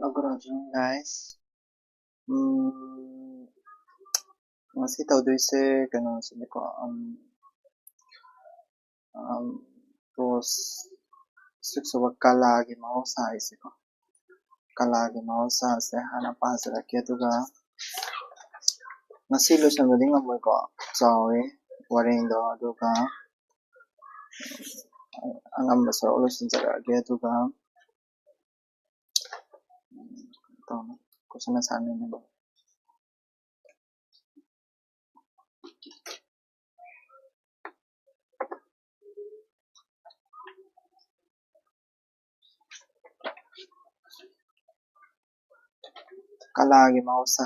Good afternoon, guys. Masih tahu dulu sih, kena sini ko terus sukses Kalagi Mahousa sih ko. Kalagi Mahousa sih hana pas lagi tu ga. Masih lu sama dengan mo ko. Sorry, Wareng do ga. Angam besar lu sini lagi tu ga. Tahu, ko sana sana ni. Kalagi Mahousa.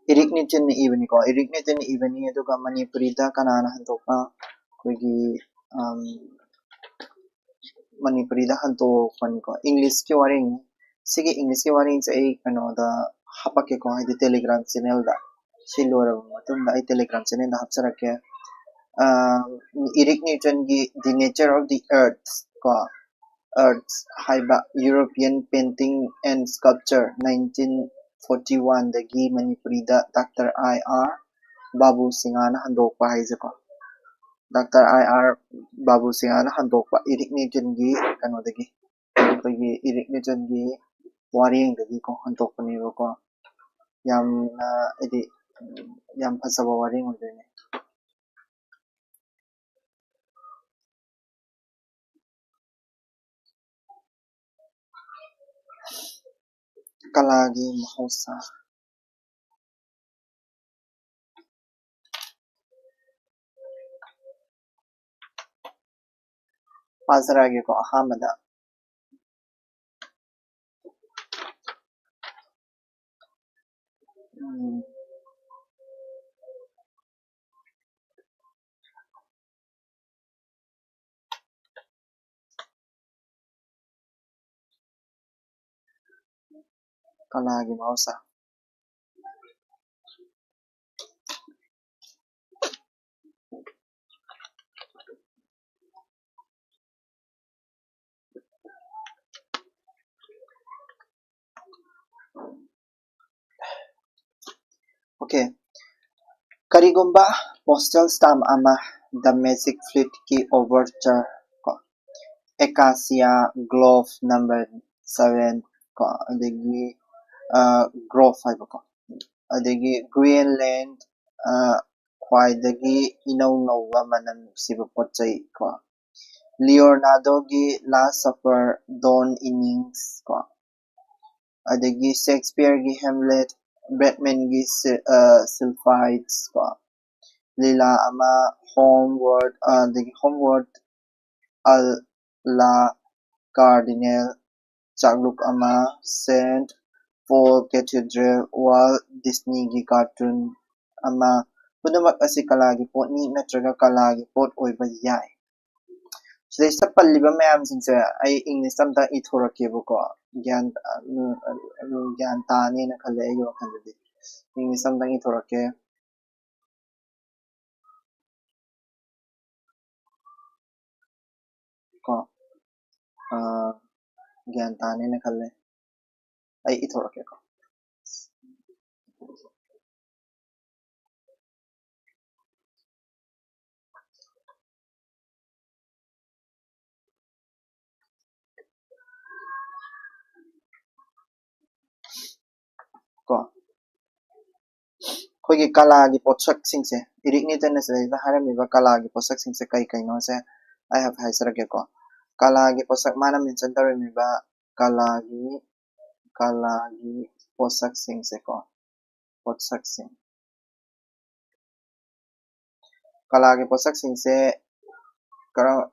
Irik ni chen ni ibani ko. Irik ni chen ni ibani itu ka Manipuri da kanana hantok pa. Kogi Manipuri da hantok pani ko. English ke Wareng. Sige English ke Wareng sa ay kano da hapake ko ay Telegram channel da. Silora mo tum da ay Telegram channel da hapsara ke. Eric Newton gi The Nature of the Earth ko. Earth's European Painting and Sculpture 1941 dagi Manipuri da Dr. I.R. Babu Singana handok pa haise ko. Dr. I.R. Babu Singana handok pa Eric Newton gi kano dagi. Kogi Eric Newton gi Wareng dagi ko handok pa niyo ko. Yam pasaba Wareng ulit ni. Kalagi Mahousa. Pasaragi ko ahamada. Kalagi Mahousa. Okay. Karigumba postal stamp ama the magic fleet ki overture ko. Acacia glove number 7 ko. Adagi grove haiba ko. Adagi Greenland khwaidagi inaw nawa manam siba pochai ko. Leonardo gi Last Supper Dawn Innings ko. Adagi Shakespeare gi Hamlet Bradman gi Sylphides ko. Lila ama Homeward Al La Cardinal Chagluk ama Saint Paul Cathedral Walt Disney gi cartoon ama punamak asi kalagi pot ni natraga kalagi pot oiba yai. Sida sa paliba mayam sinsa ay English tamta ithorake ko gyan tani na kalayo kanadi English tamta ithorake ko gyan tani na kale ay ithorake ko. Ko kogi kalagi potsak singse irik ni tan sa haramiba kalagi potsak singse kai no se I have haisarake ko. Kalagi posak mana mention taramiba kalagi posak singse ko. Potsak sing. Kalagi posak singse karang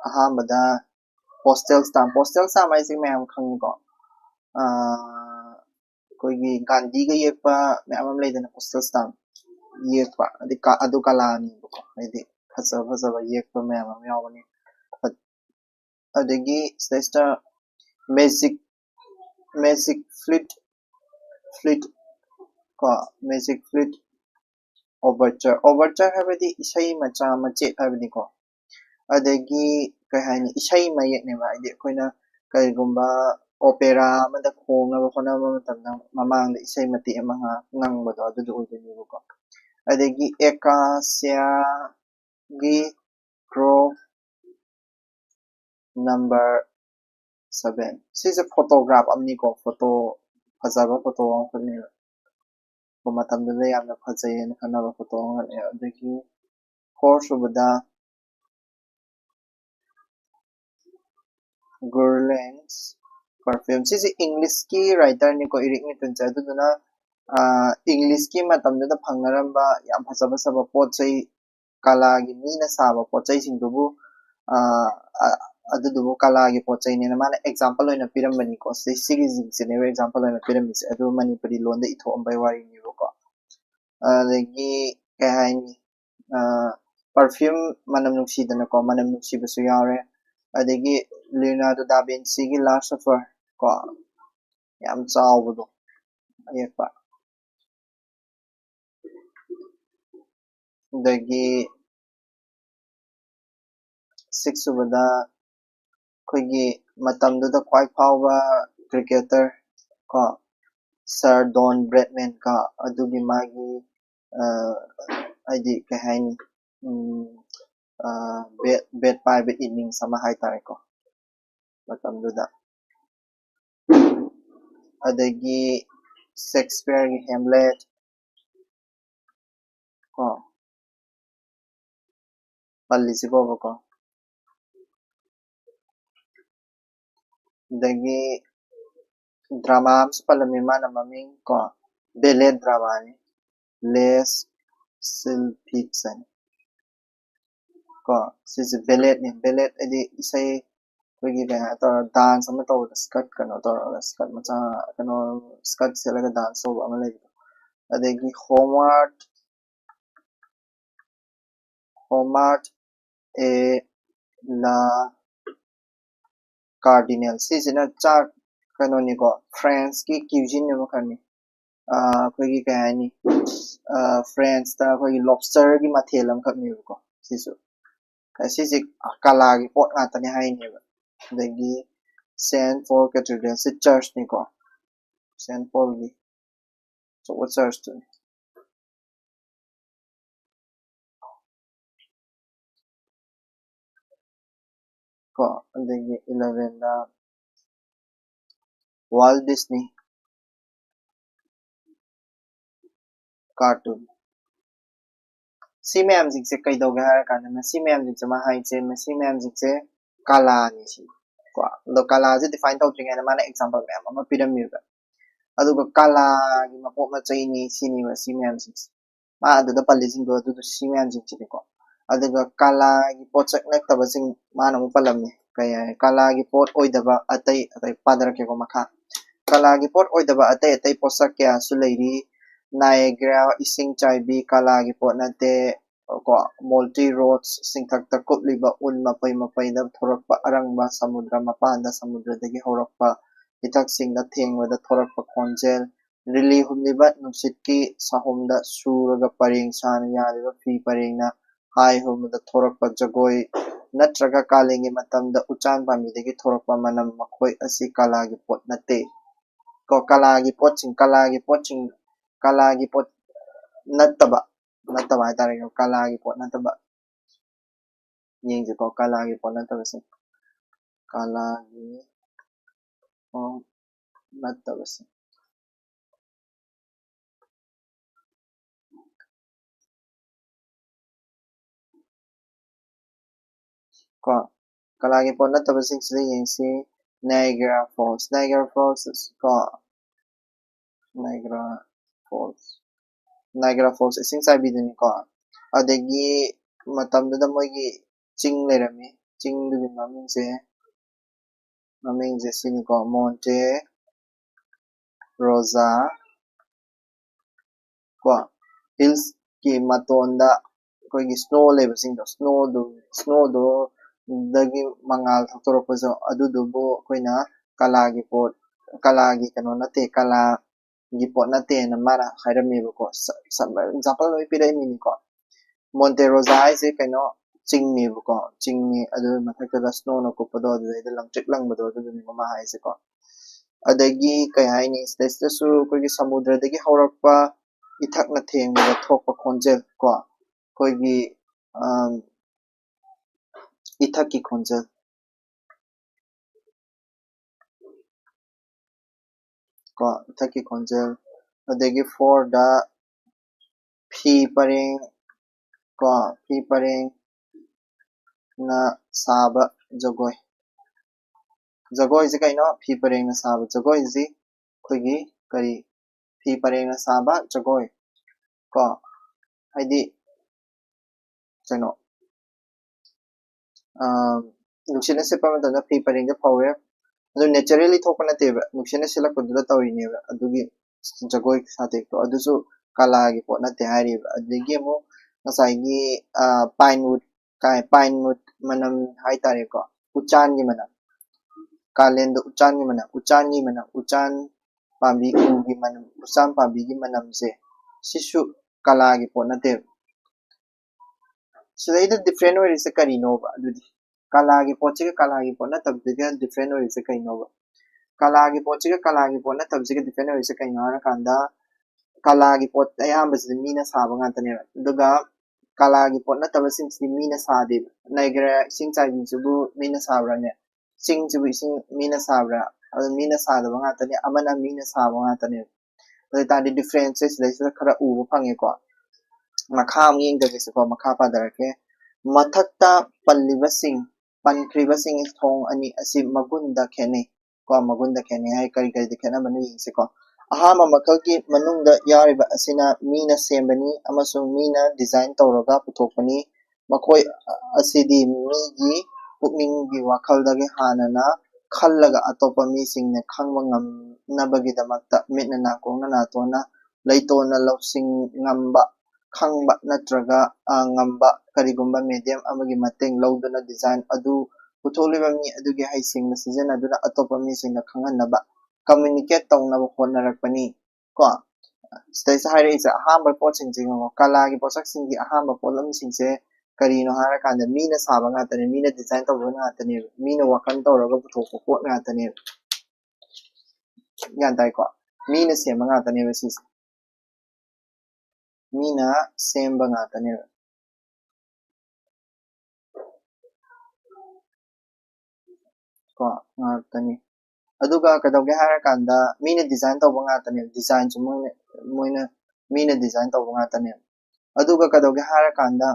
ahamada postal stamp ay sing mayam khangi ko. Kogi Gandhi ga yekpa mayam layda postal stamp yekpa adu kalani ko. Adi phasaba yekpa mayam yawani. Adagi sista magic fleet ko magic fleet overture habadi isai macha mache habadi ko. Adagi kai haini isai mayek ne ba ide koina ꯀꯩꯒꯨꯝꯕ opera ꯑꯃꯗ ꯈꯣꯡꯅꯕ ꯍꯣꯠꯅꯕ ꯃꯇꯝꯗ ꯃꯃꯥꯡꯗ ꯏꯁꯩ ꯃꯇꯦꯛ ꯑꯃ ꯉꯪꯕꯗꯣ ꯑꯗꯨꯗꯣ ꯑꯣꯏꯗꯣꯏꯅꯦꯕꯀꯣ ꯑꯗꯒꯤ ꯑꯦꯀꯥꯁꯤꯌꯥꯒꯤ ꯒ꯭ꯔꯣꯞ ꯅꯝꯕꯔ 7 ꯁꯤꯁꯦ ꯐꯣꯇꯣꯒ꯭ꯔꯥꯐ ꯑꯃꯅꯤꯀꯣ ꯐꯣꯇꯣ ꯐꯖꯕ ꯐꯣꯇꯣ ꯑꯃꯈꯛꯅꯦꯕ ꯃꯇꯝꯗꯨꯗ ꯌꯥꯝꯅ ꯐꯖꯩꯌꯦꯅ ꯈꯟꯅꯕ ꯐꯣꯇꯣ ꯑꯃꯈꯛꯅꯦ ꯑꯗꯒꯤ 4 ꯁꯨꯕꯗ ꯒꯨꯔꯂꯦꯟꯁ ꯄꯔꯐ꯭ꯌꯨꯝ ꯁꯤꯁꯦ ꯏꯪꯂꯤꯁꯀꯤ ꯔꯥꯏꯇꯔꯅꯤꯀꯣ ꯏꯔꯤꯛ ꯅꯤꯎꯇꯟꯁꯦ ꯑꯗꯨꯗꯨꯅ ꯏꯪꯂꯤꯁꯀꯤ ꯃꯇꯝꯗꯨꯗ ꯐꯪꯅꯔꯝꯕ ꯌꯥꯝ ꯐꯖꯕ ꯄꯣꯠ ꯆꯩ ꯀꯂꯥꯒꯤ ꯃꯤꯅ ꯁꯥꯕ ꯄꯣꯠ ꯆꯩꯁꯤꯡꯗꯨꯕꯨ ꯑꯗꯨꯗꯨꯕꯨ ꯀꯂꯥꯒꯤ ꯄꯣꯠ ꯆꯩꯅꯦꯅ ꯃꯥꯅ ꯑꯦꯛꯖꯥꯝꯄꯜ ꯑꯣꯏꯅ ꯄꯤꯔꯝꯕꯅꯤꯀꯣ ꯁꯤꯒꯤꯁꯤꯅꯦꯕ ꯑꯦꯛꯖꯥꯝꯄꯜ ꯑꯣꯏꯅ ꯄꯤꯔꯝꯃꯤꯁꯦ ꯑꯗꯨ ꯃꯅꯤꯄꯨꯔꯤ ꯂꯣꯟꯗ ꯏꯊꯣꯛꯑꯝꯕꯩ ꯋꯥꯔꯤꯅꯦꯕꯀꯣ ꯑꯗꯒꯤ ꯀꯩ ꯍꯥꯏꯅꯤ ꯄꯔꯐ꯭ꯌꯨꯝ ꯃꯅꯝ ꯅꯨꯡꯁꯤꯗꯅꯀꯣ ꯃꯅꯝ ꯅꯨꯡꯁꯤꯕꯁꯨ ꯌꯥꯎꯔꯦ ꯑꯗꯒꯤ ꯂꯤꯌꯣꯅꯥꯔꯗꯣ ꯗꯥ ꯚꯤꯟꯁꯤꯒꯤ ꯂꯥꯁ ꯁꯐꯔ ꯀꯣ ꯌꯥꯝ ꯆꯥꯎꯕꯗꯣ ꯑꯌꯦꯛꯄ ꯑꯗꯒꯤ 6 ꯁꯨꯕꯗ ꯑꯩꯈꯣꯏꯒꯤ ꯃꯇꯝꯗꯨꯗ ꯈ꯭ꯋꯥꯏ ꯐꯥꯎꯕ ꯀ꯭ꯔꯤꯀꯦꯇꯔ ꯀꯣ ꯁꯔ ꯗꯣꯟ ꯕ꯭ꯔꯦꯗꯃꯦꯟ ꯀ ꯑꯗꯨꯒꯤ ꯃꯥꯒꯤ ꯍꯥꯏꯗꯤ ꯀꯩ ꯍꯥꯏꯅꯤ ꯕꯦꯠ ꯄꯥꯏꯕ ꯏꯅꯤꯡꯁ ꯑꯃ ꯍꯥꯏꯇꯥꯔꯦꯀꯣ ꯃꯇꯝꯗꯨꯗ ꯑꯗꯒꯤ ꯁꯦꯛꯁꯄꯤꯌꯔꯒꯤ ꯍꯦꯝꯂꯦꯠ ꯀꯣ ꯄꯜꯂꯤꯁꯤꯕꯣꯕꯀꯣ ꯑꯗꯒꯤ ꯗ꯭ꯔꯃꯥ ꯑꯃꯁꯨ ꯄꯜꯂꯝꯃꯤ ꯃꯥꯅ ꯃꯃꯤꯡ ꯀꯣ ꯕꯦꯂꯦꯠ ꯗ꯭ꯔꯃꯥꯅꯤ ꯂꯦꯁ ꯁꯤꯜꯐꯤꯛꯁꯟ ꯀꯣ ꯁꯤꯁꯦ ꯕꯦꯂꯦꯠꯅꯤ ꯕꯦꯂꯦꯠ ꯍꯥꯏꯗꯤ ꯏꯁꯩ ꯑꯩꯈꯣꯏꯒꯤ ꯀꯩ ꯍꯥꯏꯇꯥꯔꯦ ꯗꯥꯟꯁ ꯑꯃ ꯇꯧꯕꯗ ꯁ꯭ꯀꯔꯠ ꯀꯩꯅꯣ ꯇꯧꯔꯒ ꯁ꯭ꯀꯔꯠ ꯃꯆꯥ ꯀꯩꯅꯣ ꯁ꯭ꯀꯔꯠ ꯁꯦꯠꯂꯒ ꯗꯥꯟꯁ ꯇꯧꯕ ꯑꯃ ꯂꯩꯕꯗꯣ ꯑꯗꯒꯤ ꯍꯣꯃꯥꯔꯠ ꯑꯦ ꯂꯥ ꯀꯥꯔꯗꯤꯅꯦꯜ ꯁꯤꯁꯤꯅ ꯆꯥꯛ ꯀꯩꯅꯣꯅꯤꯀꯣ ꯐ꯭ꯔꯦꯟꯁꯀꯤ ꯀ꯭ꯌꯨꯖꯤꯟ ꯑꯃꯈꯛꯅꯤ ꯑꯩꯈꯣꯏꯒꯤ ꯀꯩ ꯍꯥꯏꯅꯤ ꯐ꯭ꯔꯦꯟꯁꯇ ꯑꯩꯈꯣꯏꯒꯤ ꯂꯣꯕꯁꯇꯔꯒꯤ ꯃꯊꯦꯜ ꯑꯃꯈꯛꯅꯦꯕꯀꯣ ꯁꯤꯁꯨ ꯁꯤꯁꯦ ꯀꯂꯥꯒꯤ ꯄꯣꯠ ꯉꯥꯛꯇꯅꯦ ꯍꯥꯏꯅꯦꯕ ꯑꯗꯒꯤ ꯁꯦꯟ ꯄꯣꯜ ꯀꯦꯊꯦꯗ꯭ꯔꯦꯜ ꯁꯤ ꯆꯔꯆꯅꯤꯀꯣ ꯁꯦꯟ ꯄꯣꯜꯒꯤ ꯑꯆꯧꯕ ꯆꯔꯆꯇꯨꯅꯤ ꯀꯣ ꯑꯗꯒꯤ 11ꯗ ꯋꯥꯜ ꯗꯤꯁꯅꯤ ꯀꯥꯔꯇꯨꯟ ꯁꯤ ꯃꯌꯥꯝꯁꯤꯡꯁꯦ ꯀꯩꯗꯧꯒꯦ ꯍꯥꯏꯔꯀꯥꯟꯗ ꯃꯁꯤ ꯃꯌꯥꯝꯁꯤꯡꯁꯦ ꯃꯥ ꯍꯥꯏꯁꯦ ꯃꯁꯤ ꯃꯌꯥꯝꯁꯤꯡꯁꯦ ꯀꯂꯥꯅꯤ ꯁꯤ ꯀꯣ ꯑꯗꯣ ꯀꯂꯥꯁꯦ ꯗꯤꯐꯥꯏꯟ ꯇꯧꯗ꯭ꯔꯤꯉꯩꯗ ꯃꯥꯅ ꯑꯦꯛꯖꯥꯝꯄꯜ ꯃꯌꯥꯝ ꯑꯃ ꯄꯤꯔꯝꯃꯦꯕ ꯑꯗꯨꯒ ꯀꯂꯥꯒꯤ ꯃꯄꯣꯠ ꯃꯆꯩꯅꯤ ꯁꯤꯅꯦꯕ ꯁꯤ ꯃꯌꯥꯝꯁꯤꯡꯁꯦ ꯃꯥ ꯑꯗꯨꯗ ꯄꯜꯂꯤꯁꯤꯡꯗꯣ ꯑꯗꯨꯗꯣ ꯁꯤ ꯃꯌꯥꯝꯁꯤꯡꯁꯤꯅꯤꯀꯣ ꯑꯗꯨꯒ ꯀꯂꯥꯒꯤ ꯄꯣꯠꯁꯛ ꯅꯠꯇꯕꯁꯤꯡ ꯃꯥꯅ ꯑꯃꯨꯛ ꯄꯜꯂꯝꯃꯤ ꯀꯩ ꯍꯥꯏ ꯀꯂꯥꯒꯤ ꯄꯣꯠ ꯑꯣꯏꯗꯕ ꯑꯇꯩ ꯄꯥꯗꯔꯛꯀꯦꯀꯣ ꯃꯈꯥ ꯀꯂꯥꯒꯤ ꯄꯣꯠ ꯑꯣꯏꯗꯕ ꯑꯇꯩ ꯄꯣꯠꯁꯛ ꯀꯌꯥꯁꯨ ꯂꯩꯔꯤ ꯅꯥꯏꯒ꯭ꯔꯥ ꯏꯁꯤꯡ ꯆꯥꯏꯕꯤ ꯀꯂꯥꯒꯤ ꯄꯣꯠ ꯅꯠꯇꯦ ꯀꯣ ꯃꯣꯜꯇꯤ ꯔꯣꯗꯁ ꯆꯤꯡꯊꯛꯇ ꯀꯨꯞꯂꯤꯕ ꯎꯟ ꯃꯄꯩꯗ ꯊꯣꯔꯛꯄ ꯑꯔꯪꯕ ꯁꯃꯨꯗ꯭ꯔ ꯃꯄꯥꯟꯗ ꯁꯃꯨꯗ꯭ꯔꯗꯒꯤ ꯍꯧꯔꯛꯄ ꯏꯊꯛꯁꯤꯡꯗ ꯊꯦꯡꯕꯗ ꯊꯣꯔꯛꯄ ꯈꯣꯟꯖꯦꯜ ꯔꯤꯂꯤ ꯍꯨꯝꯂꯤꯕ ꯅꯨꯡꯁꯤꯠꯀꯤ ꯁꯥꯍꯨꯝꯗ ꯁꯨꯔꯒ ꯄꯔꯦꯡ ꯁꯥꯅ ꯌꯥꯜꯂꯤꯕ ꯐꯤ ꯄꯔꯦꯡꯅ ꯍꯥꯏ ꯍꯨꯝꯕꯗ ꯊꯣꯔꯛꯄ ꯖꯒꯣꯏ ꯅꯠꯇ꯭ꯔꯒ ꯀꯥꯂꯦꯟꯒꯤ ꯃꯇꯝꯗ ꯎꯆꯥꯟ ꯄꯥꯝꯕꯤꯗꯒꯤ ꯊꯣꯔꯛꯄ ꯃꯅꯝ ꯃꯈꯣꯏ ꯑꯁꯤ ꯀꯂꯥꯒꯤ ꯄꯣꯠ ꯅꯠꯇꯦ ꯀꯣ ꯀꯂꯥꯒꯤ ꯄꯣꯠ ꯅꯠꯇꯕ ꯍꯥꯏꯇꯥꯔꯦ ꯀꯂꯥꯒꯤ ꯄꯣꯠ ꯅꯠꯇꯕ ꯌꯦꯡꯁꯤꯀꯣ ꯀꯂꯥꯒꯤ ꯄꯣꯠ ꯅꯠꯇꯕꯁꯦ ꯀꯂꯥꯒꯤ ꯄꯣꯠ ꯅꯠꯇꯕꯁꯦ ꯀꯣ ꯀꯂꯥꯒꯤ ꯄꯣꯠ ꯅꯠꯇꯕꯁꯤꯡꯁꯤꯗ ꯌꯦꯡꯁꯤ ꯅꯥꯏꯒ꯭ꯔꯥ ꯐꯣꯜꯁ ꯀꯣ ꯅꯥꯏꯒ꯭ꯔꯥ ꯐꯣꯜꯁ ꯏꯁꯤꯡ ꯆꯥꯏꯕꯤꯗꯨꯅꯤꯀꯣ ꯑꯗꯒꯤ ꯃꯇꯝꯗꯨꯗ ꯃꯣꯏꯒꯤ ꯆꯤꯡ ꯂꯩꯔꯝꯃꯤ ꯆꯤꯡꯗꯨꯒꯤ ꯃꯃꯤꯡꯁꯦ ꯁꯤꯅꯤꯀꯣ ꯃꯣꯟꯇꯦ ꯔꯣꯖꯥ ꯀꯣ ꯍꯤꯜꯁꯀꯤ ꯃꯇꯣꯟꯗ ꯑꯩꯈꯣꯏꯒꯤ ꯁ꯭ꯅꯣ ꯂꯩꯕꯁꯤꯡꯗꯣ ꯁ꯭ꯅꯣꯗꯨꯗꯒꯤ ꯃꯉꯥꯜ ꯊꯣꯛꯇꯣꯔꯛꯄꯁꯨ ꯑꯗꯨꯗꯨꯕꯨ ꯑꯩꯈꯣꯏꯅ ꯀꯂꯥꯒꯤ ꯀꯩꯅꯣ ꯅꯠꯇꯦ ꯀꯂꯥꯒꯤ ꯄꯣꯠ ꯅꯠꯇꯦꯅ ꯃꯥꯅ ꯍꯥꯏꯔꯝꯃꯦꯕꯀꯣ ꯑꯦꯛꯖꯥꯝꯄꯜ ꯂꯣꯏ ꯄꯤꯔꯛꯏꯅꯤꯀꯣ ꯃꯣꯟꯇꯦ ꯔꯣꯖꯥ ꯍꯥꯏꯁꯦ ꯀꯩꯅꯣ chingnebuko chingni adu mathakta snow no kupado adu langchik langbado adu ni mama haise ko adagi kai haini stage su koigi samudra dagi haurakpa ithakna thengba thokpa khonjel ko koigi ithaki khonjel ko ithaki khonjel adagi for da phi pareng ko phi pareng na saba jagoi jagoi je kaino phi pareng na saba jagoi ji koigi kari phi pareng na saba jagoi ko haidi chano nuksina se pama da phi pareng da pawe adu naturally thokpa na teba nuksina sila kodula tawini ba adugi jagoi sate to adusu kala gi po na te hari ba adigi mo nasai gi pine wood manam hai tare ko uchan gi manam kalen do uchan gi manam uchan pambi gi manam uchan pambi gi manam se sisu kala gi po na te so ida different way se kari no ba adudi kala gi po che kala gi po na tab diga different way se kai no ba kalagi pot chiga kalagi pot na tab chiga different way se kai na kanda kalagi pot ayamba se mina saba ngata ne duga kalagi pot na tab sing si mina sade naigra sing chai bi subu mina sabra ne sing subu sing mina sabra adu mina sada ngata ne amana mina saba ngata ne adu ta di differences le se khara u phange ko makha nging da se ko makha pa dar ke mathakta palliba sing pankriba sing thong ani asi magunda khene ko magunda khene hai kari kari dikhana manu yingse ko ahama makalki manungda yariba asina mina sembani amasung mina design tawraga puthokpani makoi asidi migi pukning gi wakhalda ge hanana khallaga atopa mi singna khangba ngamnabagi damakta mitna na kongna na tona laitona lawsing ngamba khangba natraga ngamba karigumba medium amagi mateng lawduna design adu putholiba mi adugi haising na season aduna atopa mi singna khanganaba communicate tawnaba hotnarakpani ko stage hare isa ahamba potsing jingo kala gi posak singi ahamba polam singse karino hara kanda mina saba ngatane mina design tawba ngatane mina wakan tawraga puthokpa pot ngatane yan dai ko mina sema ngatane basis mina semba ngatane ko ngatane aduga kadawge hara kanda mina design tawba ngatane design moina mina design tawba ngatane aduga kadawge hara kanda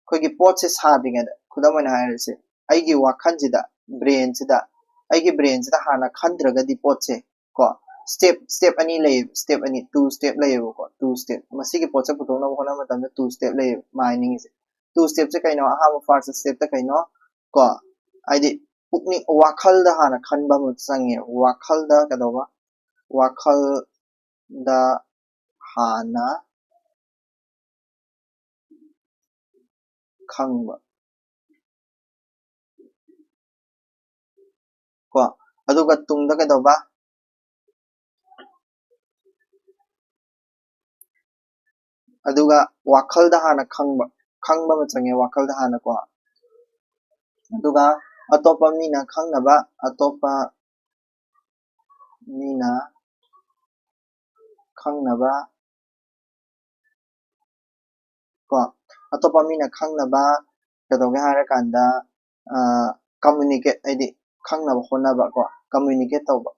koigi potse sabingada khudamana hairse aigi wakhanjida brain sida hana khandragadi potse ko step ani lay step ani two step lay ko two step masigi potse putona hona matamda two step lay mining is two step se kaino aha first step ta kaino ko aidi pukni wakhal da hana khanba mu sange wakhal da kadawa wakhal da hana khangba ko aduga tungda kadawa aduga wakhalda hana khangba ma change wakhalda hana ko aduga atopa mina khangnaba atopa mina khangnaba ko atopa mina khangnaba kadoge hara kanda communicate aidi khangnaba honaba ko communicate tawba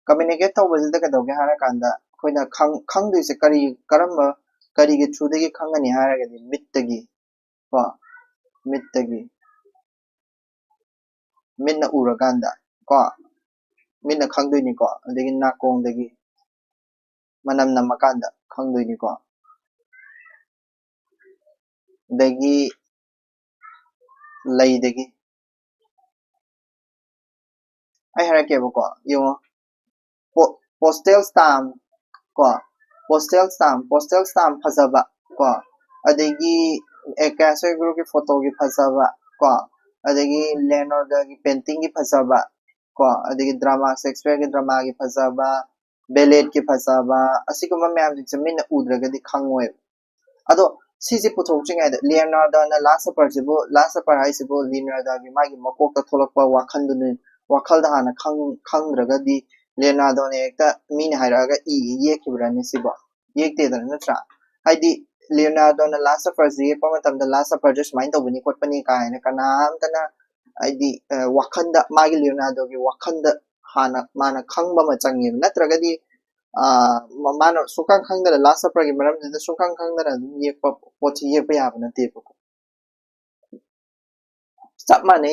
communicate tawba sida kadoge hara kanda koina khangdu se kari karamba kari ge through dagi khangani hara gadi mittagi ko mittagi minna uraganda ko minna khangdoini ko adagi nakongdagi manam namakanda khangdoini ko dagi laidagi ai harake ko yung postal stamp ko postal stamp phajaba ko adagi ekase group ki photo ki phajaba ko adagi leonardo gi painting ki phajaba ko adigi drama Shakespeare ki drama ki phajaba ballet ki phajaba asiguma myam jing semina udraga di khangoi ado sisi puthokjing ai Leonardo na last supper haisibu Leonardo gi magi makok ta tholakpa wakhal dun wakhal da hana khangdraga di Leonardo ne ekta min hairaga ye khibrani sibo yekte da natra haidi Leonardo na last supper ji pamatam da last supper just mind to buni khotpani kai na kanam tana haidi wakhanda magi Leonardo gi wakhanda hana mana khangba ma changi natraga di mana sukang khangda last supper gi maram da sukang khangda yekpa pochi yekpa ya bana te ko chap mane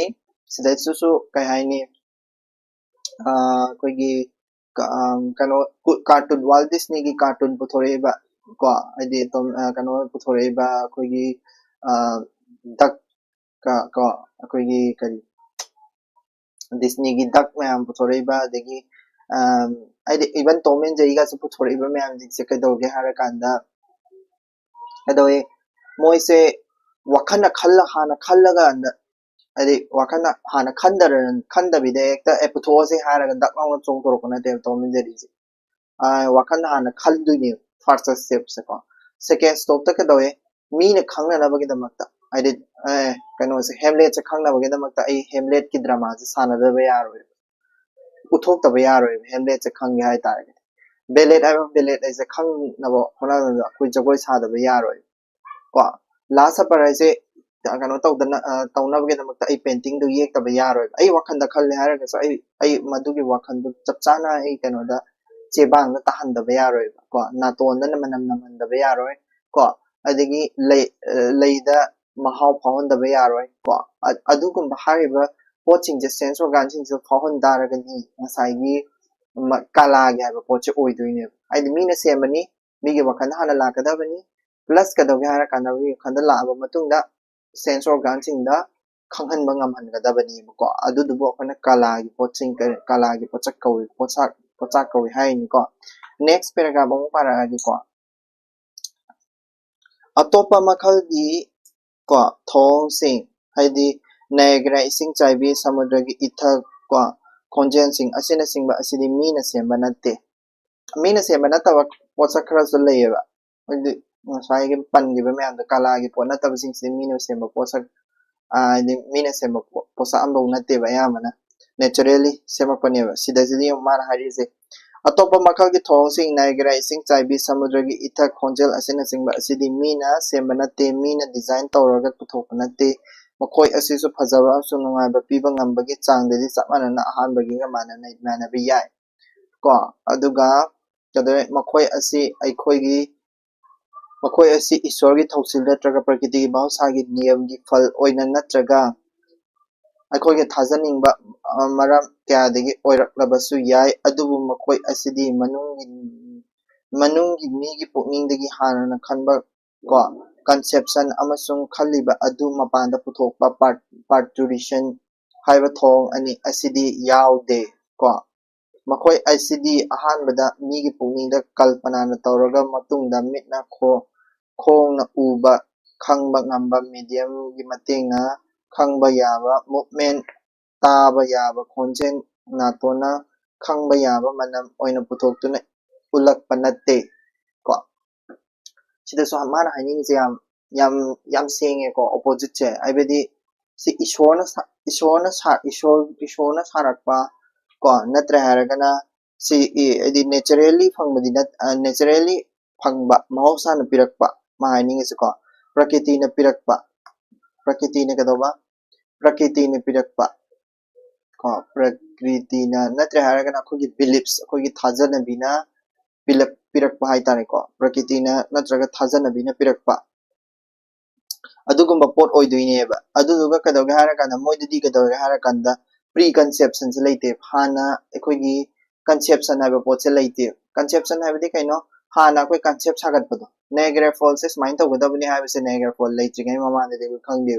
sidai su kai haini koigi kano cartoon Walt Disney ki cartoon puthoreba ko adi tom kano puthoreba koigi duck ka koigi kari Disney ki duck mayam puthoreba degi adi even Tom and Jerry ga su puthoreba mayam jik se kadoge hara kanda adoe moise wakana khalla ga adi wakana hana khanda bide ekta eputose hara ga duck ma chong torokona te Tom and Jerry ji wakana hana khalduni first step se ko second step ta kadoe mi ne khangna na bagi damakta adi kano se Hamlet se khangna bagi damakta ai Hamlet ki drama se sana da ba yaro uthok ta ba yaro Hamlet se khang hai ta ballet ai se khang na bo khona na koi jagoi sa da ba yaro ko last supper ai se kano tawna bagi damakta ai painting do yek ta ba yaro ai wakhan da khalle hara ga ai madu gi wakhan du chapchana ai kano da chebang na tahan da ba yaro ko na ton da manam naman da ba yaro ko adigi leida mahau phawon da ba yaro ko adugum hariba poching je sense organ sing je phawon dara ga ni ngasai gi kala ga ba poche oidoine ai mi na semani mi gi wakhan hana la ka da bani plus ka da ga hara kana wi khanda la ba matung da sense organ sing da khanghan ba ngam han ga da bani ko adu du bo khana kala gi poching kala gi pochak kawi pochak kawi hai ni ko next paragraph bang para gi ko atopa makhal gi ko thong sing haidi Niagara ising chaibi samudra gi ithak ko khonjen sing asina singba asidi mina semba natte mina semba natawa pochak khara su leyeba haidi ngasai gi pan gi ba myam da kala gi po nataba sing se mina semba pochak mina semba posa ambo natte ba yamana naturally semakpaneba sidajili mar harise atopa makhal gi thong sing Niagara ising chaibi samudra gi ithak khonjel asina singba asidi mina semba natte mina design tawraga puthok natte makoi asisu phajaba su nungai ba piba ngambagi changdedi chapmana na ahan bagi ga mana bi yai ko aduga kade makoi asi ishwar gi thausil natraga prakriti gi bahausa gi niyam gi phal oina natraga akhoi gi thajaning ba maram kya degi oiraklabasu yai adubu makoi asidi manungi mi gi pukning degi hana khanba ko conception amasung khaliba adu mapanda puthokpa parturition haiba thong ani asidi yaude ko makoi asidi ahanbada mi gi pukning da kalpana na tawraga matungda mitna khong na uba khangba ngamba medium gi matenga khangba yaba movement taba yaba khonjen natona khangba yaba manam oina puthokuna ulakpa natte ko sida so hamara haning je yam senge ko opposite che aibedi si ishorna sarakpa ko natra haragana si edi naturally phangba mahausa na pirakpa ma haning se ko prakriti na pirakpa prakriti na kadoba prakriti na pirakpa ko prakriti na natra haragana khogi beliefs khogi thajana bina pirakpa hai tare ko prakriti na natraga thajana bina pirakpa adugumba pot oidoineba aduduga kadoga harakanda moididi kadoga harakanda preconception se leite hana ekhogi conception haiba pot se leite conception haibadi kaino hana koi concept sagat pado Niagara Falls is mind to godabni haiba se Niagara Falls leite ngai mama de de khangde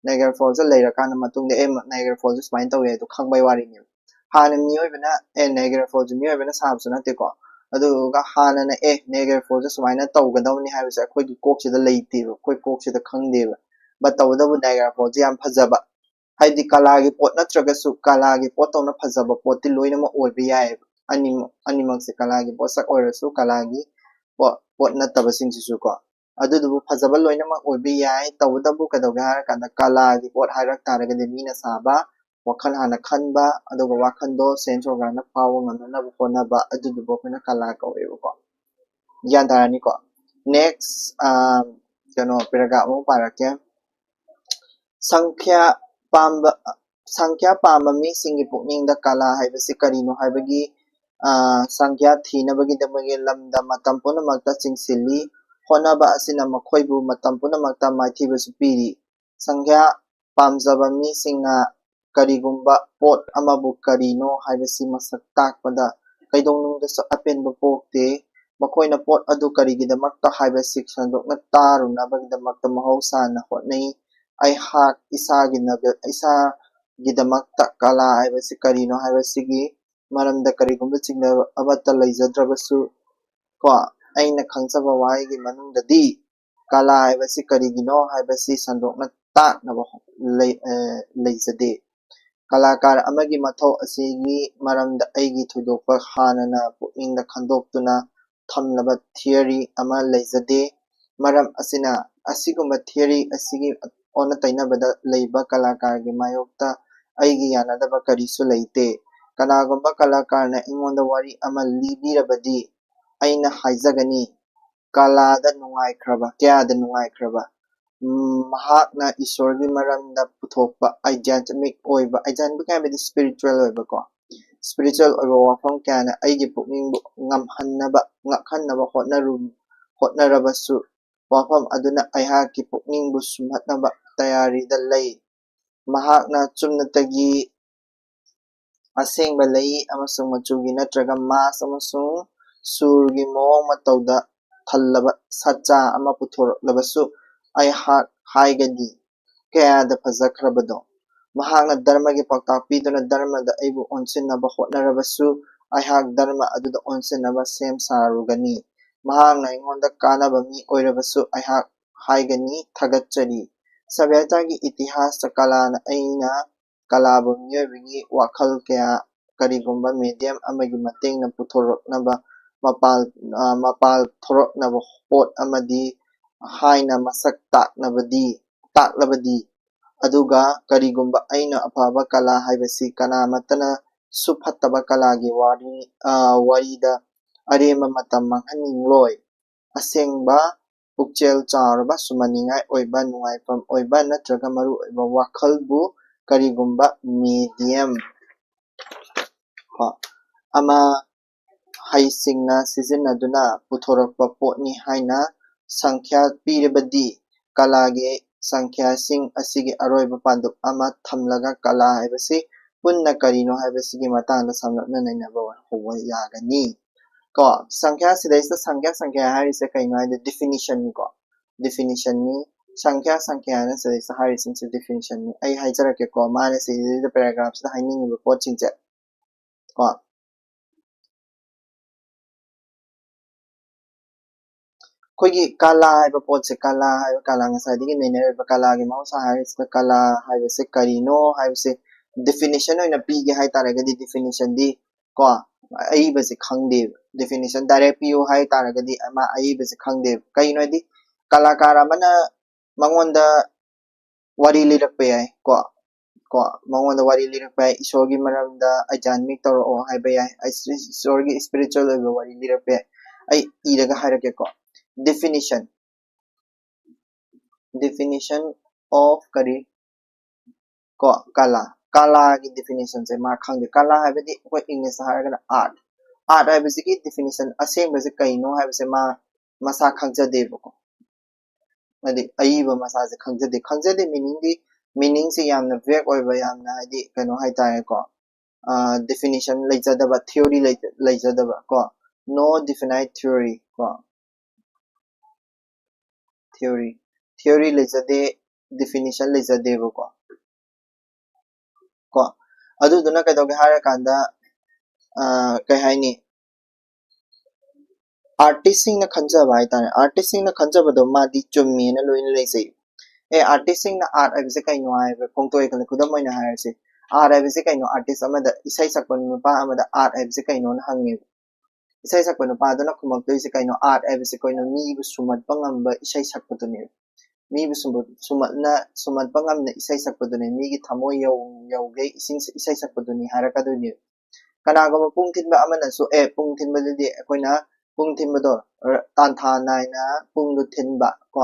Niagara Falls se leira kana matung de Niagara Falls is mind to we to khangbai wari ni hana mioi bana Niagara Falls mioi bana sabsu na te ko aduga hana na Niagara Falls sumaina tawgadawni haibase akhoi gi kok sida leite ba khoi kok sida khangde ba but tawdabu Niagara Falls yam phajaba haidi kalagi pot natragasu kalagi pot tawna phajaba poti loinama oiba yai animak se kalagi pot sak oirasu kalagi pot natabasing sisu ko adudubu phajaba loinama oiba yai tawdabu kadawga har kada kalagi pot hairak taragade mina saba wakhan hana khanba aduga wakhando sense organa pawa ngamna honaba adudubu khona kala kaweba ko gyan tarani ko next kano paragraph mo parake sankhya pamba sankhya pamba mi singi pukningda kala haibasi karino haibagi sankhya thinabagi damagi lamda matam punamakta chingsili honaba asina makhoibu matam punamakta maithibasu piri sankhya pamjaba mi singna karigumba pot amabu karino haibasi masak takpada kaidongnungda sa apenba pokte makoina pot adu karigidamakta haibasi sandokna tarunabagdamakta mahausana hotnai aihak isagidamagta kala haibasi karino haibasigi maramda karigumba chingna abata laijadrabasu ko aina khangjaba waigi manungdadi kala haibasi karigino haibasi sandokna taknaba laijade kalakar amagi mathau asigi maramda aigi thudokpa hanana pukningda khandoktuna thamlaba theory ama laijade maram asina asigumba theory asigi ona tainabada leiba kalakargi mayokta aigi yanadaba karisu leite kanagumba kalakarna ingonda wari ama libirabadi aina haijagani kalada nungaikraba kyada nungaikraba mahakna isorgi maramda puthokpa ideamic oiba ideamic haibadi spiritual oiba ko spiritual oiba wafam kyana aigi pukningbu ngamhannaba ngakhanaba hotnarabasu wafam aduna aihaki pukningbu sumhatnaba tayarida lei mahakna chumnatagi asengba lei amasung machugi natraga mas amasung surgi mawang matauda thallaba sacha ama puthorlabasu aihak haigadi kayada fajakrabado mahakna dharmagi paktak piduna dharmada aibu onsinaba hotnarabasu aihak dharma aduda onsinaba sem sarugani mahakna ingonda kanaba mi oirabasu aihak haigani thagatchari sabyatagi itihasa kalana aina kalabu miyobigi wakhal kaya karigumba medium amagi matengna puthoroknaba mapal thoroknaba pot amadi haina masak taklabadi aduga karigumba aina afaba kala haibasi kanamatana sufattaba kalagi warida arema matam manghanningloi asengba pukchel charba sumaningai oiba nungaifam oiba natraga maru oiba wakhalbu karigumba medium ama haisingna sizinaduna puthorokpa potni haina sankhya pirabadi kalagi sankhya sing asigi aroiba pandup ama thamlaga kala haibasi punna karino haibasigi matangda samlapna nainaba howa yagani ko sankhya sidaisa sankhya harise kaino haida definition ni ko definition ni sankhya na sidaisa harisin se definition ni ai haijarake ko mana sidida paragraph da hainingiba potchingje ko koigi kala haiba potse kala ngasaidigi neinariba kalagi mahousa harisida kala haibase karino haibase definition oina pige haitaragadi definition di ko aibase khangde definition direct piyo haitaragadi ama aibase khangde kaino di kalakara mana mangonda wari lirakpa yai ko mangonda wari lirakpa yai isorgi maramda ajanmik tawro haiba yai isorgi spiritual oiba wari lirakpa yai ai iraga hairake ko definition of kari ko kala ki definition se ma khangde kala haibadi ko english hairagana art haibasigi definition asembase kaino haibase ma masa khangjadeba ko adi aiba masa se khangjade meaning se yamna vague oiba yamna hadi kano haitare ko definition leijadaba theory leijadaba ko no definite theory ko theory leijade definition leijadeba ko aduduna kaidawge harakanda kai haini artist sing na khanjaba haitare artist sing na khanjabado madi chummi na loina leijai artist sing na art ai bise kaino ai pongtoi kan khudam mai na hai se art ai bise kaino artist amada isai sakpa nupa amada art ai bise kaino na hangi isai sakpa nupa dana khumak toi se kaino art ai bise koino mi bu sumat pangamba isai sakpa tu ne mi bu sumat pangam na isai sakpa tu ne mi gi thamoi yau ge ising isai sakpa tu ni haraka du ne kanagoma pung thinba amana so pung thinba de koina pung thinba do tan tha nai na pung du thinba ko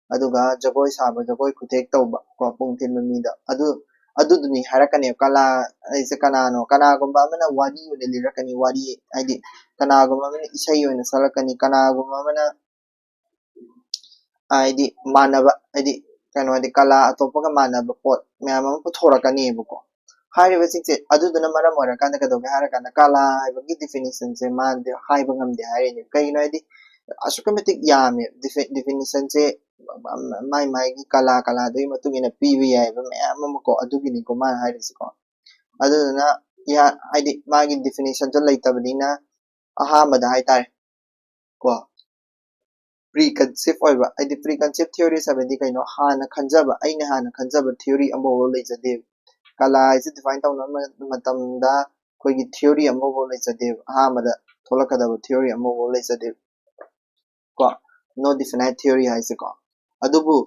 aduga jagoi saba jagoi kutek tauba ko pung thinba mi da adu duni harakane kala aise kanano kanagoma amana wari ule lirakani wari aidi kanagoma amana isai oina salakani kanagoma amana aidi manaba aidi kano aidi kala atopaga manaba pot mayam ama puthorakani buko हाइबा सिंसे अदुदुना मरम ओरा कांदा कदोगे हारा कांदा काला हाइबगी definition से मानदे हाइबा ngamde हाइने कइनो आइदि असुकमेटिक यामे definition से माइ माइ की कला कला दे मतुगिना पीबी याइबा मयाम मको अदुगिनि को मा हाइरिस को अदुदुना या आइदि मागी डेफिनेशन जो लैतबदिना अहामदा हाइतार को प्रीकन्सेप्ट ओइबा आइदि प्रीकन्सेप्ट थ्योरी सबदि कइनो हाना खंजबा आइना हाना खंजबा थ्योरी अम्बो लैजदे कला इसे डिफाइन तौना मतमदा कोई थ्योरी अम्बो लैजदे अहामदा थोलकदब थ्योरी अम्बो लैजदे को नो डिफाइनाइट थ्योरी हाइसे को अदुबु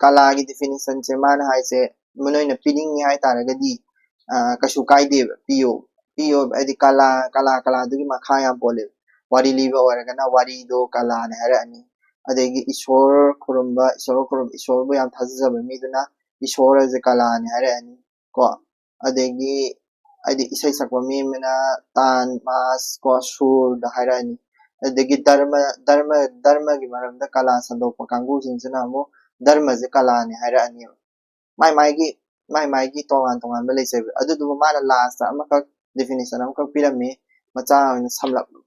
कला की डेफिनेशन से मान हाइसे मनोइना पीनिंग हाइ तारगदी कशु काइदे पियो पियो आदि कला कला कला दुगी मखा याम बोले वारी लीबा ओरगना वारी दो कला ने हरनी अदेगी ईश्वर खुरुम्बा ईश्वर बु याम थाजजब मीदुना ईश्वर जे कला ने हरनी को अदेगी आदि इसै सकवा मीमना तान मास को सुर द हरनी अदेगी धर्म की मरमदा कला संदोप कांगू सिंसना मो धर्म जे कला ने हरनी माइ माइगी तोगान तोगान लेसे अदुदु माना लास्ट अमका डेफिनेशन अमका पिरामी मचा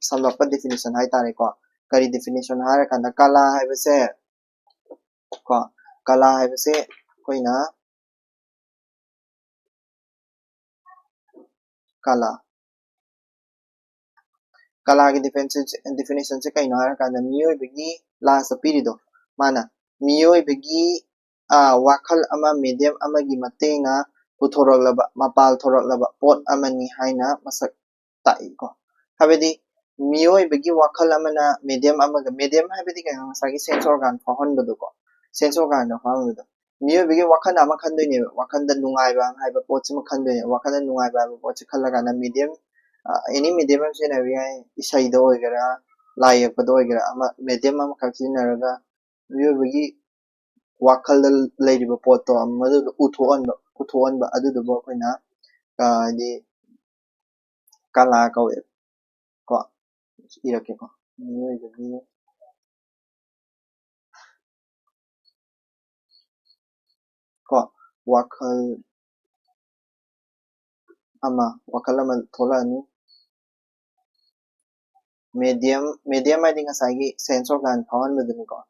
समलप डेफिनेशन हाइ तारे को करी डेफिनेशन हारे कांदा कला हाइबसे को कला हाइबसे कोइना कला कला की डेफिनेशन से कइनो हारे कांदा मियोय बेगी लास्ट पिरिदो माना मियोय बेगी वाखल अमा मीडियम अमा की मतेंगा पुथोरलबा मपाल थोरलबा पोट अमनी हाइना मसक ताई को हाबेदी मियोय बेगी वाखल अमना मीडियम हाबेदी कइनो मसागी सेंस ऑर्गन फहन बदो को सेंस ऑर्गन फहन बदो मियोय बेगी वाखल अमा खंदोइने वाखल द नुंगाइबा हाइबा पोट सिम खंदोइने वाखल द नुंगाइबा पोट से खलगा ना मीडियम एनी मीडियम से ना वी इसै दो होइगरा लायक बदो होइगरा अमा मीडियम अमा खसिनरगा मियोय बेगी वाखल लेरिबा पोतो मदु उथोअनबा अदुदुबो कोइना दि कला कवे को इरके को को वाखल अमा थोलानी मीडियम आइदि ngसागी सेंस ऑर्गन फावन बदुनि को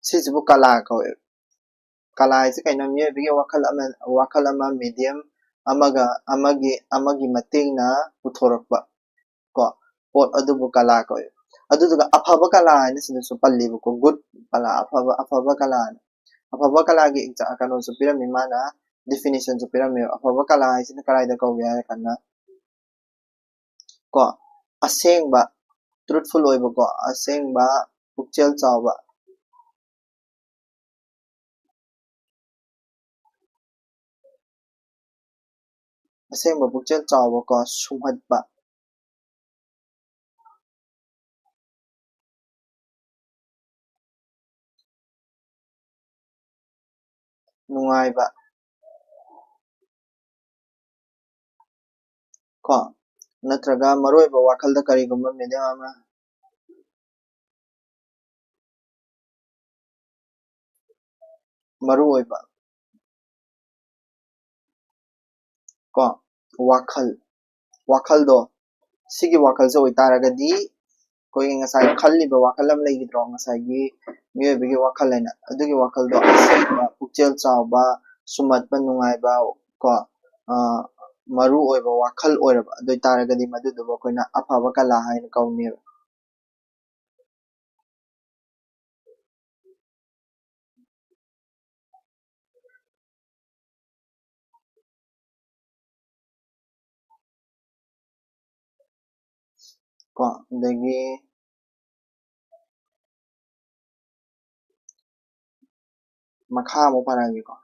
सिजिबु कला कवे कला इसे कइनो मियोय बेगी वाखल अमा मीडियम अमगी मतेंगना पुथोरकबा को पोट अदुबु कला कवे अदुदुगा अफबा कला हाइना सिनसु पल्लिबु को गुड कला अफबा कला की कनो सु पिरामि माना डेफिनेशन सु पिरामि अफबा कला हाइसिना कराइदा कौगे हाय कन्ना को असेंगबा ट्रुथफुल ओइबो को असेंगबा पुक्चेल चावबा असेंगबा पुक्चेल चावबा को सुंहतबा नुंगाइबा को नत्रगा मरोइबा वाखलदा करिगुम्बा मीडियम अमा मरु ओइबा ko wakal do sigi wakal se oitaragadi koi ngasai khalliba wakal am leigidro ngasai gi miyoibigi wakal haina adugi wakal do asoiba pukchel chawba sumatba nungaiba ko maru oiba wakal oiraba adoi taragadi maduduba koina afaba kala haina kauneba ko adagi makha mo paragi ko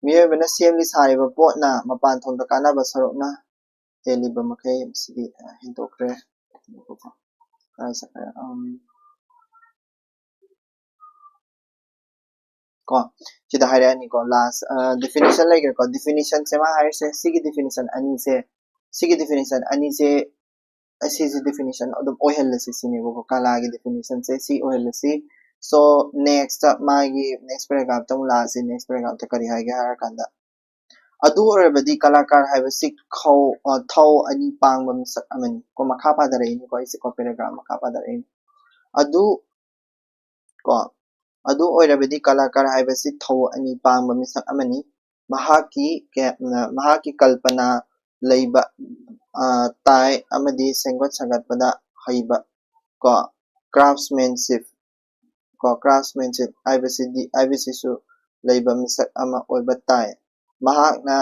miyoibana semli sariba potna mapan thongda kanaba sarokna teliba makai sidi hintokre ko sida hairani ko last definition like ko definition se ma hair se sigi definition ani se asisi definition adum oihellasi sini bo kalagi definition se si oihellasi so next magi next paragraph tong la si next paragraph ta kari haige har kanda adu orebadi kalakar haiba sik khau thau ani pangba misak amani ko makha padare ni ko isi ko paragraph makha padare adu ko adu oirabadi kalakar haibasi thau ani pangba misak amani mahaki kalpana leiba tai amadi sengot sagatpada haiba ko craftsmanship haibasi su leiba misak ama oiba tai mahakna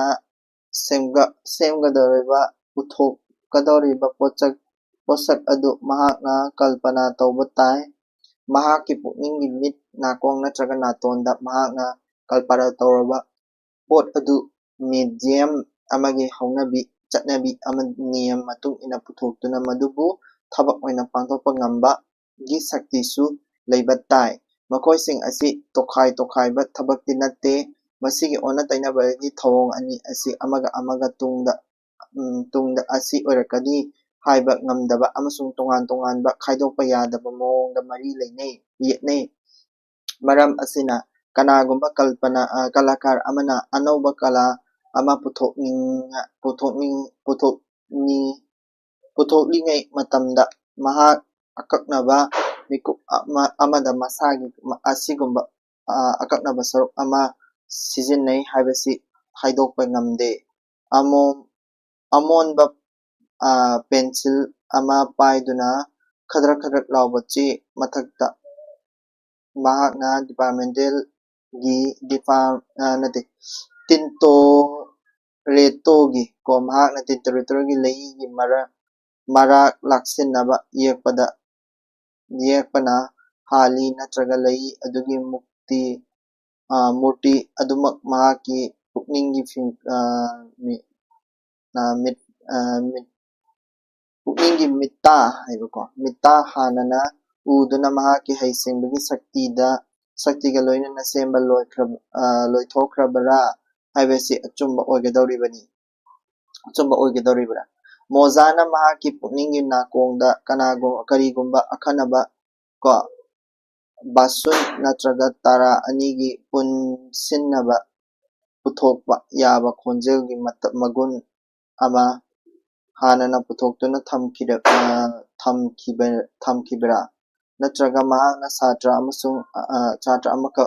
semgadoriba puthokadoriba posak adu mahakna kalpana tauba tai mahaki pukninggi mit nakong natraga natonda mahakna kalpara tawraba pot adu medium amagi haunabi chatnabi ama niyam matung ina puthoktuna madubu thabak oina pangthokpa ngamba gi sakti su leiba tai makoising asi tokhaiba thabakti natte masigi ona tainabagi thawong ani asi amaga tungda asi oirakani haiba ngamdaba amasung tonganba khaidokpa yadaba mawongda mari leinei yetnei maram asina kanagumba kalakar amana anauba kala ama puthoklingai matamda mahak akaknaba mikup amada masagi asigumba akaknaba saruk ama sijinnai haibasi haidokpa ngamde amonba pencil ama paiduna khadrak lauba che mathakta mahakna departmental gi nate tinto reto gi ko mahakna tinto reto gi lei gi marak laksinaba yekpana hali natraga lei adugi murti adumak mahaki pukninggi pukninggi mitta haibako mitta hanana uduna mahaki heisingbagi saktiga loinana semba loithokrabara haibasi achumba oigedoribra mozana mahaki pukninggi nakongda karigumba akhanaba ko basun natraga tara anigi punsinnaba puthokpa yaba khonjelgi magun ama hanana puthokhtuna thamkhibra natraga mahakna satra amaka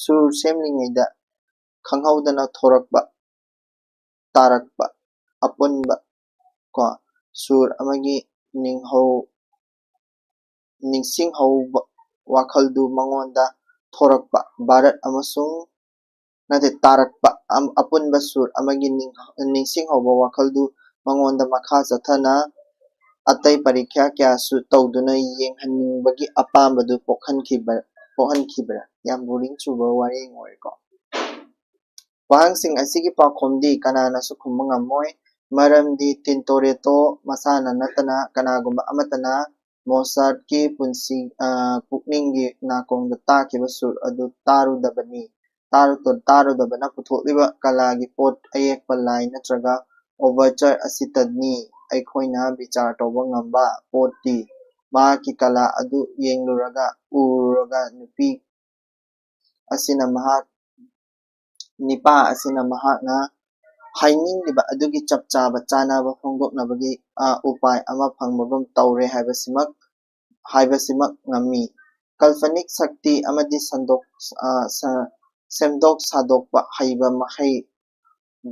sur semlingida khanghaudana thorakpa tarakpa apunba ko sur amagi ningsinghauba wakhaldu mangonda thorakpa barat amasung nate tarakpa apunba sur amagi ningsinghauba wakhaldu mangonda makha chathana atai parikya kyasu tawduna yenghanningbagi apambadu pokhankhibra yam boring chuba wareng oiko wahangsing asigi pakhomdi kananasu khumba ngamoi maramdi tintoreto masana natana kanagumba amatana Mozartki pukninggi nakongda takiba sur adu tarudabana puthokliba kalagi pot ayekpa line natraga overture asitadni aikhoina bichar tawba ngamba poti mahaki kala adu ururaga nupi asina mahak nipa asina mahakna hainingliba adugi chapchaba chanaba phongdoknabagi upai ama phangmagum tawre haibasimak ngami kalpanik sakti amadi semdok sadokpa haiba mahai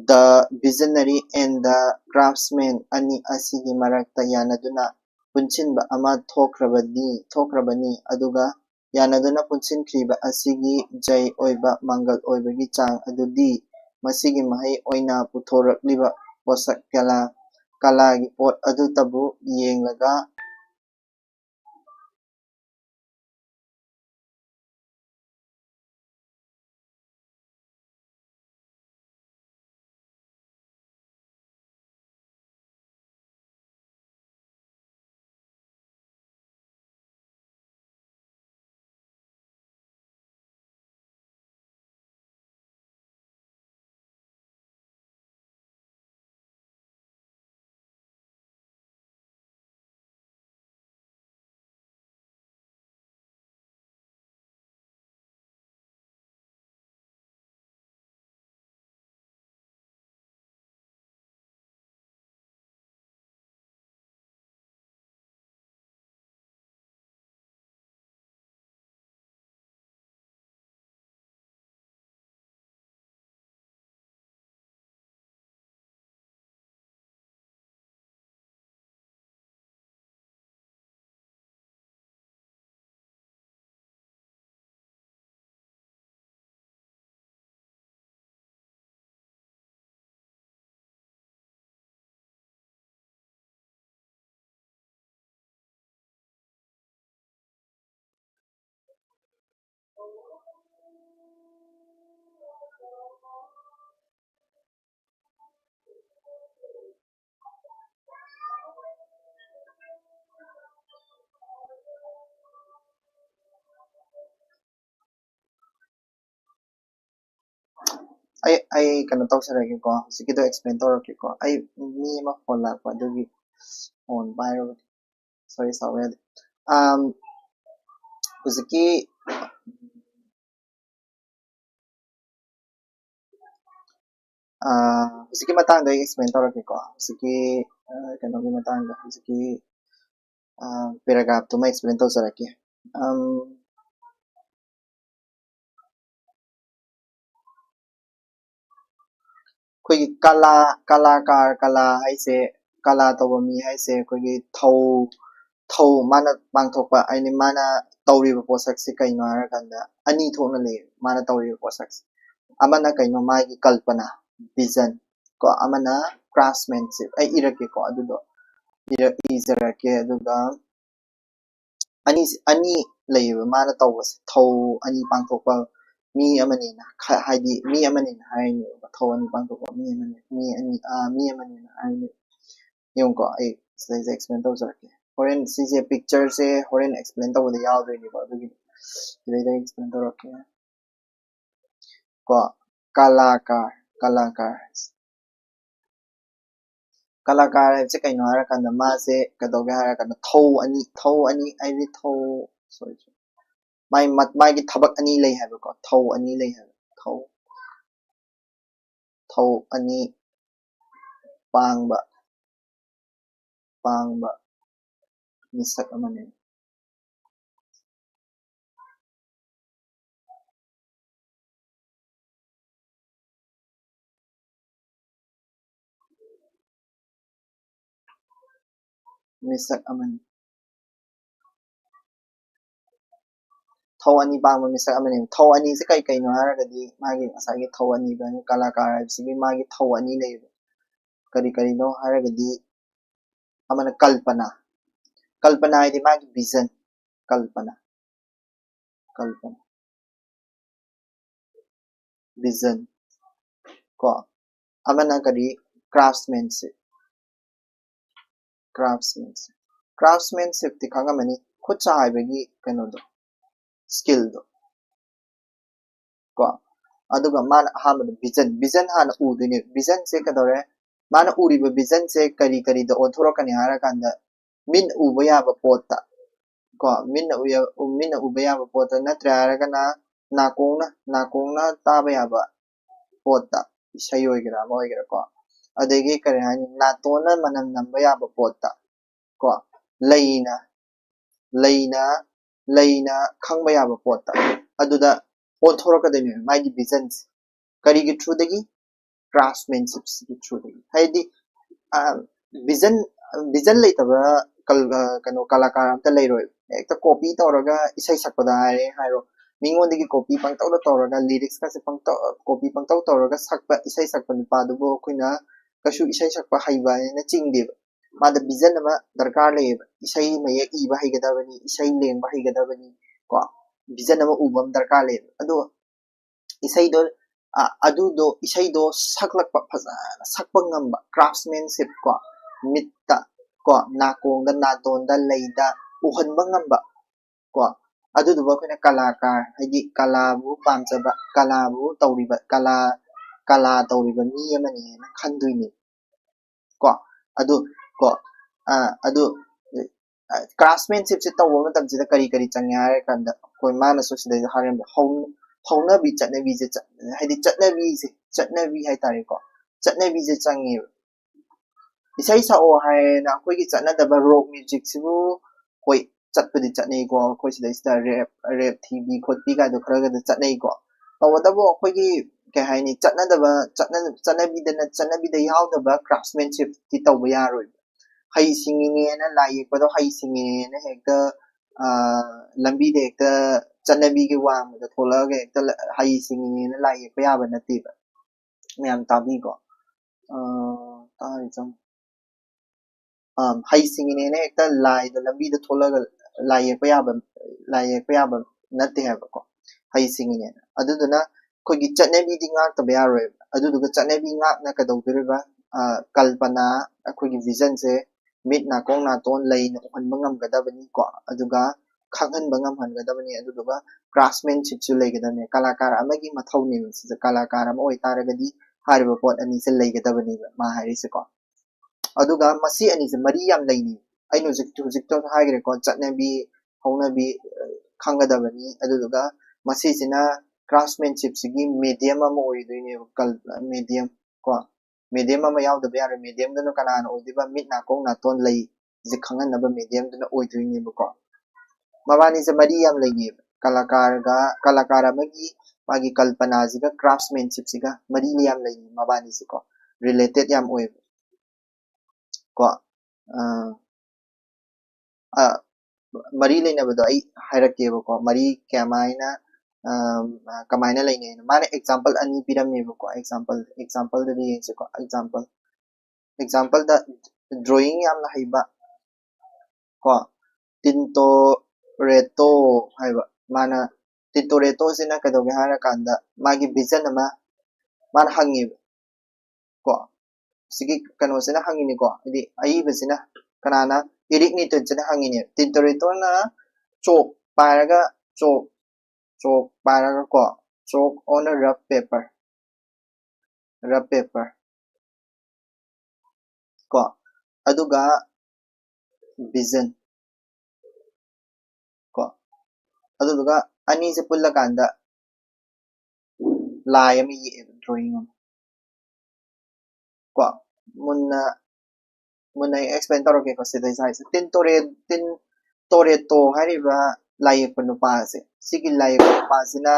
the visionary and the craftsman ani asigi marakta yanaduna punchinba ama thokrabani aduga yanaduna punchinkhriba asigi jai oiba mangal oibagi chang adudi masigi mahai oina puthorakliba posak kalagi pot adutabu yenglaga I kano tawsarage ko sikido explain tawrake ko I mi ma phone lakpa adugi phone pairo sorry huziki huziki matangda explain tawrake ko huziki kanogi matangda huziki paragraph tuma explain tawsarake ꯑꯩꯈꯣꯏꯒꯤ ꯀꯂꯥ ꯍꯥꯏꯁꯦ ꯀꯂꯥ ꯇꯧꯕ ꯃꯤ ꯍꯥꯏꯁꯦ ꯑꯩꯈꯣꯏꯒꯤ ꯊꯧ ꯃꯥꯅ ꯄꯥꯡꯊꯣꯛꯄ ꯍꯥꯏꯗꯤ ꯃꯥꯅ ꯇꯧꯔꯤꯕ ꯄꯣꯠꯁꯛꯁꯦ ꯀꯩꯅꯣ ꯍꯥꯏꯔꯀꯥꯟꯗ ꯑꯅꯤ ꯊꯣꯛꯅ ꯂꯩ ꯃꯥꯅ ꯇꯧꯔꯤꯕ ꯄꯣꯠꯁꯛꯁꯦ ꯑꯃꯅ ꯀꯩꯅꯣ ꯃꯥꯒꯤ ꯀꯜꯄꯅꯥ ꯚꯤꯖꯟ ꯀꯣ ꯑꯃꯅ ꯀ꯭ꯔꯥꯐꯠꯁꯃꯦꯟꯁꯤꯞ ꯑꯩ ꯏꯔꯛꯀꯦꯀꯣ ꯑꯗꯨꯗꯣ ꯏꯖꯔꯛꯀꯦ ꯑꯗꯨꯒ ꯑꯅꯤ ꯂꯩꯌꯦꯕ ꯃꯥꯅ ꯇꯧꯕꯁꯦ ꯊꯧ ꯑꯅꯤ ꯄꯥꯡꯊꯣꯛꯄ mi amanina haidi mi amanina haini thawani pangthokpa mi amanina haini yongko ai slides explain tawjarake horen sije picture se horen explain tawbada yawdoini ba adugi slides explain tawrake ko kalakar haibse kaino harakanda mase kadawge harakanda thau ani aidi thau sorry मागी थबक अनी लई हाइबको थौ अनी लई HYBE थौ अनी पांगबा मिसक अमने मिसक अमने थौ अनी पांगबा मिसक अमने थौ अनी से कई कई नो हारगदी मागी असागी थौ अनी बने कलाकार हाइबसिगी मागी थौ अनी लईब करी करी नो हारगदी अमन कल्पना हाइदि मागी विजन कल्पना विजन को अमन करी क्राफ्ट्समैनशिप ति खंगमनी खुद सा हाइबगी कनो दो स्किल दो को अदुगा मान हामद विजन हाना उदुने विजन से कदोरे मान उरिब विजन से करी करी द ओथोरकनी हारा कांदा मिन उबया ब पोता को मिन उबया ब पोता नत्रा हारगना नाकोंना ताबा याबा पोता इसई होइगरा मा होइगरा को अदेगी करे हानि नातोना मनम नंबा याबा पोता को लेना लेना लेना खंगबा याबा पोता अदुदा ओथोरकदनि मागी विजन करिगी थ्रुदगी क्राफ्ट्समैनशिप की थ्रुदगी हाइदी विजन विजन लेतबा कल कनो कलाकार अमता लेरोय एक कॉपी तौरगा इसई सकपदा हाइरो मिंगोंदगी कॉपी पंगतौ तौरगा लिरिक्स का से पंगतौ कॉपी पंगतौ तौरगा सकपा इसई सकपा निपादुबो खुइना कशु इसई सकपा हाइबा ने चिंगदेबा मादा विजन अमा दरकार लेबा इसई मयक इबा हाइगदाबनी इसई लेंबा हाइगदाबनी को विजन अमा उबम दरकार लेबा अदो इसई दो अदुदो इसई दो सकलकपा फजाना सकपा ngamba craftsmanship को मित्ता को नाकोंदा नातोंदा लेदा उहनबा ngamba को अदुदुबा खुना कलाकार हाइदि कलाबु पामजबा कलाबु तौरिबा कला तौरिबा मी अमनि ना खनदुइनि को अदु को अदु craftsmanship से तौबा मतमसिदा करी करी चंगे हारे कंदा कोइ माना सोसिदा हारेम हौनबी चटनबी जे हाइदि चटनबी हाइ तारे को चटनबी जे चंगे इसई साओ हाय ना कोइ की चटनदबा रॉक म्यूजिक सिबु कोइ चटपदि चटनै को कोइ सिदा रैप थीबी खोटपी का दो खरगा द चटनै को तौबदबो कोइ की के हाइनि चटनदबा चटनबी द यावदबा craftsmanship की तौबा यारोय हाइ सिंगिने ना लाइ पदो हाइ सिंगिने ना हेक्ता लंबी दे हेक्ता चटनबी के वांग द थोलगा हेक्ता हाइ सिंगिने ना लाइ पे याबा नतिबा मैम ताबी को तारि जम हाइ सिंगिने ना हेक्ता लाइ द लंबी द थोलगा लाइ पे याबा नते है को हाइ सिंगिने अदुदना खोगी चटनबी दि ngak तबा यारोय अदुदुगा चटनबी ngak ना कदौदुरबा कल्पना अखोगी विजन से मिट नाकों नातोन लेना उहनबा ngamgadabani को अदुगा खंगहनबा ngamहनगदबनी अदुदुगा craftsmanship सु लेगदबनी कलाकार अमगी मथौनि सिजा कलाकार अम ओइ तारगदी हारिबा पोट अनि से लेगदबनी मा हारिसे को अदुगा मसी अनि से मरी याम लेनी आइनो जिक तो हागरे को चटनबी हौनबी खंगदबनी अदुदुगा मसी सिना craftsmanship सिगी मीडियम अम ओइदुइने कल मीडियम को मीडियम अमा यावदबा यारे मीडियम दनो कनाना ओइदिबा मिट नाकों नातोन लई जे खंगनबा मीडियम दनो ओइदुइने बको मबानी से मरी याम लेनी कलाकार अमगी मागी कल्पना जिगा craftsmanship सिगा मरी याम लेनी मबानी से को related याम ओइ को मरी लेनबदो आई हाइरकेबको मरी क्यामाइना कमाइना लेने माने एग्जांपल अनि पिरमेबको एग्जांपल द येंसेको एग्जांपल द ड्राइंग याम हाइबा को तिंतो रेतो हाइबा माना तिंतो रेतो सिना कदोगे हारा कांदा मागी विजन अमा मान हंगिब को सिगी कनो सिना हंगिनि को इदि अइबसिना कनाना इरिकनि तोंसिना हंगिनि तिंतो रेतो ना चोक पारगा चोक पारगा को चोक ऑन अ रफ पेपर को अदुगा विजन को अदुगा अनि से पुल्ला कांदा लाय अमी ये ड्राइंग को मुन्ना एक्सप्लेन तौरके को सिदा साइज तिन तोरेतो हारिबा लाय पनुपा से सिगी लाय पनुपा सिना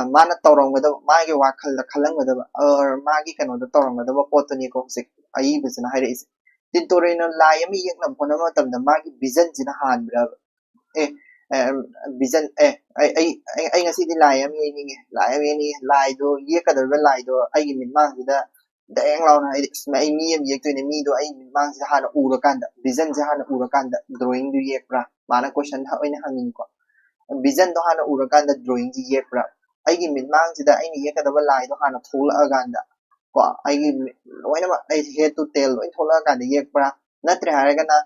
माना तौरंगदा मागे वाखल खलंगदा और मागी कनोदा तौरंगदा पोतनी को से आई बिसना हाइरे तिन तोरेनो लाय अमी यकना फोना मतमदा मागी विजन जिना हानब्रा विजन आई ngasi लाय अमी लाइदो ये कदरबा लाइदो आई मिनमांगदा dang launa ai mai mi am yek toine mi do ai mang se hana ura kanda vision se hana ura kanda drawing du yek pra mana question ha oina hangin ko vision do hana ura kanda drawing ji yek pra ai gi min mang se da ai ni yek da ba lai do hana thola aganda ko ai gi oina ma ai head to tail oin thola aganda yek pra natre haraga na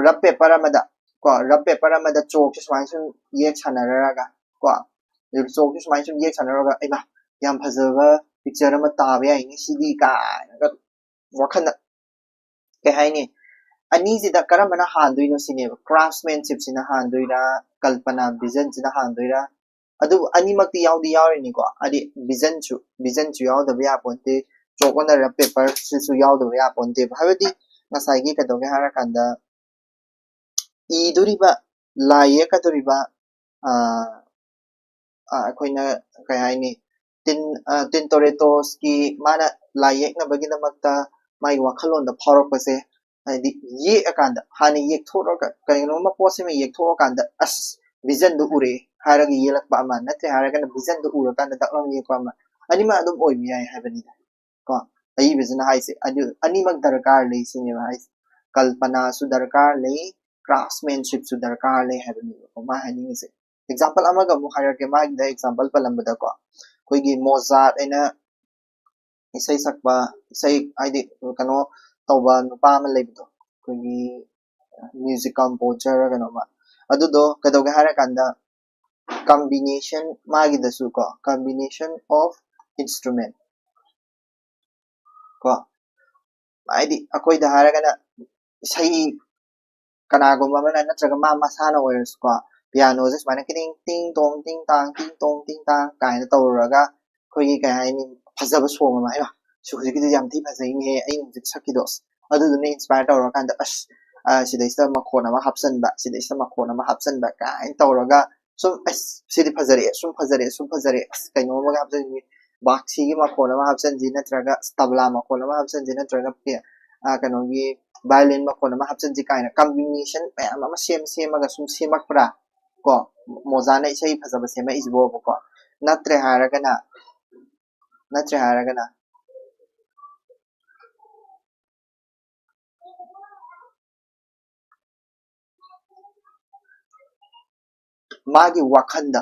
rub paper amada ko rub paper amada chok se smai sun yek sanaraga ko chok se smai sun yek sanaraga ai ba yam phajaba picture ama tabe ai ni sidi ka ga wakhana ke haini ani sida karamana handuino sine craftsmanship sina handuira kalpana vision sina handuira adu animakti yaudi yarini ko adi vision chu yaud the ya ponte chokona ra paper su yaud the ya ponte habati ngasai gi kadoge hara kanda iduriba laye kaduriba ꯑꯩꯈꯣꯏꯅ ꯀꯩ ꯍꯥꯏꯅꯤ tin toretto's mana layeknabagidamakta mai wakhalonda phawrakpase haidi yekakanda hani yekthoraka kainoma posema yekthorakanda as vision du ure haraga yelakpa ama natre haragana vision du urakanda daklam yekpa ama anima adum oibi yai habani ko ai vision haise adu animak darkar lei sinema haise kalpana su darkar lei craftsmanship su darkar lei habani ko ma hani se example amaga mu harake ma da example palambada ko koigi mozart aina isai sakba isai aidi kano tawba nupa ama leibdo koigi music composer kano ma adudo kadoge harakanda combination magi dasu ko combination of instrument ko aidi akoi da haragana isai kanagumba mana natraga ma masana oirs ko piano se mana ting ting tong ting tang kaina tawraga koigi kai haini fazaba song ma aiba sukhigi yam thi phasai nge ai music sakidos adu ne inspire tawrakanda as sidaisa makhona ma hapsan ba sidaisa makhona ma hapsan ba kain tawraga sum as sidi phazare kaino ma hapsan ni baksi gi makhona ma hapsan ji natraga tabla makhona ma hapsan ji natraga pe kano gi violin makhona ma hapsan ji kaina combination ma sem ga sum semak pra ko mozana isai phazaba sema isbo ko natre haragana magi wakhanda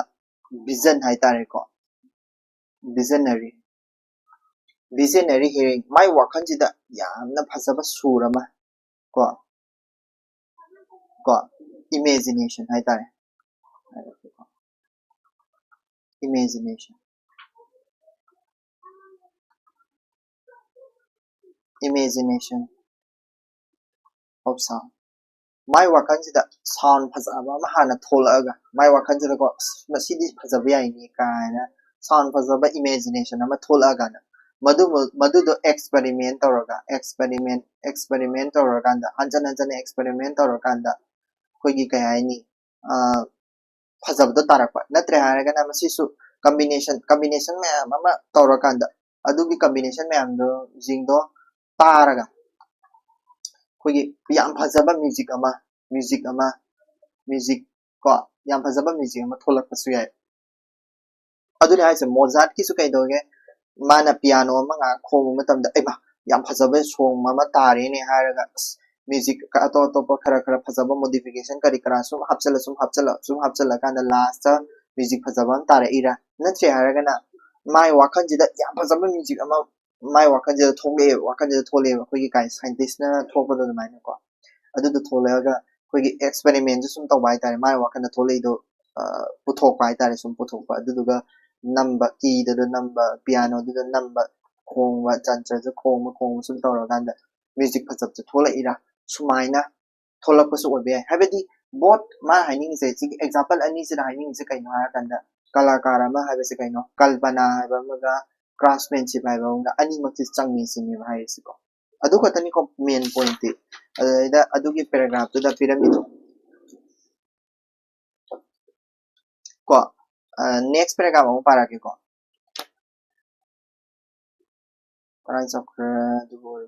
vision haitare ko visionary hearing mai wakhanjida yamna phasaba surama ko imagination haitare imagination of sound mai wakhanjida sound phasaba ma hana tholaga mai wakhanjida ko masidi phasaba yai ni kaina sound phasaba imagination ama tholaga na madu do experiment tawraganda hanjana experiment tawraganda koigi kai haini phazabdo tarakpa natre haragana masisu combination mayam ama tawrakanda adugi combination mayam do jingdo taraga koigi yam phazaba music ko yam phazaba music ama tholakpasu yai aduni haise mozart ki su kai doge mana piano ama nga khomu matamda eba yam phazaba song mama tare ne haraga music ka to khara phazaba modification kari kara sum hapchala kana last music phazaba tare ira nache haragana mai wakhanjida yam phazaba music ama mai wakhanjida thole koigi kai scientist na thokpada maina ko adu do tholaga koigi experiment sum tawbai tare mai wakhana thole do puthokpa tare sum puthokpa adu number key the number piano the number khongwa chancha the khong sum tawraganda music phazab the thola ira sumaina thola pasu obe habedi bot ma haini se example ani se haini se kaino harakanda kalakara ma habe se kaino kalpana haba maga craftsmanship haba nga ani makti changmi sini hai se ko adu ko tani ko main point ti ada adu gi paragraph to da pyramid ko next paragraph mo para ke ko para chakra du bol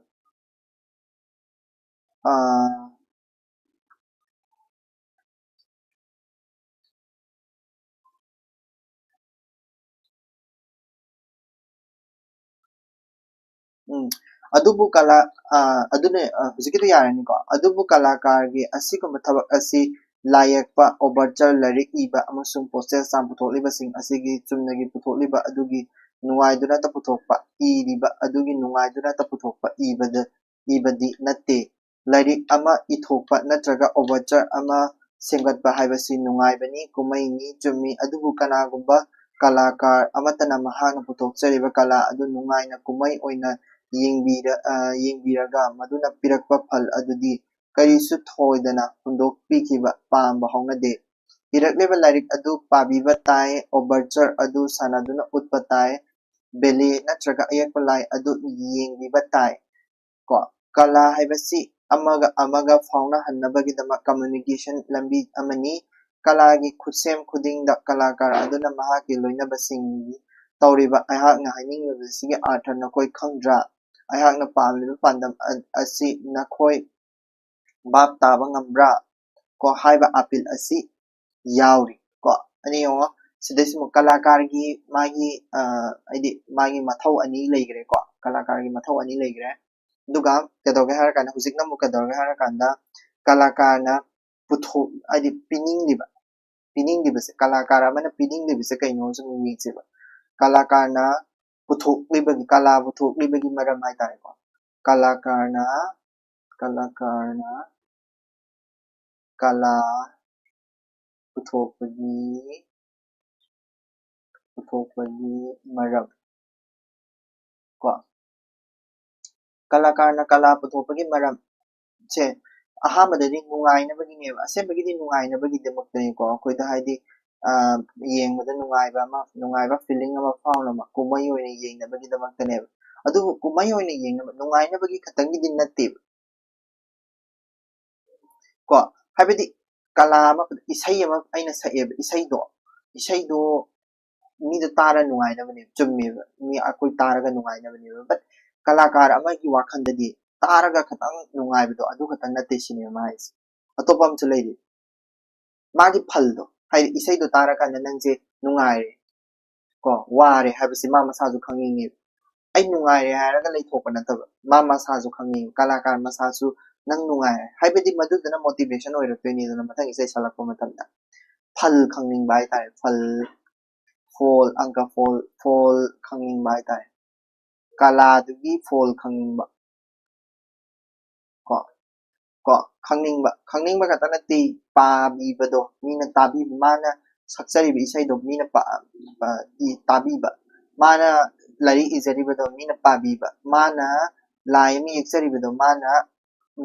adubu kala adune hujikito yarani ko adubu kalakar gi asiguma thabak asi layakpa overture lyric iba amasung process sam putholiba sing asigi chumnagi putholiba adugi nungaiduna ta puthokpa iriba adugi nungaiduna ta puthokpa ibadi natte lyric ama ithokpa natraga overture ama semgatpa haibasi nungaibani kumaini chumi adubu kanagumba kalakar amatana mahana puthokchariba kala adu nungaina kumai oina yingbiraga maduna pirakpa phal adudi karisu thoidana hundok pikiba pamba haunade ꯏꯔꯛꯂꯤꯕ ꯂꯥꯏꯔꯤꯛ ꯑꯗꯨ ꯄꯥꯕꯤꯕ ꯇꯥꯏ ꯑꯣꯚꯔꯆꯔ ꯑꯗꯨ ꯁꯥꯟꯅꯗꯨꯅ ꯎꯠꯄ ꯇꯥꯏ ꯕꯦꯂꯦ ꯅꯠꯇ꯭ꯔꯒ ꯑꯌꯦꯛꯄ ꯂꯥꯏ ꯑꯗꯨ ꯌꯦꯡꯕꯤꯕ ꯇꯥꯏ ꯀꯣ ꯀꯂꯥ ꯍꯥꯏꯕꯁꯤ ꯑꯃꯒ ꯑꯃꯒ ꯐꯥꯎꯅꯍꯟꯅꯕꯒꯤꯗꯃꯛ ꯀꯝꯃ꯭ꯌꯨꯅꯤꯀꯦꯁꯟ ꯂꯝꯕꯤ ꯑꯃꯅꯤ ꯀꯂꯥꯒꯤ ꯈꯨꯠꯁꯦꯝ ꯈꯨꯗꯤꯡꯗ ꯀꯂꯥꯀꯥꯔ ꯑꯗꯨꯅ ꯃꯍꯥꯛꯀꯤ ꯂꯣꯏꯅꯕꯁꯤꯡꯒꯤ ꯇꯧꯔꯤꯕ ꯑꯩꯍꯥꯛꯅ ꯍꯥꯏꯅꯤꯡꯂꯤꯕꯁꯤꯒꯤ ꯑꯥꯔꯊ ꯅꯈꯣꯏ ꯈꯪꯗ꯭ꯔꯥ ꯑꯩꯍꯥꯛꯅ ꯄꯥꯝꯂꯤꯕ ꯄꯥꯟꯗꯝ ꯑꯁꯤ ꯅꯈꯣꯏ ꯚꯥꯞ ꯇꯥꯕ ꯉꯝꯕ꯭ꯔꯥ ꯀꯣ ꯍꯥꯏꯕ ꯑꯄꯤꯜ ꯑꯁꯤ yauri ko ani yo sidai simu kalakar gi magi aidi magi mathau ani leigre ko kalakar gi mathau ani leigre duga kedoge har kan hujikna mu kedoge har kanda kalakar na putho aidi pining liba se kalakar amana pining liba se kaino su mi se ba kalakar na puthok liba gi kala puthok liba gi maram hai tare ko kalakar na kala puthokpagi maram ko kalakarna kala puthokpagi maram se ahamadadi nungainabagine asembagidi nungainabagidamaktani ko akoida haidi yengbada nungaiba feeling ama fauna ma kumai oina yengnabagidamaktane adu kumai oina yengnaba nungainabagi khatangidi natte ko habidi kala ama isai ama aina saeba isaido mi da tara nungainabane chummeba mi akoi taraga nungainabane but kalakar amagi wakhandadi taraga khatang nungaibdo adu khatang natte sine mais atopam chulei magi phaldo hai isaido tara kan nangje nungaire ko ware habisi ma masazu khangingi ai nungaire haraga leithopa nataba ma masazu khangingi kalakar masazu nang nungaire haibidi madudana motivation oiraktoini dana mathang isai salakpa matamda phal khangning bai tai phal fall angka fall khangning bai tai kala dugi fall khangning ba ko khangning ba kata nati pa bi bado mina tabi mana saksari bi isai do mina pa tabi ba mana lari izari bado mina pa bi ba mana lai mi eksari bado mana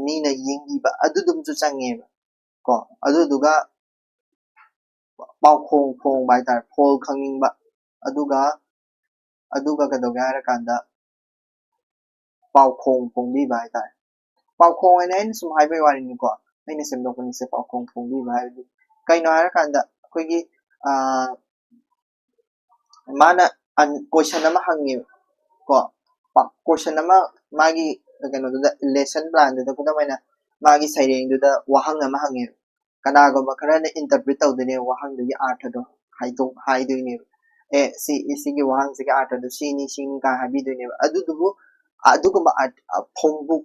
mina yengi ba adudum chu change ba ko aduduga paukong bai tar fall khangning ba aduga kadoga hara kanda paukong bi bai tar paukong aina sum haibai warini ko aina semdokani se paukong bi bai kaino hara kanda akoigi mana question ama hangi ko question ama magi kano da lesson plan da kuda maina magi saireng da wahang ama hangi kanago makarana interpret tawdine wahang da artha do haidoine si wahang si artha do sini ka habidoine adudubu aduguma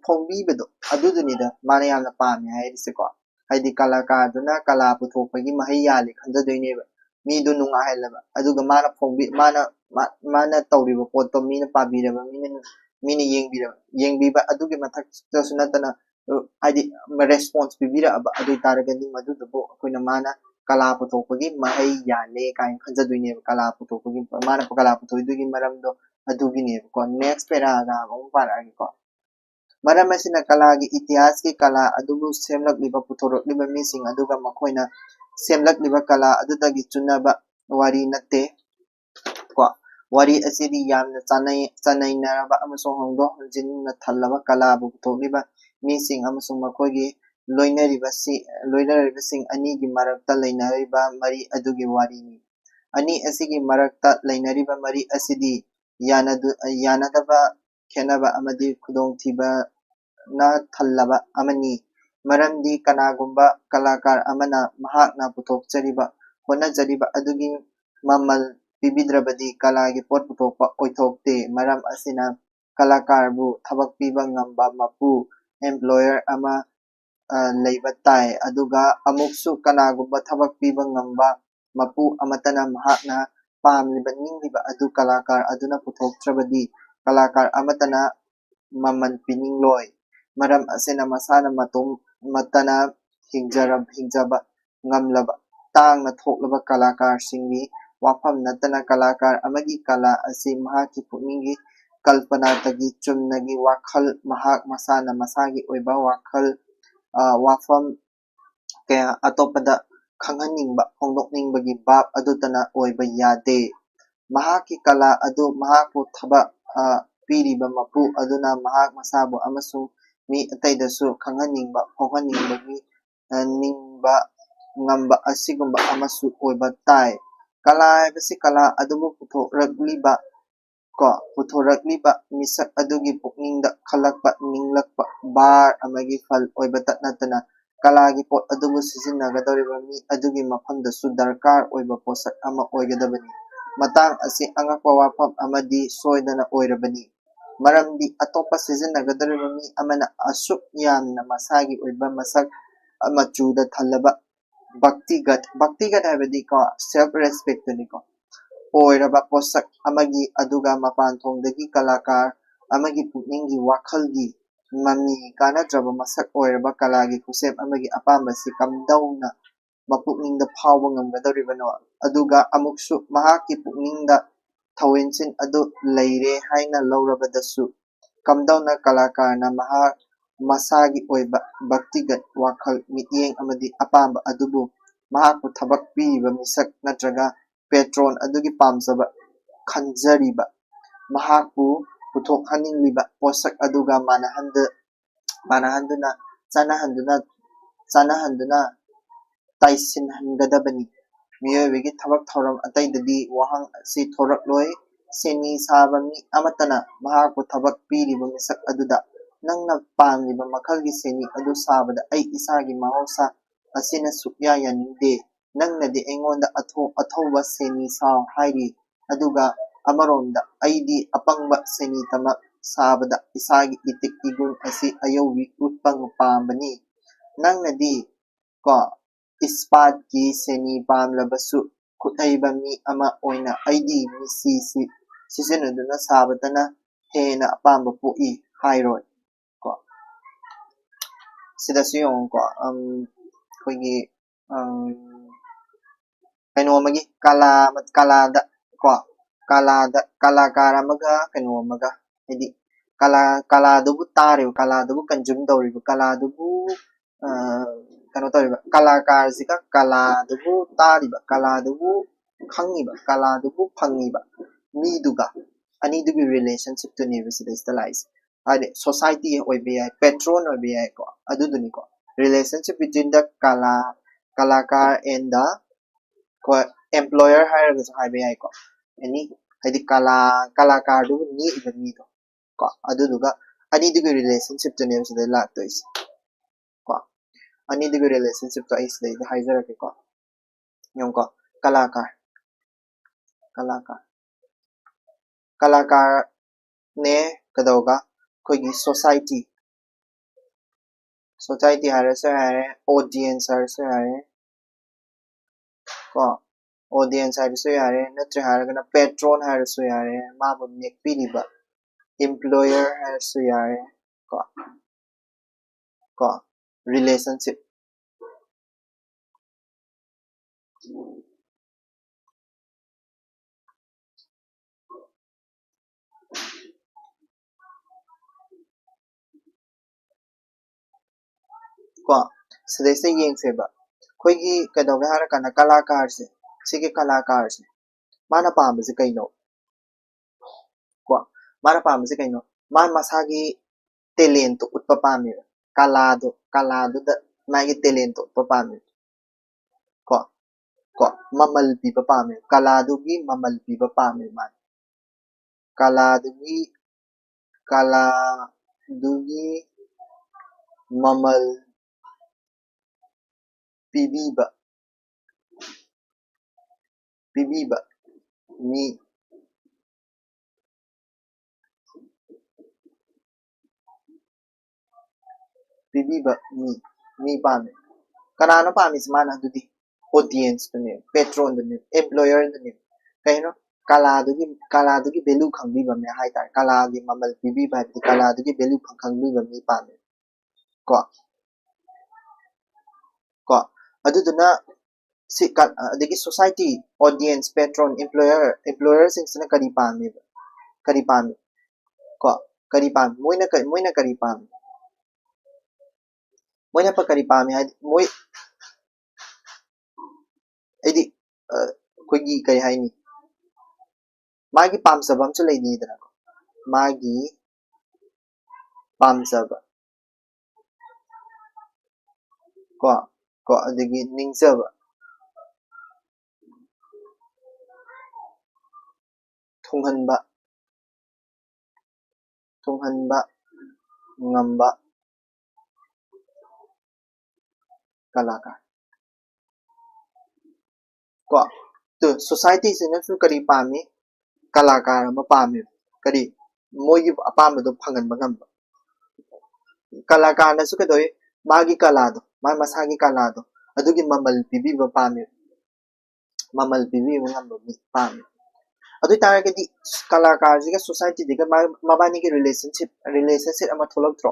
phongbi bedo adudunida mana yamna pame hairisi ko haidi kalakar duna kala puthokpagi mahai yali khanjadoine mi do nunga helaba aduga mana phongbi mana tawriba potto mina pabiraba mina yengbiba adugi mathak sunatana haidi response bibira aba adu taragani madudubo akoina mana kala puthokpagi mahai yale kain khanjadoine kala puthokpagi mana kala puthoidugi maramdo adugine ko next paragraph amung paragi ko maram asina kalagi itihas ki kala adubu semlakliba puthorokliba mising aduga makoina semlakliba kala adudagi chunaba wari natte ko wari asidi yamna chanainaraba amasong hongdo jinna thallaba kala bu puthokliba mising amasong makoigi loinaribasing ani gi marakta leinariba mari adugi wari ni ani asigi marakta leinariba mari asidi yanadaba khenaba amadi khudongthiba na thallaba amani maramdi kanagumba kalakar amana mahakna puthokchariba honajariba adugi mamal pibidrabadi kalagi pot puthokpa oithokte maram asina kalakar bu thabak piba ngamba mapu employer ama leiba tai aduga amuksu kanagumba thabak piba ngamba mapu amatana mahakna pamliba ningliba adu kalakar aduna puthoktrabadi kalakar amatana maman piningloi maram asena masana matana hingjaba ngamlaba tangna thoklaba kalakar singi wafam natana kalakar amagi kala asi mahaki pukningi kalpana tagi chumnagi wakhal mahak masana masagi oiba wakhal wafam kaya atopada khanghaningba phongdokningbagi bab adutana oiba yade mahaki kala adu mahaku thaba piriba mapu aduna mahak masabu amasung mi ataidasu khanghaningba phonghaningbagi ningba ngamba asigumba amasu oiba tai kala haibasi kala adubu puthoragliba puthoragliba misak adugi pukningda khalakpa ninglakpa bar amagi fal oibata natana kalagi pot adubu sizinnagadoriba mi adugi mafamdasu darkar oiba posak ama oigadabani matang asi angakpa wafam amadi soidana oirabani maramdi atopa sizinnagadoriba mi amana asuk yamna masagi oiba masak machuda thalaba bhaktigat haibadi self respect ni oiraba posak amagi aduga mapanthongdagi kalakar amagi pukninggi wakhalgi mami kanadraba masak oiraba kalagi kusep amagi apambasi kamdauna mapukningda phawba ngamgadoribano aduga amuksu mahaki pukningda thawinsin adu leire haina laurabadasu kamdauna kalakarna mahak masagi oiba bhaktigat wakhal mityeng amadi apamba adubu mahakpu thabak piriba misak natraga patron adugi pamjaba khanjariba mahakpu puthokhaningliba posak aduga manahanduna chanahanduna taisinhangadabani miyoibagi thabak thoram ataidadi wahang si thorakloi seni saba mi amatana mahakpu thabak piriba misak aduda nangna pamliba makhalgi seni adu sabada ai isagi mahousa asina sukya yaningde nangnadi aingonda athouba seni sao hairi aduga amaronda aidi apangba seni tama sabada isagi itik igun asi ayowi utpang pambani nangnadi ispat ki seni pamlabasu khutaiba mi ama oina aidi misi sizinaduna sabatana hena apamba poi hairoi sidasu yung koigi kainoamagi kalada kalakara maga kainoamaga hadi kaladubu tariba kaladubu kanjum doriba kaladubu kano toriba kalakarsiga kaladubu tariba kaladubu khangiba kaladubu phangiba miduga anidugi relationship to university stylize ade society oibe patron oibe aduduni relationship between the kalakar and the employer hairagasu haibe any hadi kalakar du ni iba mi do aduduga anidugi relationship to university laktois anidugi relationship to is the haizarake yung kalakar ne kadauga koigi society harasu hare audience harasu hare audience harasu hare natre haragana patron harasu hare mabu nekpiriba employer harasu hare relationship sidaysa yengseba koigi kadauga harakana kalakar se sige kalakar se mana pambase kaino mana pambase kaino man masagi talent utpa pami kalado da magi talent utpa pami mamal pipa pami kaladugi mamal pipa pami man kaladugi mamal pibiba mi pibiba mi pami kanano pami semana dudi audience duni patron duni employer duni kaino kaladugi value khangbiba me haitar kalagi mamal pibiba kaladugi value khangbiba mi pami aduduna si adagi society audience patron employer singsina kari pami moina kari pami moina pa kari pami ꯑꯩꯈꯣꯏꯒꯤ ꯀꯩ ꯍꯥꯏꯅꯤ ꯃꯥꯒꯤ ꯄꯥꯝꯖꯕ ꯑꯃꯁꯨ ꯂꯩꯅꯤꯗꯅ ꯃꯥꯒꯤ ꯄꯥꯝꯖꯕ ꯀꯣ ꯑꯗꯒꯤ ꯅꯤꯡꯖꯕ ꯊꯨꯡꯍꯟꯕ ꯉꯝꯕ ꯀꯂꯥꯀꯥꯔ ꯀꯣ ꯁꯣꯁꯥꯏꯇꯤꯁꯤꯅꯁꯨ ꯀꯔꯤ ꯄꯥꯝꯃꯤ ꯀꯂꯥꯀꯥꯔ ꯑꯃ ꯄꯥꯝꯃꯤ ꯀꯔꯤ ꯃꯣꯏꯒꯤ ꯑꯄꯥꯝꯕꯗꯣ ꯐꯪꯍꯟꯕ ꯉꯝꯕ ꯀꯂꯥꯀꯥꯔꯅꯁꯨ ꯀꯩꯗꯧꯏ ꯃꯥꯒꯤ ꯀꯂꯥꯗꯣ ꯃꯥꯒꯤ ꯃꯁꯥꯒꯤ ꯀꯂꯥꯗꯣ ꯑꯗꯨꯒꯤ ꯃꯃꯜ ꯄꯤꯕꯤꯕ ꯄꯥꯝꯃꯤ ꯃꯃꯜ ꯄꯤꯕꯤꯕ ꯉꯝꯕ ꯃꯤ ꯄꯥꯝꯃꯤ ꯑꯗꯨ ꯇꯥꯔꯒꯗꯤ ꯀꯂꯥꯀꯥꯔꯁꯤꯒ ꯁꯣꯁꯥꯏꯇꯤꯁꯤꯒ ꯃꯕꯥꯅꯤꯒꯤ ꯔꯤꯂꯦꯁꯟꯁꯤꯞ ꯑꯃ ꯊꯣꯛꯂꯛꯇ꯭ꯔꯣ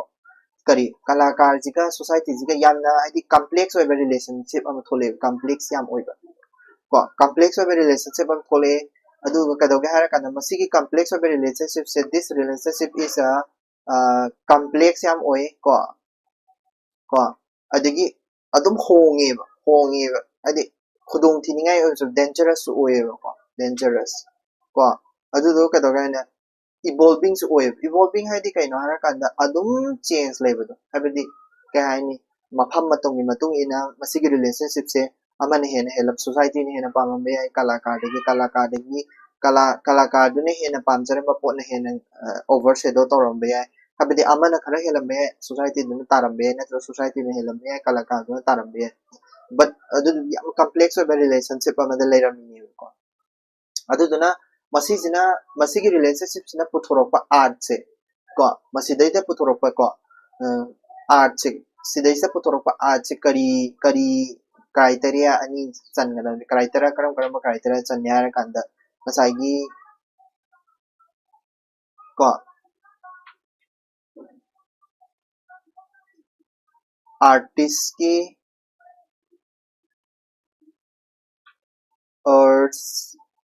ꯀꯔꯤ ꯀꯂꯥꯀꯥꯔꯁꯤꯒ ꯁꯣꯁꯥꯏꯇꯤꯁꯤꯒ ꯌꯥꯝꯅ ꯍꯥꯏꯗꯤ ꯀꯝꯄ꯭ꯂꯦꯛꯁ ꯑꯣꯏꯕ ꯔꯤꯂꯦꯁꯟꯁꯤꯞ ꯑꯃ ꯊꯣꯛꯂꯛꯑꯦ ꯀꯝꯄ꯭ꯂꯦꯛꯁ ꯌꯥꯝ ꯑꯣꯏꯕ ꯀꯝꯄ꯭ꯂꯦꯛꯁ ꯑꯣꯏꯕ ꯔꯤꯂꯦꯁꯟꯁꯤꯞ ꯑꯃ ꯊꯣꯛꯂꯛꯑꯦ ꯑꯗꯨꯒ ꯀꯩꯗꯧꯒꯦ ꯍꯥꯏꯔꯀꯥꯟꯗ ꯃꯁꯤꯒꯤ ꯀꯝꯄ꯭ꯂꯦꯛꯁ ꯑꯣꯏꯕ ꯔꯤꯂꯦꯁꯟꯁꯤꯞꯁꯦ ꯗꯤꯁ ꯔꯤꯂꯦꯁꯟꯁꯤꯞ ꯏꯁ ꯀꯝꯄ꯭ꯂꯦꯛꯁ ꯌꯥꯝ ꯑꯣꯏ ꯑꯗꯒꯤ ꯑꯗꯨꯝ ꯍꯣꯡꯉꯦꯕ ꯍꯥꯏꯗꯤ ꯈꯨꯗꯣꯡ ꯊꯤꯅꯤꯡꯉꯥꯏ ꯑꯣꯏꯔꯁꯨ ꯗꯦꯟꯖꯔꯁꯁꯨ ꯑꯣꯏꯌꯦꯕꯀꯣ ꯗꯦꯟꯖꯔꯁ ꯑꯗꯨꯗꯣ ꯀꯩꯗꯧꯒꯦ ꯍꯥꯏꯅ इवॉल्विंगꯁꯨ ꯑꯣꯏꯌꯦꯕ इवॉल्विंग ꯍꯥꯏꯗꯤ ꯀꯩꯅꯣ ꯍꯥꯏꯔꯀꯥꯟꯗ ꯑꯗꯨꯝ ꯆꯦꯟꯖ ꯂꯩꯕꯗꯣ ꯍꯥꯏꯕꯗꯤ ꯀꯩ ꯍꯥꯏꯅꯤ ꯃꯐꯝ ꯃꯇꯝꯒꯤ ꯃꯇꯨꯡ ꯏꯟꯅ ꯃꯁꯤꯒꯤ ꯔꯤꯂꯦꯁꯟꯁꯤꯞꯁꯦ ꯑꯃꯅ ꯍꯦꯟꯅ ꯁꯣꯁꯥꯏꯇꯤꯅ ꯍꯦꯟꯅ ꯄꯥꯝꯃꯝꯕ ꯌꯥꯏ ꯀꯂꯥꯀꯥꯔꯗꯨꯅ ꯍꯦꯟꯅ ꯄꯥꯝꯖꯔꯝꯕ ꯄꯣꯠꯅ ꯍꯦꯟꯅ ओवर शेडो तौरंबे याय हाबदि अमना खरा हेलंबे सोसाइटी दुन तारंबे नत्र सोसाइटी ने हेलंबे कलाकार दुन तारंबे बट अदु याम कॉम्प्लेक्स ऑफ रिलेशनशिप अमदा लेरमनी को अदुदुना मसीजिना मसीगी रिलेशनशिप सिना पुथोरपा आर्ट से को मसीदैते पुथोरपा को आर्ट से सिदैसे पुथोरपा आर्ट से करी करी क्राइटेरिया अनि चनगना क्राइटेरिया करम करम क्राइटेरिया चन्यार कांदा मसागी को आर्टिस्ट की urge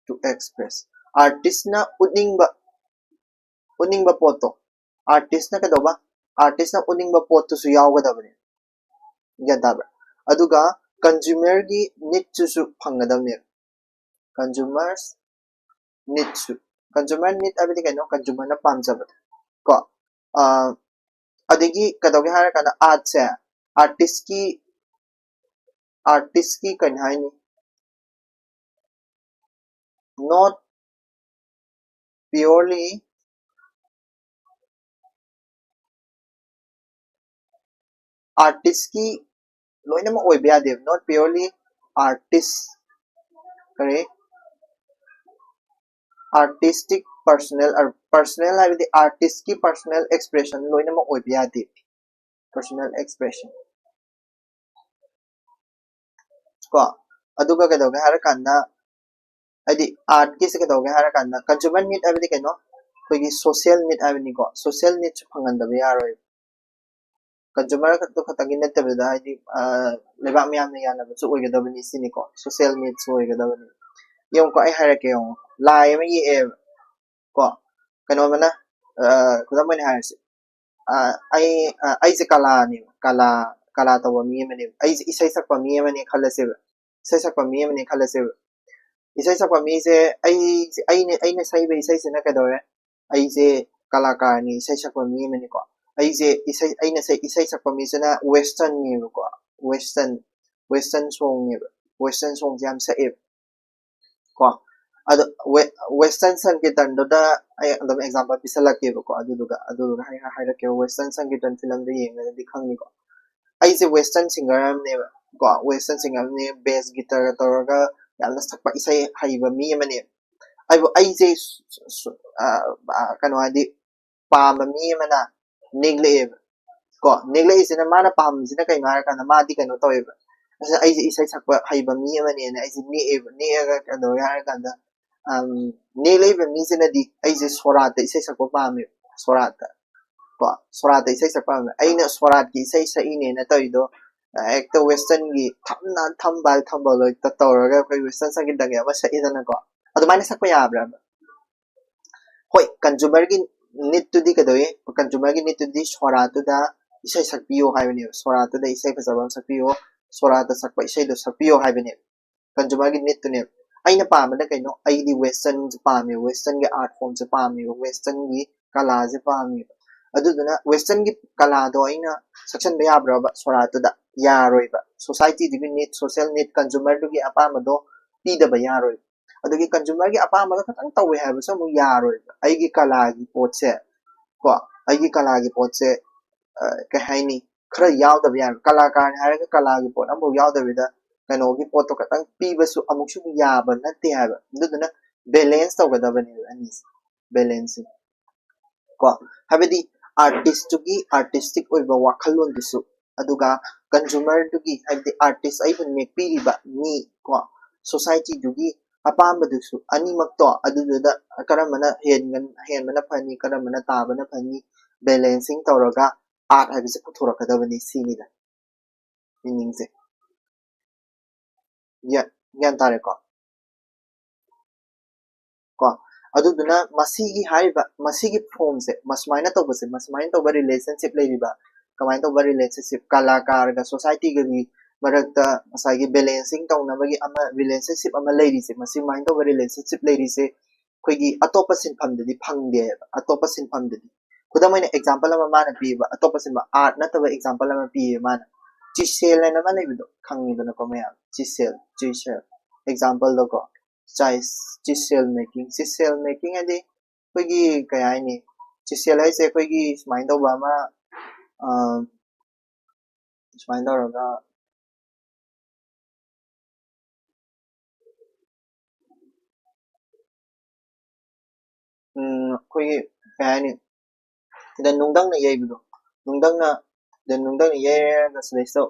to express artist na uningba poto artist na kadoba artist na uningba poto su yawgadabane yadabra aduga consumer gi need su phangadabne consumers need su consumer need abidi kaino consumer na pamjaba ko adigi kadoge hara kana art se artist ki kan haini not purely artist की लोइनम ओइबे यादे not purely artist करे artistic personal है विदि artist की personal expression लोइनम ओइबे यादे personal expression को अदुगा कदोगे हर कांदा आदि art की से कदोगे हर कांदा कंज्यूमर नीड है विदि केनो कोई सोशल नीड है विदि को सोशल नीड फंगंदबे यारोय कंज्यूमर तो खतंगी नत्तबदा हाइदि लेबा मियाम याना बसु ओइगदबनी सिनिको सोशल नीड्स ओइगदबनी यम को आई हायरके यम लाई में ये को कनो मना खुदा मन हायरसे आई से कला तो मी मने आई इसै सकपा मी मने खलसे इसै सकपा मी मने खलसे इसै सकपा मी से आई ने सही बे इसै से न कदोरे आई से कलाकार नि इसै सकपा मी मने को आई से इसै सकपा मी से ना वेस्टर्न नि को वेस्टर्न सॉन्ग नि वेस्टर्न सॉन्ग जाम सए को अदो वेस्टर्न संगीतन दोदा आई अदम एग्जांपल पिसलके को अदुगा हायरके वेस्टर्न संगीतन फिल्म दे येंगदि खंगनि को आई से वेस्टर्न सिंगर ने को वेस्टर्न सिंगर ने बेस गिटार तोरगा यामना सकपा इसै हाइबा मी मने आई से कनो आदि पाम मी मना नेग्ले को नेग्ले इसिना माना पाम सिना कइ मार काना मादि कनो तोयबा असा आई से इसै सकपा हाइबा मी मने ने आई से नेगा कनो यार काना नेले मी सिना दि आई से सोरात इसै सकपा पामे सोरात को सोरात इसै सकपा आइना सोरात की इसै सईने न तोइदो एक वेस्टर्न की थमना थम्बल तौरगा कोई वेस्टर्न संगीत दगे अब सईदना को अदुमाने सकपा याब्रा होय कंज्यूमर की नीड टू दी कदोय कंज्यूमर की नीड टू दी सोरात दा इसै सकपियो हाइबने सोरात दा इसै फजबा सकपियो सोरात सकपा इसै दो सकपियो हाइबने कंज्यूमर की नीड टू ने ꯑꯩꯅ ꯄꯥꯝꯕꯅ ꯀꯩꯅꯣ ꯑꯩꯗꯤ ꯋꯦꯁꯇꯔꯟꯁꯦ ꯄꯥꯝꯃꯦ ꯋꯦꯁꯇꯔꯟꯒꯤ ꯑꯥꯔꯠ ꯐꯣꯔꯝꯁꯦ ꯄꯥꯝꯃꯦꯕ ꯋꯦꯁꯇꯔꯟꯒꯤ ꯀꯂꯥꯁꯦ ꯄꯥꯝꯃꯦꯕ ꯑꯗꯨꯗꯨꯅ ꯋꯦꯁꯇꯔꯟꯒꯤ ꯀꯂꯥꯗꯣ ꯑꯩꯅ ꯁꯛꯆꯟꯕ ꯌꯥꯕ꯭ꯔꯕ ꯁꯣꯔꯥꯠꯇꯨꯗ ꯌꯥꯔꯣꯏꯕ ꯁꯣꯁꯥꯏꯇꯤꯗꯨꯒꯤ ꯅꯤꯠ ꯁꯣꯁꯤꯌꯦꯜ ꯅꯤꯠ ꯀꯟꯖꯨꯃꯔꯗꯨꯒꯤ ꯑꯄꯥꯝꯕꯗꯣ ꯄꯤꯗꯕ ꯌꯥꯔꯣꯏꯕ ꯑꯗꯨꯒꯤ ꯀꯟꯖꯨꯃꯔꯒꯤ ꯑꯄꯥꯝꯕꯗꯣ ꯈꯛꯇꯪ ꯇꯧꯋꯦ ꯍꯥꯏꯕꯁꯨ ꯑꯃꯨꯛ ꯌꯥꯔꯣꯏꯕ ꯑꯩꯒꯤ ꯀꯂꯥꯒꯤ ꯄꯣꯠꯁꯦ ꯀꯣ ꯑꯩꯒꯤ ꯀꯂꯥꯒꯤ ꯄꯣꯠꯁꯦ ꯀꯩ ꯍꯥꯏꯅꯤ ꯈꯔ ꯌꯥꯎꯗꯕ ꯌꯥꯔꯣꯏ ꯀꯂꯥꯀꯥꯔꯅꯤ ꯍꯥꯏꯔꯒ ꯀꯂꯥꯒꯤ ꯄꯣꯠ ꯑꯃꯐꯥꯎ ꯌꯥꯎꯗꯕꯤꯗ ꯀꯩꯅꯣꯒꯤ ꯄꯣꯠꯇꯣ ꯈꯛꯇꯪ ꯄꯤꯕꯁꯨ ꯑꯃꯨꯛꯁꯨ ꯌꯥꯕ ꯅꯠꯇꯦ ꯍꯥꯏꯕ ꯑꯗꯨꯗꯨꯅ ꯕꯦꯂꯦꯟꯁ ꯇꯧꯒꯗꯕꯅꯦꯕ ꯑꯅꯤꯁꯦ ꯕꯦꯂꯦꯟꯁꯁꯦ ꯀꯣ ꯍꯥꯏꯕꯗꯤ ꯑꯥꯔꯇꯤꯁꯇꯨꯒꯤ ꯑꯥꯔꯇꯤꯁꯇꯤꯛ ꯑꯣꯏꯕ ꯋꯥꯈꯜꯂꯣꯟꯗꯨꯁꯨ ꯑꯗꯨꯒ ꯀꯟꯖꯨꯃꯔꯗꯨꯒꯤ ꯍꯥꯏꯕꯗꯤ ꯑꯥꯔꯇꯤꯁ ꯑꯩꯕꯨ ꯅꯦꯛꯄꯤꯔꯤꯕ ꯃꯤ ꯀꯣ ꯁꯣꯁꯥꯏꯇꯤꯗꯨꯒꯤ ꯑꯄꯥꯝꯕꯗꯨꯁꯨ ꯑꯅꯤꯃꯛꯇꯣ ꯑꯗꯨꯗꯨꯗ ꯀꯔꯝꯕꯅ ꯍꯦꯟꯕꯅ ꯐꯅꯤ ꯀꯔꯝꯕꯅ ꯇꯥꯕꯅ ꯐꯅꯤ ꯕꯦꯂꯦꯟꯁꯤꯡ ꯇꯧꯔꯒ ꯑꯥꯔꯠ ꯍꯥꯏꯕꯁꯦ ꯄꯨꯊꯣꯔꯛꯀꯗꯕꯅꯤ ꯁꯤꯅꯤꯗ ꯃꯤꯅꯤꯡꯁꯦ ꯒ꯭ꯌꯥꯟ ꯇꯥꯔꯦꯀꯣ ꯀꯣ ꯑꯗꯨꯗꯨꯅ ꯃꯁꯤꯒꯤ ꯍꯥꯏꯔꯤꯕ ꯃꯁꯤꯒꯤ ꯐꯣꯔꯝꯁꯦ ꯃꯁꯨꯃꯥꯏꯅ ꯇꯧꯕꯁꯦ ꯃꯁꯨꯃꯥꯏꯅ ꯇꯧꯕ ꯔꯤꯂꯦꯁꯟꯁꯤꯞ ꯂꯩꯔꯤꯕ ꯀꯃꯥꯏꯅ ꯇꯧꯕ ꯔꯤꯂꯦꯁꯟꯁꯤꯞ ꯀꯂꯥꯀꯥꯔꯒ ꯁꯣꯁꯥꯏꯇꯤꯒꯒꯤ ꯃꯔꯛꯇ ꯉꯁꯥꯏꯒꯤ ꯕꯦꯂꯦꯟꯁꯤꯡ ꯇꯧꯅꯕꯒꯤ ꯑꯃ ꯔꯤꯂꯦꯁꯟꯁꯤꯞ ꯑꯃ ꯂꯩꯔꯤꯁꯦ ꯃꯁꯤ ꯁꯨꯃꯥꯏꯅ ꯇꯧꯕ ꯔꯤꯂꯦꯁꯟꯁꯤꯞ ꯂꯩꯔꯤꯁꯦ ꯑꯩꯈꯣꯏꯒꯤ ꯑꯇꯣꯞꯄ ꯁꯤꯟꯐꯝꯗꯗꯤ ꯐꯪꯗꯦꯕ ꯑꯇꯣꯞꯄ ꯁꯤꯟꯐꯝꯗꯗꯤ ꯈꯨꯗꯝ ꯑꯣꯏꯅ ꯑꯦꯛꯖꯥꯝꯄꯜ ꯑꯃ ꯃꯥꯅ ꯄꯤꯕ ꯑꯇꯣꯞꯄ ꯁꯤꯟꯐꯝ ꯑꯥꯔꯠ ꯅꯠꯇꯕ ꯑꯦꯛꯖꯥꯝꯄꯜ ꯑꯃ ꯄꯤꯌꯦ ꯃꯥꯅ ꯆꯤꯁꯦꯜ ꯍꯥꯏꯅ ꯑꯃ ꯂꯩꯕꯗꯣ ꯈꯪꯉꯤꯗꯅꯀꯣ ꯃꯌꯥꯝ ꯆꯤꯁꯦꯜ ꯑꯦꯛꯖꯥꯝꯄꯜꯗꯀꯣ ꯆꯤꯁꯦꯜ ꯃꯦꯀꯤꯡ ꯍꯥꯏꯗꯤ ꯑꯩꯈꯣꯏꯒꯤ ꯀꯩ ꯍꯥꯏꯅꯤ ꯆꯤꯁꯦꯜ ꯍꯥꯏꯁꯦ ꯑꯩꯈꯣꯏꯒꯤ ꯁꯨꯃꯥꯏꯅ ꯇꯧꯕ ꯑꯃ ꯁꯨꯃꯥꯏꯅ ꯇꯧꯔꯒ ꯑꯩꯈꯣꯏꯒꯤ ꯀꯩ ꯍꯥꯏꯅꯤ ꯁꯤꯗ ꯅꯨꯡꯗꯪꯅ ꯌꯩꯕꯗꯣ ꯅꯨꯡꯗꯪꯅ ꯌꯩꯔꯒ ꯁꯤꯗꯩꯁꯤꯗ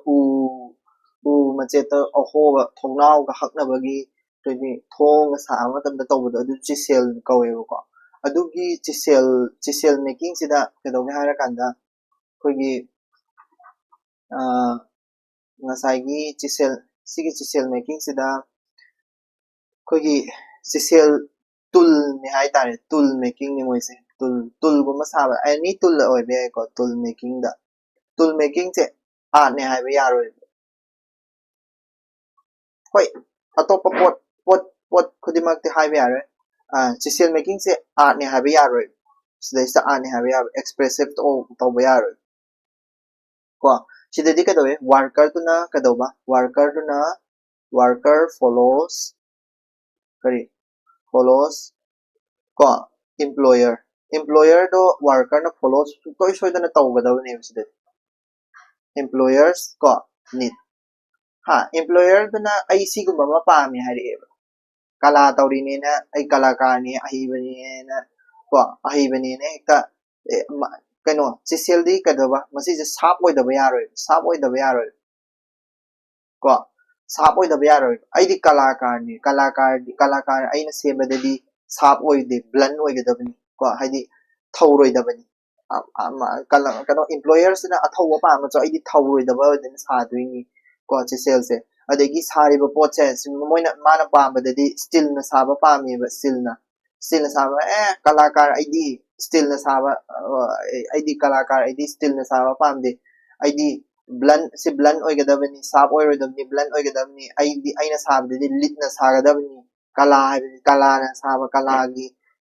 ꯎ ꯃꯆꯦꯠꯇ ꯑꯍꯣꯕ ꯊꯣꯡꯅꯥꯎꯒ ꯍꯛꯅꯕꯒꯤ ꯑꯩꯈꯣꯏꯒꯤ ꯊꯣꯡꯒ ꯁꯥꯕ ꯃꯇꯝꯗ ꯇꯧꯕꯗꯣ ꯑꯗꯨ ꯆꯤꯁꯦꯜ ꯀꯧꯋꯦꯕꯀꯣ ꯑꯗꯨꯒꯤ ꯆꯤꯁꯦꯜ ꯃꯦꯀꯤꯡꯁꯤꯗ ꯀꯩꯗꯧꯒꯦ ꯍꯥꯏꯔꯀꯥꯟꯗ ꯑꯩꯈꯣꯏꯒꯤ ꯉꯁꯥꯏꯒꯤ ꯁꯤꯒꯤ ꯆꯤꯁꯦꯜ ꯃꯦꯀꯤꯡꯁꯤꯗ ꯑꯩꯈꯣꯏꯒꯤ ꯆꯤꯁꯦꯜ ꯇꯨꯜꯅꯤ ꯍꯥꯏꯇꯥꯔꯦ ꯇꯨꯜ ꯃꯦꯀꯤꯡꯅꯤ ꯃꯣꯏꯁꯦ ꯇꯨꯜꯒꯨꯝꯕ ꯁꯥꯕ ꯑꯦꯅꯤ ꯇꯨꯜ ꯑꯣꯏꯕ ꯌꯥꯏꯀꯣ ꯇꯨꯜ ꯃꯦꯀꯤꯡꯁꯦ ꯑꯥꯔꯠꯅꯦ ꯍꯥꯏꯕ ꯌꯥꯔꯣꯏꯕ ꯍꯣꯏ ꯑꯇꯣꯞꯄ ꯄꯣꯠ ꯈꯨꯗꯤꯡꯃꯛꯇꯤ ꯍꯥꯏꯕ ꯌꯥꯔꯣꯏ ꯆꯤꯁꯦꯜ ꯃꯦꯀꯤꯡꯁꯦ ꯑꯥꯔꯠꯅꯦ ꯍꯥꯏꯕ ꯌꯥꯔꯣꯏ ꯁꯤꯗꯩꯁꯤꯗ ꯑꯥꯔꯠꯅꯦ ꯍꯥꯏꯕ ꯌꯥꯔꯣꯏ ꯑꯦꯛꯁꯄ꯭ꯔꯦꯁꯤቭ ꯇꯧꯕ ꯌꯥꯔꯣꯏ ꯀꯣ ꯁꯤꯗꯗꯤ ꯀꯩꯗꯧꯋꯦ ꯋꯥꯔꯀꯔꯗꯨꯅ ꯀꯩꯗꯧꯕ ꯋꯥꯔꯀꯔ ꯐꯣꯂꯣꯁ ꯀꯣ ꯏꯝꯄ꯭ꯂꯣꯌꯔꯗꯣ ꯋꯥꯔꯀꯔꯅ ꯐꯣꯂꯣ ꯁꯨꯡꯁꯣꯏ ꯁꯣꯏꯗꯅ ꯇꯧꯒꯗꯕꯅꯦꯕ ꯁꯤꯗꯗꯤ ꯏꯝꯄ꯭ꯂꯣꯌꯔꯁ ꯀꯣ ꯅꯤꯠ ꯏꯝꯄ꯭ꯂꯣꯌꯔꯗꯨꯅ ꯑꯩ ꯁꯤꯒꯨꯝꯕ ꯑꯃ ꯄꯥꯝꯃꯦ ꯍꯥꯏꯔꯛꯑꯦꯕ ꯀꯂꯥ ꯇꯧꯔꯤꯅꯦꯅ ꯑꯩ ꯀꯂꯥꯀꯥꯔꯅꯤ ꯑꯍꯩꯕꯅꯦꯅ ꯀꯣ ꯑꯍꯩꯕꯅꯦꯅ ꯍꯦꯛꯇ ꯀꯩꯅꯣ ꯆꯤꯁꯦꯜꯗꯤ ꯀꯩꯗꯧꯕ ꯃꯁꯤꯁꯦ ꯁꯥꯔꯞ ꯑꯣꯏꯗꯕ ꯌꯥꯔꯣꯏ ꯀꯣ ꯁꯥꯔꯞ ꯑꯣꯏꯗꯕ ꯌꯥꯔꯣꯏ ꯑꯩꯗꯤ ꯀꯂꯥꯀꯥꯔ ꯑꯩꯅ ꯁꯦꯝꯕꯗꯗꯤ ꯁꯥꯔꯞ ꯑꯣꯏꯗꯦ ꯕ꯭ꯂꯟ ꯑꯣꯏꯒꯗꯕꯅꯤ ꯀꯣ ꯍꯥꯏꯗꯤ ꯊꯧꯔꯣꯏꯗꯕꯅꯤ ꯀꯩꯅꯣ ꯏꯝꯄ꯭ꯂꯣꯌꯔꯁꯤꯅ ꯑꯊꯧꯕ ꯄꯥꯝꯃꯁꯨ ꯑꯩꯗꯤ ꯊꯧꯔꯣꯏꯗꯕ ꯑꯣꯏꯅ ꯁꯥꯗꯣꯏꯅꯤ ꯀꯣ ꯆꯤꯁꯦꯜꯁꯦ ꯑꯗꯒꯤ ꯁꯥꯔꯤꯕ ꯄꯣꯠꯁꯦ ꯃꯥꯅ ꯄꯥꯝꯕꯗꯗꯤ ꯁ꯭ꯇꯤꯜꯅ ꯁꯥꯕ ꯄꯥꯝꯃꯦꯕ ꯁ꯭ꯇꯤꯜꯅ ꯁꯥꯕ ꯀꯂꯥꯀꯥꯔ ꯑꯩꯗꯤ ꯁ꯭ꯇꯤꯜꯅ ꯁꯥꯕ ꯑꯩꯗꯤ ꯁ꯭ꯇꯤꯜꯅ ꯁꯥꯕ ꯄꯥꯝꯗꯦ ꯑꯩꯗꯤ ꯕ꯭ꯂꯟ ꯑꯣꯏꯒꯗꯕꯅꯤ ꯁꯥꯔꯞ ꯑꯣꯏꯔꯣꯏꯗꯕꯅꯤ ꯕ꯭ꯂꯟ ꯑꯣꯏꯒꯗꯕꯅꯤ ꯑꯩꯅ ꯁꯥꯕꯗꯗꯤ ꯂꯤꯠꯅ ꯁꯥꯒꯗꯕꯅꯤ ꯀꯂꯥ ꯍꯥꯏꯕꯗꯤ ꯀꯂꯥꯅ ꯁꯥꯕ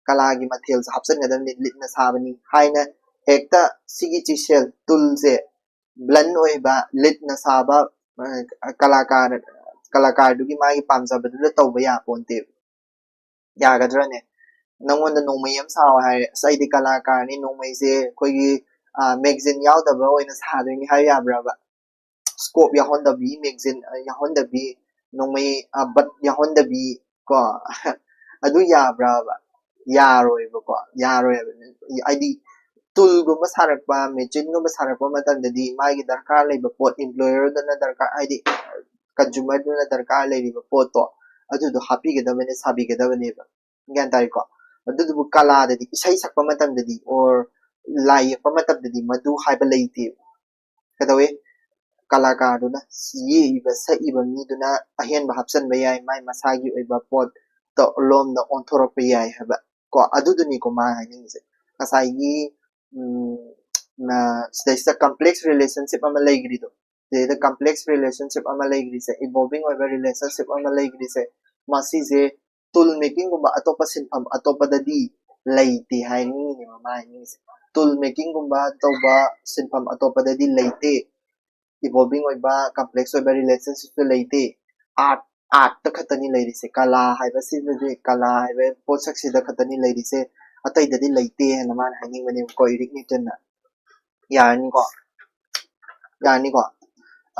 ꯀꯂꯥꯒꯤ ꯃꯊꯦꯜꯁꯦ ꯍꯥꯞꯆꯤꯟꯒꯗꯕꯅꯤ ꯂꯤꯠꯅ ꯁꯥꯕꯅꯤ ꯍꯥꯏꯅ ꯍꯦꯛꯇ ꯁꯤꯒꯤ ꯆꯤꯁꯦꯜ ꯇꯨꯜꯁꯦ ꯕ꯭ꯂꯟ ꯑꯣꯏꯕ ꯂꯤꯠꯅ ꯁꯥꯕ ꯀꯂꯥꯀꯥꯔꯗꯨꯒꯤ ꯃꯥꯒꯤ ꯄꯥꯝꯖꯕꯗꯨꯗ ꯇꯧꯕ ꯌꯥꯄꯣꯟꯇꯦꯕ ꯌꯥꯒꯗ꯭ꯔꯅꯦ ꯅꯪꯉꯣꯟꯗ ꯅꯣꯡꯃꯩ ꯑꯃ ꯁꯥꯎ ꯍꯥꯏꯔꯦ ꯑꯁ ꯑꯩꯗꯤ ꯀꯂꯥꯀꯥꯔꯅꯤ ꯅꯣꯡꯃꯩꯁꯦ ꯑꯩꯈꯣꯏꯒꯤ ꯃꯦꯒꯖꯤꯟ ꯌꯥꯎꯗꯕ ꯑꯣꯏꯅ ꯁꯥꯗꯣꯏꯅꯤ ꯍꯥꯏꯕ ꯌꯥꯕ꯭ꯔꯕ ꯁ꯭ꯀꯣꯞ ꯌꯥꯎꯍꯟꯗꯕꯤ ꯃꯦꯒꯖꯤꯟ ꯌꯥꯎꯍꯟꯗꯕꯤ ꯅꯣꯡꯃꯩ ꯕꯠ ꯌꯥꯎꯍꯟꯗꯕꯤ ꯀꯣ ꯑꯗꯨ ꯌꯥꯕ꯭ꯔꯕ ꯌꯥꯔꯣꯏꯕꯀꯣ ꯌꯥꯔꯣꯏꯕ ꯍꯥꯏꯗꯤ ꯇꯨꯜꯒꯨꯝꯕ ꯁꯥꯔꯛꯄ ꯃꯦꯆꯤꯟꯒꯨꯝꯕ ꯁꯥꯔꯛꯄ ꯃꯇꯝꯗꯗꯤ ꯃꯥꯒꯤ ꯗꯔꯀꯥꯔ ꯂꯩꯕ ꯄꯣꯠ ꯏꯝꯄ꯭ꯂꯣꯌꯔꯗꯨꯅ ꯗꯔꯀꯥꯔ ꯍꯥꯏꯗꯤ ꯀꯟꯖꯨꯃꯔꯗꯨꯅ ꯗꯔꯀꯥꯔ ꯂꯩꯔꯤꯕ ꯄꯣꯠꯇꯣ ꯑꯗꯨꯗꯣ ꯍꯥꯞꯄꯤꯒꯗꯕꯅꯦ ꯁꯥꯕꯤꯒꯗꯕꯅꯦꯕ ꯒ꯭ꯌꯥꯟ ꯇꯥꯔꯦꯀꯣ ꯑꯗꯨꯗꯨꯕꯨ ꯀꯂꯥꯗꯗꯤ ꯏꯁꯩ ꯁꯛꯄ ꯃꯇꯝꯗꯗꯤ ꯑꯣꯔ ꯂꯥꯏ ꯌꯦꯛꯄ ꯃꯇꯝꯗꯗꯤ ꯃꯗꯨ ꯍꯥꯏꯕ ꯂꯩꯇꯦꯕ ꯀꯩꯗꯧꯋꯤ ꯀꯂꯥꯀꯥꯔꯗꯨꯅ ꯌꯦꯛꯏꯕ ꯁꯛꯏꯕ ꯃꯤꯗꯨꯅ ꯑꯍꯦꯟꯕ ꯍꯥꯞꯆꯤꯟꯕ ꯌꯥꯏ ꯃꯥꯏ ꯃꯁꯥꯒꯤ ꯑꯣꯏꯕ ꯄꯣꯠꯇ ꯂꯣꯝꯗ ꯑꯣꯟꯊꯣꯔꯛꯄ ꯌꯥꯏ ꯍꯥꯏꯕ ꯀꯣ ꯑꯗꯨꯗꯨꯅꯤꯀꯣ ꯃꯥ ꯍꯥꯏꯅꯤꯡꯉꯤꯁꯦ ꯉꯁꯥꯏꯒꯤ ꯁꯤꯗꯩꯁꯤꯗ ꯀꯝꯄ꯭ꯂꯦꯛꯁ ꯔꯤꯂꯦꯁꯟꯁꯤꯞ ꯑꯃ ꯂꯩꯈ꯭ꯔꯤꯗꯣ ꯁꯤꯗꯩꯗ ꯀꯝꯄ꯭ꯂꯦꯛꯁ ꯔꯤꯂꯦꯁꯟꯁꯤꯞ ꯑꯃ ꯂꯩꯈ꯭ꯔꯤꯁꯦ ꯏꯚꯣꯜꯚꯤꯡ ꯑꯣꯏꯕ ꯔꯤꯂꯦꯁꯟꯁꯤꯞ ꯑꯃ ꯂꯩꯈ꯭ꯔꯤꯁꯦ ꯃꯁꯤꯁꯦ tool making gumba atopa sinfam atopa dadi leite haini ni mama ni tool making gumba toba sinfam atopa dadi leite evolving oiba complex oiba relationship to leite art ta khatani leiri se kala haiba si de kala haiba posak si da khatani leiri se atai dadi leite hena man haini mani ko irik ni tenna yani ko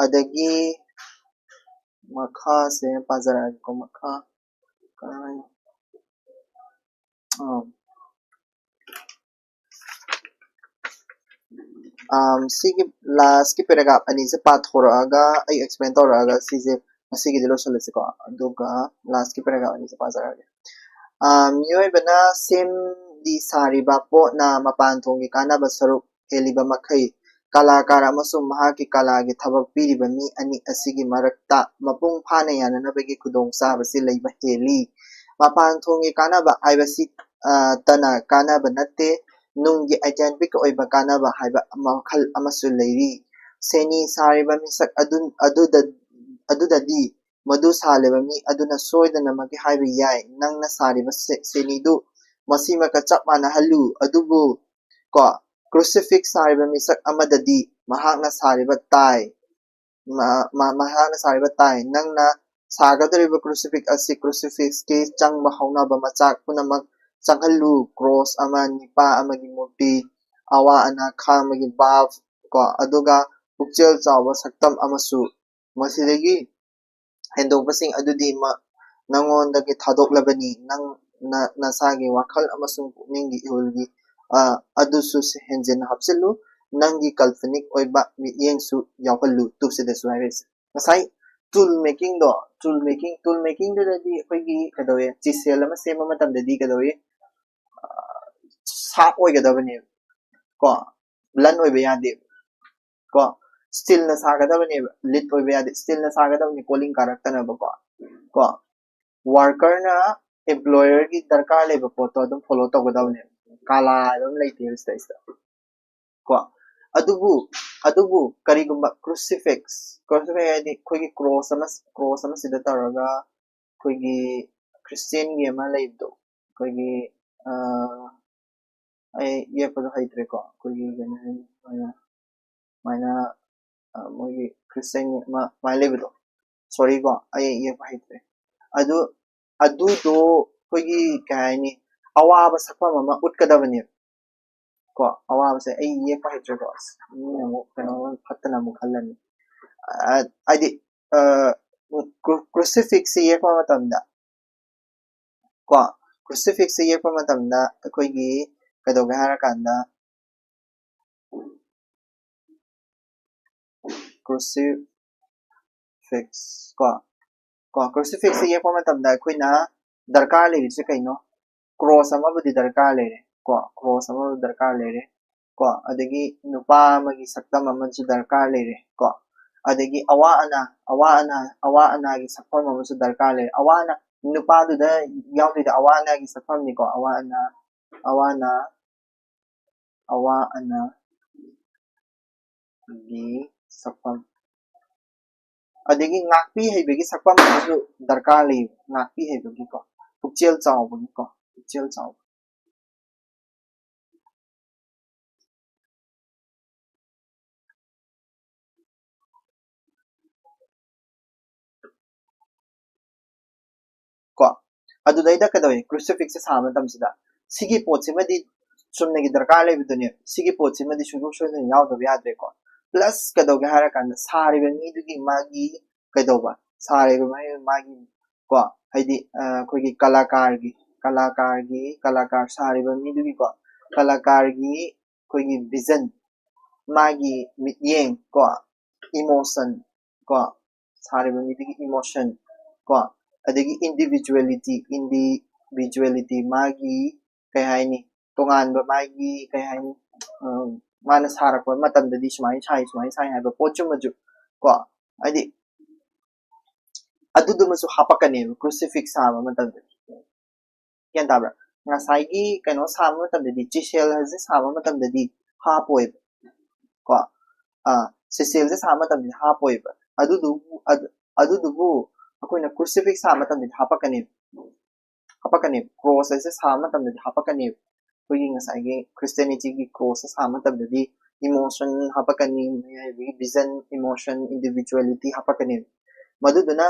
adagi makha se pazara ko makha kai sigi last ki paragraph ani se pathoraga ai explain toraga si se masigi dilo solese ko aduga last ki paragraph ani se pazara miyoi bana sem di sariba po na mapan thongi kana basaruk heliba makai kalakara amasung mahaki kalagi thabak piriba mi ani asigi marakta mapung phana yananabagi khudong sabasi leiba heli mapan thongi kana ba aibasi tana kana ba natte nunggi identic oiba kana ba haiba makhal amasu leiri seni sariba misak adudadi madu saleba mi aduna soidana magi haiba yai nangna sariba senidu masima ka chap mana halu adubu ko crucifix sariba misak amadadi mahakna sariba tai mahakna sariba tai nangna sagadriba crucifix asi crucifix ke changba haunaba machak punamak changhalu cross ama nipa amagi murti awa ana khangmagi bav ko aduga pukchel chawa saktam amasu masidagi hendokpasing adudi nangondagi thadoklabani nang nasagi wakhal amasung pukninggi ihulgi adusu henjen hapsilu nangi kalphanik oiba miyengsu yawhallu tubsidasu hairese ngasai tool making do dadi akoigi kadoye chisel ama sema matamdadi kadoye sharp oigadabane ko blunt oiba yade ko still na sagadabane lit oiba yade still na sagadabane calling karaktanaba ko worker na employer ki darkar leba poto adum follow tawgadabane kala adum leite ista ko adubu karigumba crucifix hadi koigi cross ama sida taraga koigi christian gi ama leibdo koigi ai yepado haitre ko koigi gana mana moigi christian ma leibdo sorry ko ai yepa haitre adu do koigi kaini awaba sakpam ama utkadabane ko awaba se ai yepa haitre ko ni mo kano fatana mo khalani adi crucifix se yekpa matamda ko crucifix se yekpa matamda akoigi kadoga harakanda crucifix ko crucifix se yekpa matamda akoina darkar lerise kaino cross ama budi darkar lere ko cross ama darkar lere ko adagi nupa magi saktam amansu darkar lere ko adagi awa ana gi sakpam amansu darkar lere awa ana nupa duda yaudida awa ana gi sakpam ni ko awa ana gi sakpam adagi ngakpi haibagi sakpam amansu darkar lere ngakpi haibagi ko pukchel chawbagi ko pukchel chaw ko adudaida kadawi crucifix se sama tamsida sigi potsimadi chumnagi darkar leibidune sigi potsimadi shuru shoina yawdaba yadre ko plus kadoga harakanda sariba midugi magi kadoba sariba magi ko haidi koigi kalakar sariba midugi ko kalakargi koigi vision magi mityeng ko emotion ko sariba midugi emotion ko adagi individuality magi kay haini tonganba magi kay haini mana sarakpa matamdadi sumai sai haiba pochumaju ko adi adudumasu hapakane crucifix sama matamdadi yan tabra ngasaigi kaino sama matamdadi chisel hase sama matamdadi hapoib ko chisel se sama matamdadi hapoib adudubu akoina crucifix sama matamdadi hapakane hapakani cross ase sama tamdadi hapakani kogi ngasai Christianity gi cross sama tamdadi emotion hapakani vision emotion individuality hapakani maduduna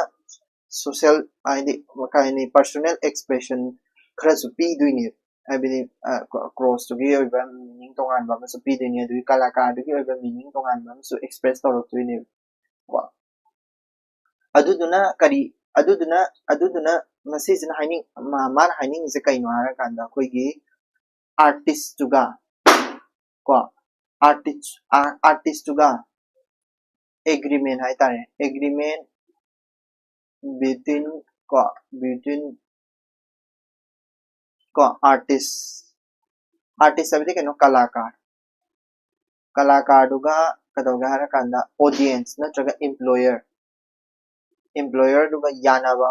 social kind personal expression khara su pi duini I believe cross to gi oiba meaning tongan ba su pi duini du kalakar du gi oiba meaning tongan ba su express torok duini wa aduduna kari aduduna masisina haining man haining is kaino hara kanda koigi artist tuga ko artist tuga agreement haitare agreement between artist sabidi kano kalakar duga kadoga hara kanda audience natraga employer duga yanaba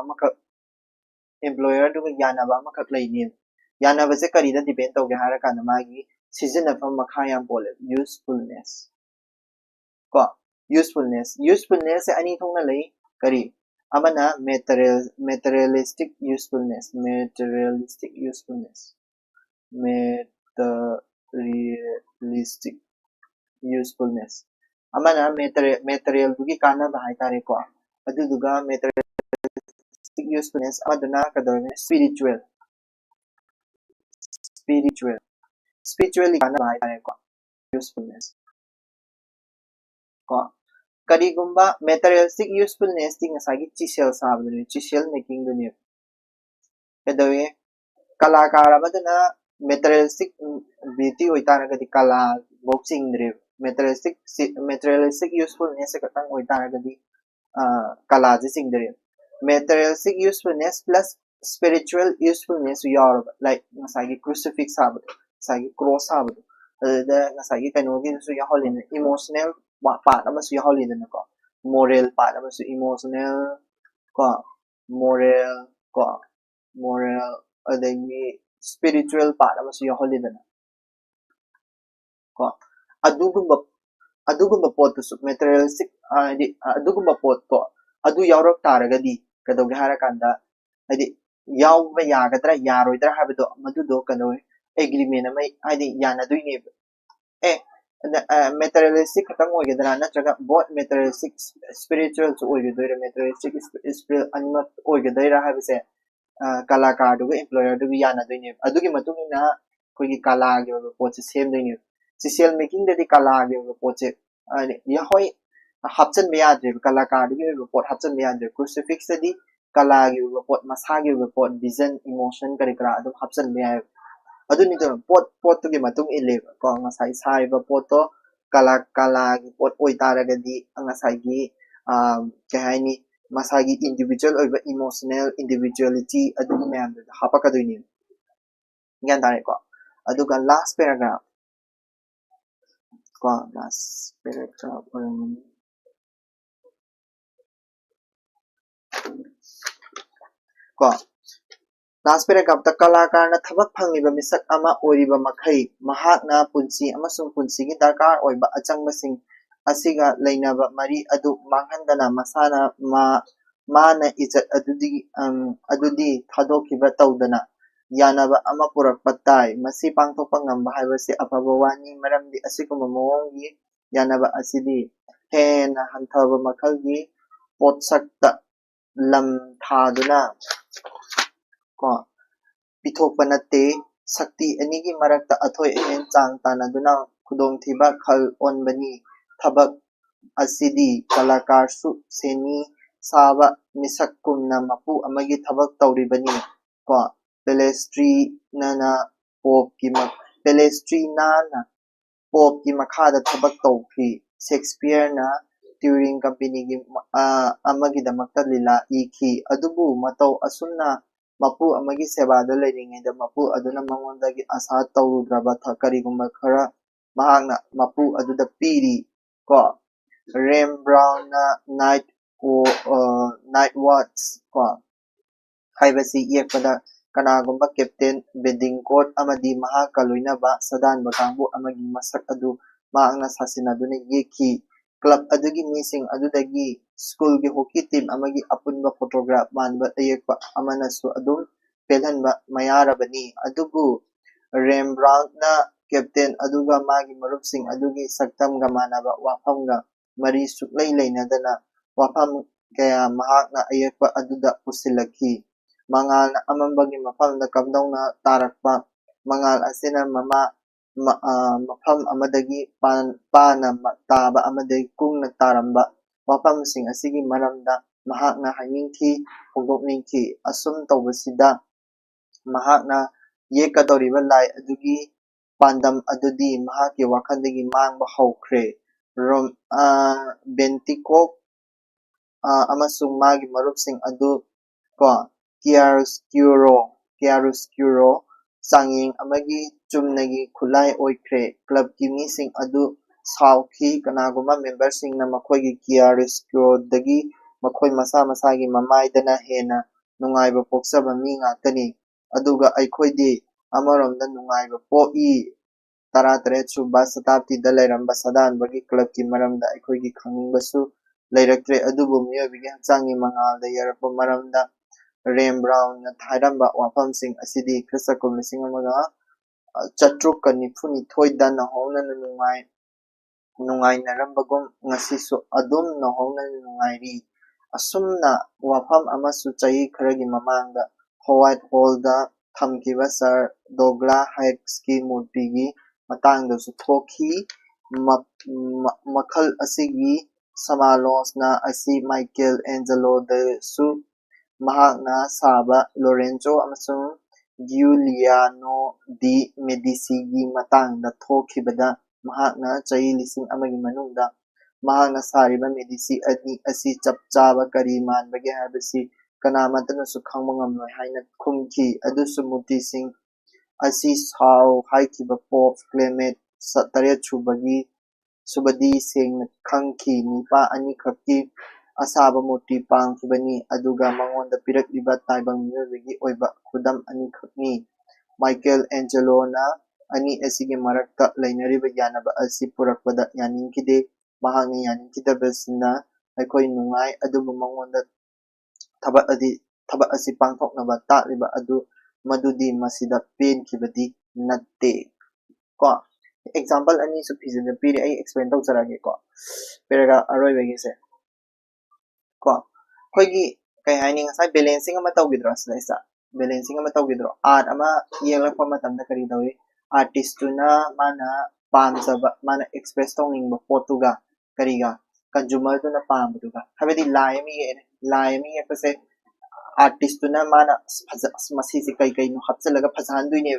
makak laini yanaba se karida depend toge hara kanda magi sizinafam makha yam pole usefulness se ani thongna lei kari amana materialistic usefulness amana material dugi kana ba haitare ko aduduga materialistic usefulness aduna kadone spiritually kana ba haitare ko usefulness ko karigumba materialistic usefulness ting asagi chisel sabdune chisel making dune kedawe kalakara maduna materialistic beauty oitara gadi kala boxing drive materialistic usefulness katang oitara gadi kala sing drive materialistic usefulness plus spiritual usefulness yaur like masagi crucifix sabdu masagi cross sabdu the masagi kanogi su yaholin emotional part amasu yaholin na ko moral part amasu emotional ko moral adagi spiritual part amasu yaholin na ko adugumba pot su materialistic adugumba pot to adu yaurok taragadi kadogi hara kanda adi yawba yagadra yaroidra habdo madudo kano agreement amai adi yana duini materialistic katang oigedra natraga both materialistic spiritual su oigedoira materialistic spiritual animal oigedira habise kalakar duga employer duga yana duini adugi matungina koigi kalagi pot se same duini social making dadi kalagi pot se yahoi hapchan beyadre kalakar duga pot hapchan beyadre crucifix dadi kalagi pot masagi pot vision emotion kari kara adum hapchan beyad aduni to pot to gi matung ile ko ngasai sai ba pot to kalagi pot oitara gadi ngasai gi kahaini masagi individual oiba emotional individuality adum ma'am hapakadoini gyan tare ko aduga last paragraph ko last paragraph ta kalakar na thabak phangiba misak ama oiriba makhai mahakna punsi amasung punsi gi darkar oiba achangmasing asiga leinaba mari adu manghandana masana mana ijat adudi thadokhiba tawdana yanaba ama purakpa tai masi pangthokpa ngamba haibase afaba wani maramdi asiguma mawongi yanaba asidi hena hanthaba makhalgi potsakta lam thaduna ko pithokpa natte sakti anigi marakta athoi ahen chang tanaduna khudongthiba khal onbani thabak asidi kalakar su seni saba misak kumna mapu amagi thabak tawribani ko pelestri nana pop ki makhada thabak tawkhi Shakespeare na during company gi amagi damakta lila ikhi adubu matau asunna mapu amagi sebada leiringeda mapu aduna mangondagi asa tawrudraba karigumba khara mahakna mapu aduda piri ko Rembrandt na night watch ko haibasi yekpada kanagumba captain bedingcourt amadi mahaka loinaba sadanba kangbu amagi masak adu maangna sasinaduna yekhi club adugi mising adudagi school gi hockey team amagi apunba photograph manba ayekpa amanasu adum पेलहनबा मयारबनी अदुबु रेमब्रांडना captain अदुगा मागी मरुपसिंग अदुगी सक्तमगा मानबा वाफमगा मरी सुक्लै लेनदना वाफम कया महाकना अयकपा अदुदा पुसिलखी मंगालना अमंबगी मफमदा कमदौना तारकपा मंगाल असेना ममा मफम अमदगी पाना ताबा अमदगी कुंगना तारंबा वाफमसिंग असिगी मरमदा महाकना हाइनिंगथी फोंदोकनिंगथी असुम तौबसिदा महाकना ये कदौरिबा लाइ अदुगी पांडम अदुदी महाके वाखंदगी मांगबा हौख्रे रोम बेंटिकोक अमसुंग मागी मरुपसिंग अदु को कियारुस्क्यूरो सांगिंग अमगी चुमनगी खुलाई ओइख्रे क्लब की मीसिंग अदु साउखी कनागुमा मेंबरसिंग ना मखोगी कियारुस्क्यूरोदगी मखोई मसा मसागी ममाइदना हेना नुंगाइबा पोक्सबा मी ngaktani aduga aikhoi अमरोमदा नुंगाइबा पोई 13 सुबा शताब्दी दा लेरंबा सदानबगी क्लब की मरमदा अखोइगी खंगिंगबसु लेरक्त्रे अदुबु मियोबिगी हक्चांगी मंगालदा यरपा मरमदा रेम ब्राउन ना थाइरंबा वाफमसिंग असिदी खृष्टकुम लिसिंग अमगा चट्रुक निफुनि थोइदा नहोंना नुंगाइनरंबगुम ngasisu adum नहोंना नुंगाइरी असुमना वाफम अमसु चई खरगी ममांगदा व्हाइट हॉल दा थमकिबा सर दोगला हाइट्स की मूर्ति की मतंगदसु थोखी मखल असिगी समालोचना असि माइकल एंजेलो दसु महाकना साबा लोरेंजो अमसुंग गिउलियानो दी मेडिसी की मतंगदा थोखिबदा महाकना चई लिसिंग अमगी मनुंगदा महाकना सारिबा मेडिसी अदि असि चपचाबा करी मानबगे हाबसी कनामतनसु खंबा ngamloi haina khumki adusu mutising asi saw haikiba pop climate satare subadi sing khangki nipa ani khakki asaba muti pangkibani aduga mangonda pirakliba taibang miyobigi oiba khudam ani khakni Michael Angelo na ani asigi marakta Neinariba yanaba asi purakpada yaninkide mahangni yaninkidabasina aikoi nungai adubu mangonda thaba asi pangthoknaba takliba adu madudi masida penkibadi natte ko example ani su phizina piri ai explain tawjarage ko peraga aroibagi se ko khoigi kai haini ngasai balancing ama tawgidro sida balancing ama tawgidro art ama yelakpa matamda kari dawi artist tuna mana pamjaba mana express tawningba potuga kariga consumer tuna pamduga habedi lai mi yakase artist tuna mana masisi kai no hapsalaga phajanduine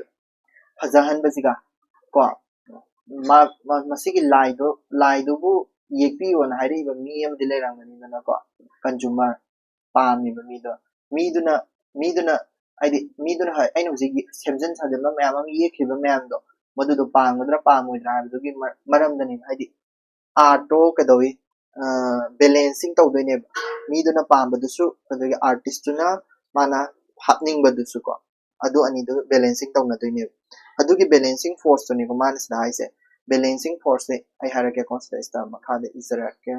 phajahanbasiga ko masigi laido bu yekpi on hairiba mi am dilerangani na ko consumer pamiba miduna miduna hai ainu jigi semjan sadema mayam am yekhiba mayam do madudo pangudra pamoidra habidugi maramdani haidi arto kadawi balancing tawdoine miduna pambadusu kadagi artist tuna mana hapningbadusu ko adu ani do balancing tawnadoine adugi balancing force tuni ko manis da haise balancing force se ai harake concept sta makhade isarake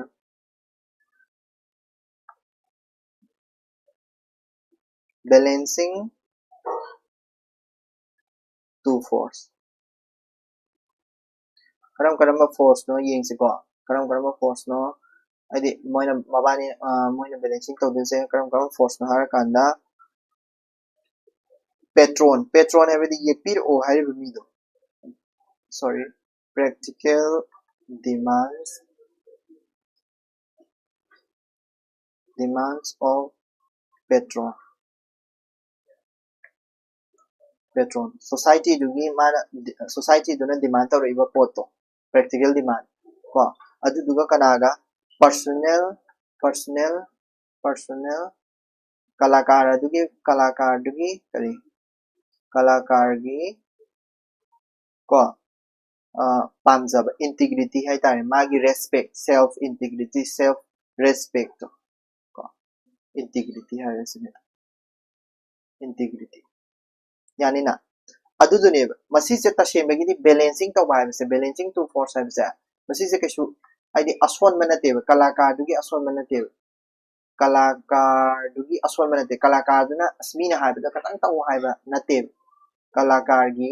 balancing two force karam force no yengse ko karam force no adi moina mabani moina balancing tawduse karam force no harakanda patron habedi yekpir o hariba mido sorry practical demands of patron society dugi mana society duna demand tawriba poto practical demand ko adu duga kanaga personal kalakar dugi kari kalakar gi ko pamjaba integrity hai tare magi respect self integrity self respect ko integrity hai resine integrity yani na adudune masi se tashembagi di balancing to ba se balancing to force hai se masi se kesu aidi aswan manate kalakar dugi aswan manate कलाकारदुगी असोनबा नते कलाकारदुना असमीना हाइबदा खतंग तौ हाइबा नते कलाकारगी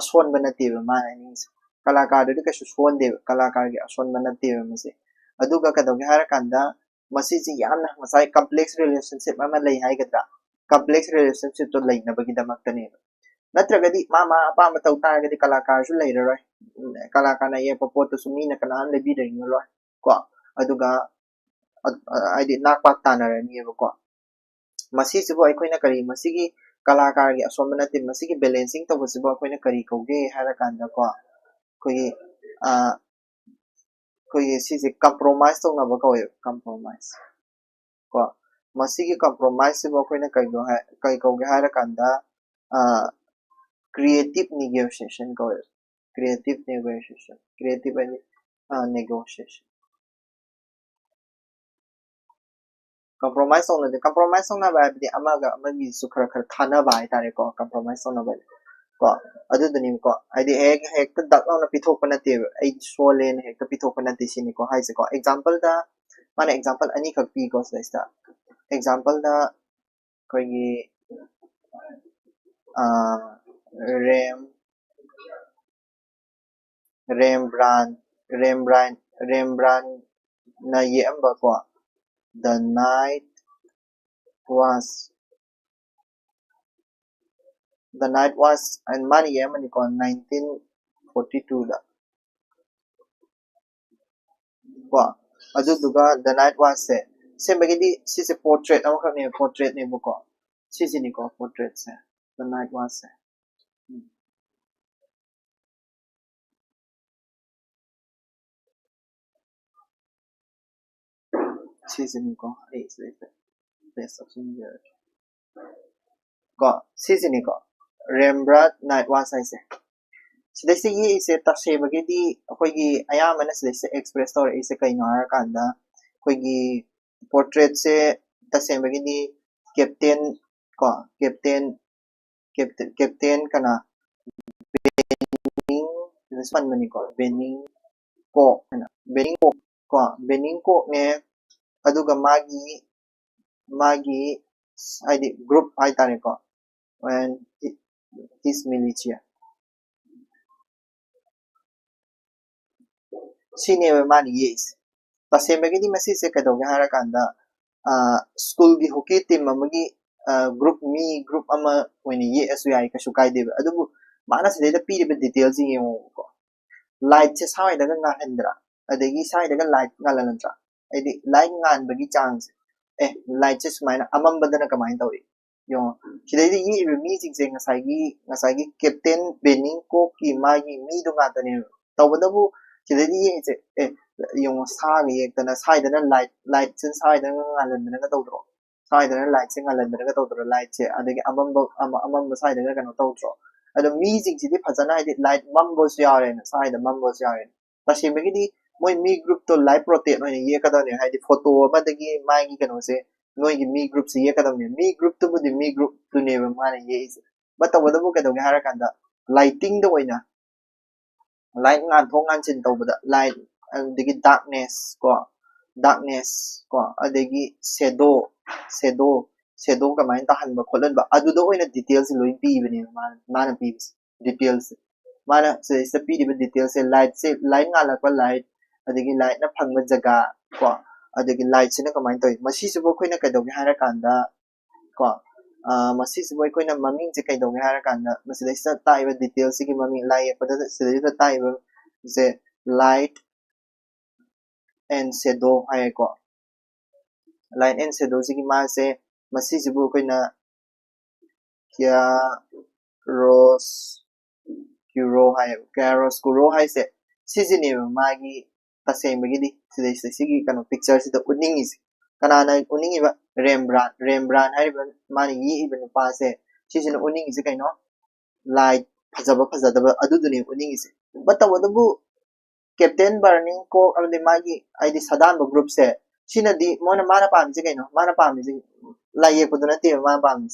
असोनबा नते माने कलाकारदुगी कछु सोनदे कलाकारगी असोनबा नते मसे अदुगा कदोगे हारा कांदा मसीजी यामना Masai complex relationship अमा लई हाइगद्रा complex relationship तो लैनबगी दमक्तने नत्रगदि मामा अपाम तौ तारगदि कलाकारसु लैररोय कलाकारना ये पोतो सुमीना कनाम लेबि रहिनरोय को अदुगा आइदि नाकपाक तानरनियबको मसीसिबो अखोइना करी मसीगी कलाकारगी असोनबा नते मसीगी बैलेंसिंग तौबसिबो अखोइना करी कौगे हारा कांदा को कोई कोई सिसे कंप्रोमाइज तौनबो कौय कंप्रोमाइज को मसीगी कंप्रोमाइज सिबो अखोइना कई कौगे हारा कांदा creative negotiation कौय creative negotiation creative negotiation compromise on ba di amaga amagi su khara khara khana ba ai tare ko compromise on ba ko adu dani ko ai di ek ta dak na pithok pa na te ai solen ek ta pithok pa na te sini ko hai se ko example da mana example ani khak pi ko sa sta example da ko gi rem Rembrandt na ye amba ko the night was and mani ye mani ko 1942 da ko adu duga the night was se bagidi si se portrait am khane portrait ne bu ko si ni ko portrait se the night was se si ni ko ai se best of singer ko si ni ko Rembrandt night was ai se sidai ye ise tashe bagidi akoigi ayamana sidai express story ise kai no har kanda akoigi portrait se tashe bagidi captain ko captain kana bening this one mani ko bening ko kana bening ko ne aduga magi id group ai tare ko and his militia sine mani yes tashe bagidi masi se kadoga har kanda school gi hockey team amagi group ama when ye asu ai ka sukai de adubu mana se da pi de details ye ko light se sai daga ngahendra adegi sai daga light ngalantra adi light ngan bagi chance light se sumaina amam badana kamain tawi yo kidai yi mi jing se ngasai gi captain bening ko ki magi mi do nga tane tawadabu kidai yi se yo sa gi tana sai dana light se sai daga ngalandana ka tawdro sai dana light se ngalandana ka tawdro light se adegi amam sai daga kana tawdro ada music ji phajana ide light mambo yare na sai da mambo yare tashi megidi moi mi group to live protect no ye ka da ne haidi photo ma da gi mai gi kano se noi gi mi group se ye ka da ne mi group to budi mi group to ne ba ma ne ye is but ta wada bu ka da ga hara kan da lighting da oina light ngan thong ngan chin taw bada light digi darkness ko adegi shadow ka main ta han ba kholan ba adu do oina details loi pi bane mana pi details mana se pi di details se light ngala ko light adegi light na phang ma jaga ko adegi light se na ka main toy masi se bo khoina ka do ga hara kan da ko masi se bo khoina maming se kai do ga hara kan da masi sa ta iba details se ki maming light pa da se ta iba se light and shadow hai ko light and shadow se ki ma se masi se bo khoina kya Kuro hai se season magi tasem bagidi sidai sigi kano picture sida uning is kanana uning iba Rembrandt hai mani yi ibn pa se season uning is kaino light phajaba adu duni uning is but wadabu captain burning ko alde magi id sadan group se sina di mona mana pam je kaino mana pam je la ye ko duna te ma pam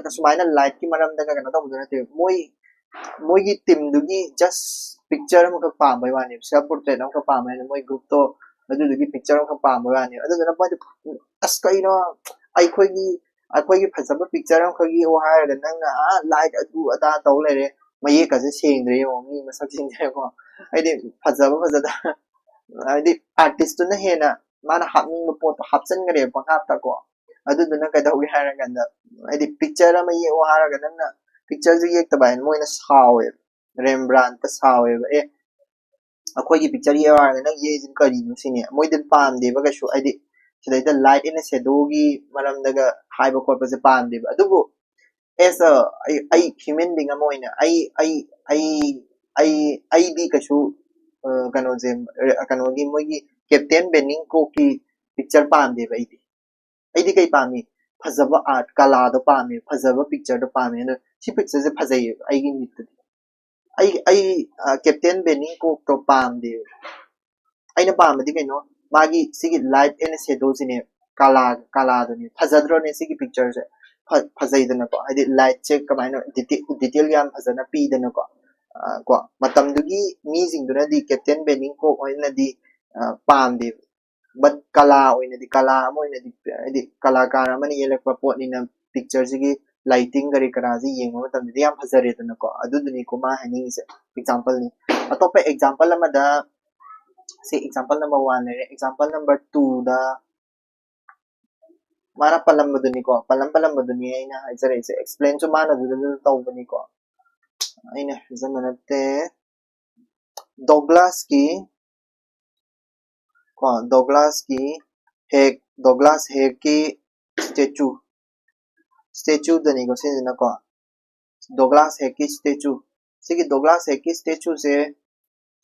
kasumaina light ki maram daga kana to duna te moi gi team dugi just picture mo ka pam bai wani self portrait am ka pam ai moi group to ꯑꯗꯨꯗꯨꯒꯤ picture ꯑꯃꯈꯛ ꯄꯥꯝꯕ ꯋꯥꯅꯦꯕ ꯑꯗꯨꯗꯨꯅ ꯃꯣꯏꯗ ꯑꯁ ꯀꯩꯅꯣ ꯑꯩꯈꯣꯏꯒꯤ ꯐꯖꯕ ꯄꯤꯛꯆꯔ ꯑꯃꯈꯛ ꯌꯦꯛꯑꯣ ꯍꯥꯏꯔꯒ ꯅꯪꯅ ꯂꯥꯏꯠ ꯑꯗꯨ ꯑꯗꯥ ꯇꯧ ꯂꯩꯔꯦ ꯃꯌꯦꯛꯀꯁꯦ ꯁꯦꯡꯗ꯭ꯔꯦ ꯌꯦꯡꯉꯣ ꯃꯤ ꯃꯁꯛꯁꯤꯡꯁꯦꯀꯣ ꯍꯥꯏꯗꯤ ꯐꯖꯕ ꯐꯖꯗ ꯍꯥꯏꯗꯤ ꯑꯥꯔꯇꯤꯁꯇꯨꯅ ꯍꯦꯟꯅ ꯃꯥꯅ ꯍꯥꯞꯅꯤꯡꯕ ꯄꯣꯠꯇꯣ ꯍꯥꯞꯆꯤꯟꯈ꯭ꯔꯦꯕ ꯄꯪꯍꯥꯞꯇꯀꯣ ꯑꯗꯨꯗꯨꯅ ꯀꯩꯗꯧꯒꯦ ꯍꯥꯏꯔꯀꯥꯟꯗ ꯍꯥꯏꯗꯤ ꯄꯤꯛꯆꯔ ꯑꯃ ꯌꯦꯛꯑꯣ ꯍꯥꯏꯔꯒ ꯅꯪꯅ ꯄꯤꯛꯆꯔꯁꯦ ꯌꯦꯛꯇꯕ ꯍꯥꯏꯅ ꯃꯣꯏꯅ ꯁꯥꯎꯋꯦꯕ ꯔꯦꯝꯕ꯭ꯔꯥꯟꯠꯇ ꯁꯥꯎꯋꯦꯕ ꯑꯩꯈꯣꯏꯒꯤ ꯄꯤꯛꯆꯔ ꯌꯦꯛꯑꯣ ꯍꯥꯏꯔꯒ ꯅꯪ ꯌꯦꯛꯏꯁꯤ ꯀꯔꯤꯅꯣ ꯁꯤꯅꯤ ꯃꯣꯏꯗꯤ ꯄꯥꯝꯗꯦꯕ ꯀꯩꯁꯨ ꯍꯥꯏꯗꯤ ꯁꯤꯗꯩꯗ ꯂꯥꯏꯠ ꯑꯦꯟ ꯁꯦꯗꯣꯒꯤ ꯃꯔꯝꯗꯒ ꯍꯥꯏꯕ ꯈꯣꯠꯄꯁꯦ ꯄꯥꯝꯗꯦꯕ ꯑꯗꯨꯕꯨ ꯑꯦꯁ ꯑꯩ ꯍ꯭ꯌꯨꯃꯦꯟ ꯕꯤꯡ ꯑꯃ ꯑꯣꯏꯅ ꯑꯩꯗꯤ ꯀꯩꯁꯨ ꯀꯩꯅꯣꯁꯦ ꯀꯩꯅꯣꯒꯤ ꯃꯣꯏꯒꯤ ꯀꯦꯞꯇꯦꯟ ꯕꯦꯅꯤꯡ ꯀꯣꯛꯀꯤ ꯄꯤꯛꯆꯔ ꯄꯥꯝꯗꯦꯕ ꯑꯩꯗꯤ ꯀꯩ ꯄꯥꯝꯃꯤ ꯐꯖꯕ ꯑꯥꯔꯠ ꯀꯂꯥꯗꯣ ꯄꯥꯝꯃꯦ ꯐꯖꯕ ꯄꯤꯛꯆꯔꯗꯣ ꯄꯥꯝꯃꯦ ꯑꯗꯣ ꯁꯤ ꯄꯤꯛꯆꯔꯁꯦ ꯐꯖꯩꯌꯦꯕ ꯑꯩꯒꯤ ꯃꯤꯠꯇꯗꯤ ꯑꯩ ꯀꯦꯞꯇꯦꯟ ꯕꯦꯅꯤꯡ ꯀꯣꯛꯇꯣ ꯄꯥꯝꯗꯦꯕ ꯑꯩꯅ ꯄꯥꯝꯕꯗꯤ ꯀꯩꯅꯣ ꯃꯥꯒꯤ ꯁꯤꯒꯤ ꯂꯥꯏꯠ ꯑꯦꯟ ꯁꯦꯗꯣꯁꯤꯅꯦ ꯀꯂꯥꯗꯨꯅꯦ ꯐꯖꯗ꯭ꯔꯣꯅꯦ ꯁꯤꯒꯤ ꯄꯤꯛꯆꯔꯁꯦ ꯐꯖꯩꯗꯅꯀꯣ ꯍꯥꯏꯗꯤ ꯂꯥꯏꯠꯁꯦ ꯀꯃꯥꯏꯅ ꯗꯤꯇꯦꯜ ꯌꯥꯝ ꯐꯖꯅ ꯄꯤꯗꯅꯀꯣ ꯀꯣ ꯃꯇꯝꯗꯨꯒꯤ ꯃꯤꯁꯤꯡꯗꯨꯅꯗꯤ ꯀꯦꯞꯇꯦꯟ ꯕꯦꯅꯤꯡ ꯀꯣꯛ ꯑꯣꯏꯅꯗꯤ ꯄꯥꯝꯗꯦꯕ ꯕꯠ ꯀꯂꯥ ꯑꯃ ꯑꯣꯏꯅꯗꯤ ꯍꯥꯏꯗꯤ ꯀꯂꯥꯀꯥꯔ ꯑꯃꯅ ꯌꯦꯛꯂꯛꯄ ꯄꯣꯠꯅꯤꯅ ꯄꯤꯛꯆꯔꯁꯤꯒꯤ ꯂꯥꯏꯇꯤꯡ ꯀꯔꯤ ꯀꯔꯥꯁꯤ ꯌꯦꯡꯕ ꯃꯇꯝꯗꯗꯤ ꯌꯥꯝ ꯐꯖꯔꯦꯗꯅꯀꯣ ꯑꯗꯨꯗꯨꯅꯤꯀꯣ ꯃꯥ ꯍꯥꯏꯅꯤꯡꯉꯤꯁꯦ ꯑꯦꯛꯖꯥꯝꯄꯜꯅꯤ ꯑꯇꯣꯞꯄ ꯑꯦꯛꯖꯥꯝꯄꯜ ꯑꯃꯗ ꯁꯤ ꯑꯦꯛꯖꯥꯝꯄꯜ ꯅꯝꯕꯔ 1 ꯂꯩꯔꯦ ꯑꯦꯛꯖꯥꯝꯄꯜ ꯅꯝꯕꯔ 2ꯗ ꯃꯥꯅ ꯄꯜꯂꯝꯕꯗꯨꯅꯤꯀꯣ ꯄꯜꯂꯝꯕꯗꯨꯅꯤ ꯑꯩꯅ ꯍꯥꯏꯖꯔꯛꯏꯁꯦ ꯑꯦꯛꯁꯄ꯭ꯂꯦꯟꯁꯨ ꯃꯥꯅ ꯑꯗꯨꯗ ꯇꯧꯕꯅꯤꯀꯣ ꯑꯩꯅ ꯍꯥꯏꯖꯟꯕ ꯅꯠꯇꯦ ꯗꯣꯒ꯭ꯂꯥꯁꯀꯤ ꯗꯣꯒ꯭ꯂꯥꯁ ꯍꯦꯛꯀꯤ ꯁ꯭ꯇꯦꯆꯨꯗꯅꯤꯀꯣ ꯁꯤꯁꯤꯅꯀꯣ ꯗꯣꯒ꯭ꯂꯥꯁ ꯍꯦꯛꯀꯤ ꯁ꯭ꯇꯦꯆꯨ ꯁꯤꯒꯤ ꯗꯣꯒ꯭ꯂꯥꯁ ꯍꯦꯛꯀꯤ ꯁ꯭ꯇꯦꯆꯨꯁꯦ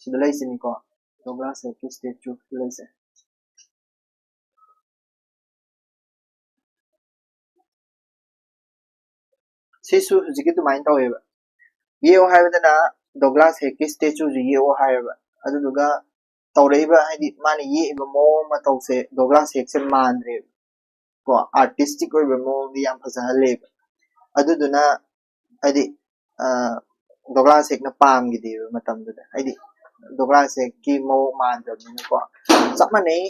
ꯁꯤꯗ ꯂꯩꯁꯤꯅꯤꯀꯣ ꯗꯣꯒ꯭ꯂꯥꯁ ꯍꯦꯛꯀꯤ ꯁ꯭ꯇꯦꯆꯨ ꯂꯩꯁꯦ ꯁꯤꯁꯨ ꯍꯧꯖꯤꯛꯀꯤ ꯑꯗꯨꯃꯥꯏꯅ ꯇꯧꯋꯦꯕ ꯌꯦꯛꯑꯣ ꯍꯥꯏꯕꯗꯅ ꯗꯣꯒ꯭ꯂꯥꯁ ꯍꯦꯛꯀꯤ ꯁ꯭ꯇꯦꯆꯨꯁꯦ ꯌꯦꯛꯑꯣ ꯍꯥꯏꯌꯦꯕ ꯑꯗꯨꯗꯨꯒ ꯇꯧꯔꯛꯏꯕ ꯍꯥꯏꯗꯤ ꯃꯥꯅ ꯌꯦꯛꯏꯕ ꯃꯑꯣꯡ ꯃꯇꯧꯁꯦ ꯗꯣꯒ꯭ꯂꯥꯁ ꯍꯦꯛꯁꯦ ꯃꯥꯟꯗ꯭ꯔꯦꯕ ꯀꯣ ꯑꯥꯔꯇꯤꯁꯇꯤꯛ ꯑꯣꯏꯕ ꯃꯑꯣꯡꯗꯤ ꯌꯥꯝ ꯐꯖꯍꯜꯂꯦꯕ ꯑꯗꯨꯗꯨꯅ ꯍꯥꯏꯗꯤ ꯗꯣꯒ꯭ꯂꯥꯁ ꯍꯦꯛꯅ ꯄꯥꯝꯈꯤꯗꯦꯕ ꯃꯇꯝꯗꯨꯗ ꯍꯥꯏꯗꯤ ꯗꯣꯒ꯭ꯂꯥꯁ ꯍꯦꯛꯀꯤ ꯃꯑꯣꯡ ꯃꯥꯟꯗꯕꯅꯤꯅꯀꯣ ꯆꯞ ꯃꯥꯟꯅꯩ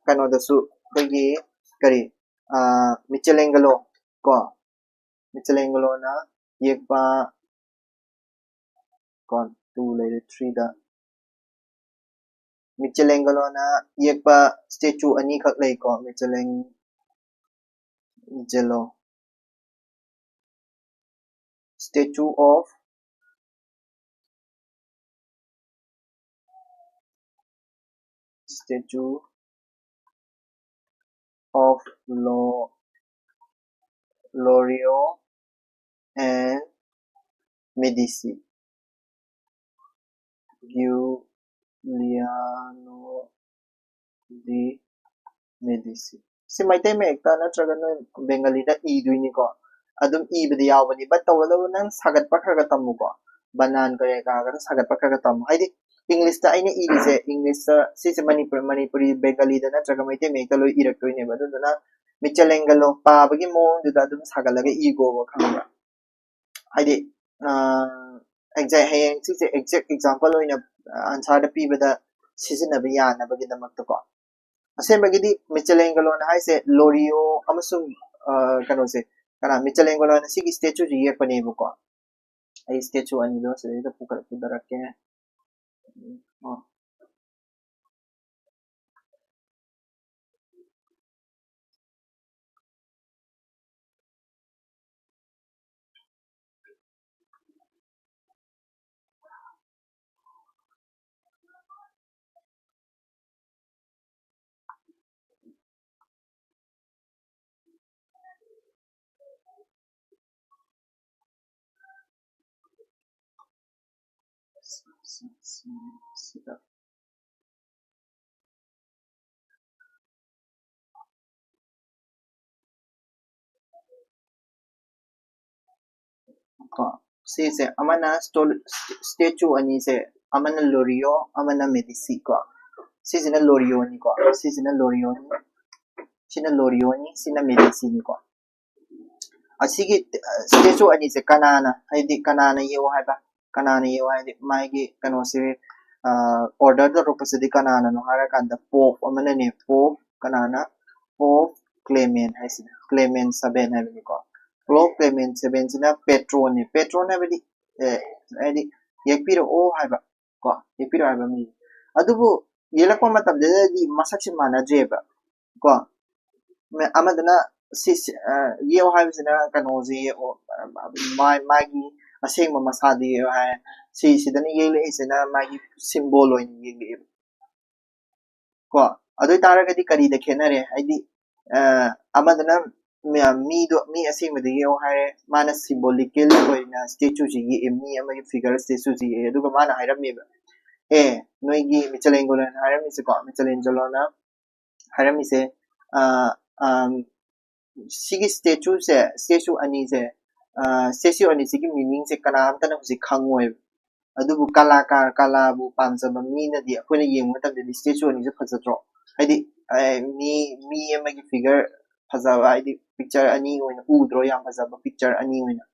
ꯀꯩꯅꯣꯗꯁꯨ ꯑꯩꯈꯣꯏꯒꯤ ꯀꯔꯤ ꯃꯤꯆꯦꯂꯦꯡꯒꯂꯣ ꯀꯣ ꯃꯤꯆꯦꯂꯦꯡꯒꯂꯣꯅ ꯌꯦꯛꯄ ꯀꯣ 2 ꯂꯩꯔꯦ 3ꯗ ꯃꯤꯆꯦꯂꯦꯡꯒꯂꯣꯅ ꯌꯦꯛꯄ ꯁ꯭ꯇꯦꯆꯨ ꯑꯅꯤꯈꯛ ꯂꯩꯀꯣ ꯃꯤꯆꯦꯂꯦꯡꯖꯦꯂꯣ statue of Lorio and Medici Giuliano di Medici ꯁꯤ ꯃꯩꯇꯩ ꯃꯌꯦꯛꯇ ꯅꯠꯇ꯭ꯔꯒ ꯅꯣꯏ ꯕꯦꯡꯒꯂꯤꯗ ꯏꯗꯣꯏꯅꯤꯀꯣ ꯑꯗꯨꯝ ꯏꯕꯗ ꯌꯥꯎꯕꯅꯤ ꯕꯠ ꯇꯧꯒꯗꯕ ꯅꯪ ꯁꯥꯒꯠꯄ ꯈꯔ ꯇꯝꯃꯨꯀꯣ ꯕꯅꯥꯟ ꯀꯔꯤ ꯀꯥꯒꯗ ꯁꯥꯒꯠꯄ ꯈꯔ ꯇꯝꯃꯨ ꯍꯥꯏꯗꯤ ꯏꯪꯂꯤꯁꯇ ꯑꯩꯅ ꯏꯔꯤꯁꯦ ꯏꯪꯂꯤꯁꯇ ꯁꯤꯁꯦ ꯃꯅꯤꯄꯨꯔꯤ ꯕꯦꯡꯒꯂꯤꯗ ꯅꯠꯇ꯭ꯔꯒ ꯃꯩꯇꯩ ꯃꯌꯦꯛꯇ ꯂꯣꯏ ꯏꯔꯛꯇꯣꯏꯅꯦꯕ ꯑꯗꯨꯗꯨꯅ ꯃꯤꯆꯦꯂꯦꯡꯒꯂꯣ ꯄꯥꯕꯒꯤ ꯃꯑꯣꯡꯗꯨꯗ ꯑꯗꯨꯝ ꯁꯥꯒꯠꯂꯒ ꯏꯒꯣꯕ ꯈꯪꯕ꯭ꯔꯥ ꯍꯥꯏꯗꯤ ꯍꯌꯦꯡ ꯁꯤꯁꯦ ꯑꯦꯛꯖꯦꯛ ꯑꯦꯛꯖꯥꯝꯄꯜ ꯑꯣꯏꯅ ꯑꯟꯁꯥꯔꯗ ꯄꯤꯕꯗ ꯁꯤꯖꯤꯟꯅꯕ ꯌꯥꯅꯕꯒꯤꯗꯃꯛꯇꯀꯣ ꯑꯁꯦꯡꯕꯒꯤꯗꯤ ꯃꯤꯆꯦꯂꯦꯡꯒꯂꯣꯅ ꯍꯥꯏꯁꯦ ꯂꯣꯔꯤꯌꯣ ꯑꯃꯁꯨꯡ ꯀꯩꯅꯣꯁꯦ ꯃꯤꯆꯦꯂꯦꯡꯒꯂꯣꯅ ꯁꯤꯒꯤ ꯁ꯭ꯇꯦꯆꯨꯁꯦ ꯌꯦꯛꯄꯅꯦꯕꯀꯣ ꯑꯩ ꯁ꯭ꯇꯦꯆꯨ ꯑꯅꯤꯗꯣ ꯁꯤꯗꯩꯗ ꯄꯨꯊꯔꯛꯀꯦ sida ko sise amana statue anise amana lorio amana medici ko sisina lorio ni ko sisina lorio ni sina lorio ni sina medici ni ko asigi statue anise kanana haidi kanana yewa haiba kanana yewa haidi maigi kanose order the opposite kanana no harakanda Pope amanane Pope kanana Pope Clement haisina Clement 7 haibani ko Pope Clement 7 sina patron ne patron haibadi adi yekpiro o haiba ko yekpiro haiba mi adubu yelakwa matamda di masak si manajeba ko amadana sis yeo haibisina kanozi o magi asengma masadi ha si sidani yele isina magi symbol oin yele ko adu taragadi kari da khenare haidi amadana mi asengma de yeo ha mana symbolical oina statue ji mi ama figure statue ji aduga mana hairammi noigi Michelangelo hairammi se ko Michelangelo na hairammi se sigi statue ani se statue ani sigi meaning se kanam tan husi khangoi adubu kalabu pamjaba mina di akoina yengma tabde statue ani se phajatro haidi mi amagi figure phajaba haidi picture ani oina udro yam phajaba picture ani oina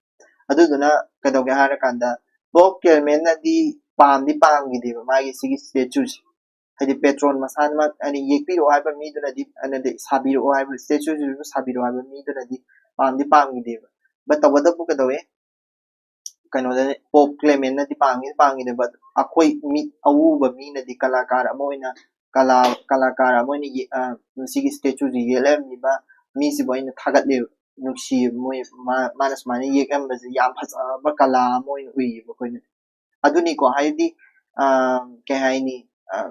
aduduna kadawge hara kanda Bob Kelman na di pamgi de magi sigi statue haidi patron masan ma ani yekpiro haiba mi duna di anade sabiro haiba statue ju sabiro haiba mi duna di pamgi de but tawada bu kadawe kano da Pope Clement na di pangi de but akoi mi awuba mi na di kalakara mo ina kalakara mo ni sigi statue ji yelem ni ba mi si boy na thagat le nuksi mo manas mani yekam ba yam phasa ba kala mo ui ba koi aduni ko haidi ke haini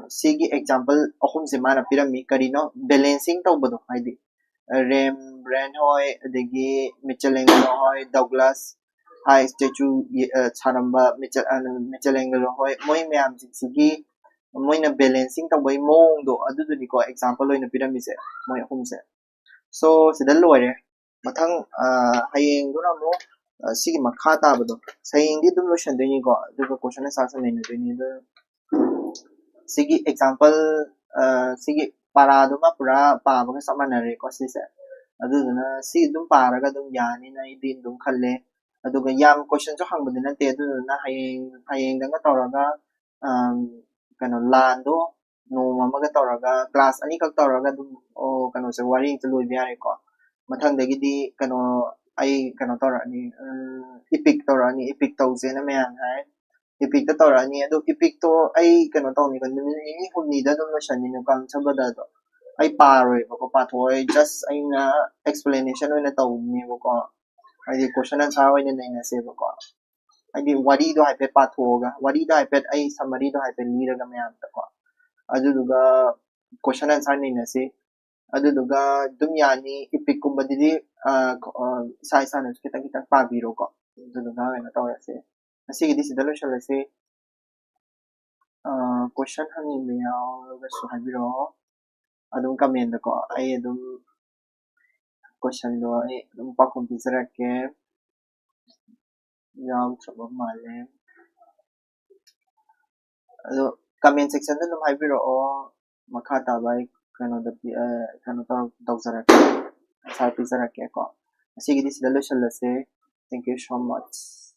sigi example ahum se mana pirami karino balancing tawbado haidi Rembrandt hoy adagi Michelangelo hoy Douglas high statue charamba Michelangelo hoy moi myam sigi moina balancing tawbai mong do aduduni ko example oina pirami se moi ahum se so sida loire mathang hayeng duna mo sigi makha tabado sayeng di dum lo shandeni ko duga question sa sa nei ni do sigi example sigi paraduma pura pabaga samanare ko sise aduduna si dum paraga dum yani na idin dum khalle aduga yam question jo hangbudi na te aduduna hayeng danga toraga kano lando no mamaga toraga class ani kak toraga dum o kano se wari to lui biare ko mathang dagi di kano ai kano torani epic tawse na mayan hai epic ta torani ado epic to ai kano tawni kan ni humni da dum no shani no kang chabada do ai paroi ko pathoi just ai na explanation oina tawni ko ai question answer oina nei na se ko ai wari do hai pe pathoga wari da hai pe ai summary do hai pe liraga mayan ta ko aduga question answer nei na se aduga dum yani epic kumbadi sai sana kita pabiro ko aduga na tawse asigi di sidalo shalase question hangin me yaw su habiro adum comment ko ai adum question do ai adum pa computer ke yaw chabo male ado comment section da dum habiro o makha ta bai kano da kano tawzara ke sa pizara ke ko asigi di sidalo shalase thank you so much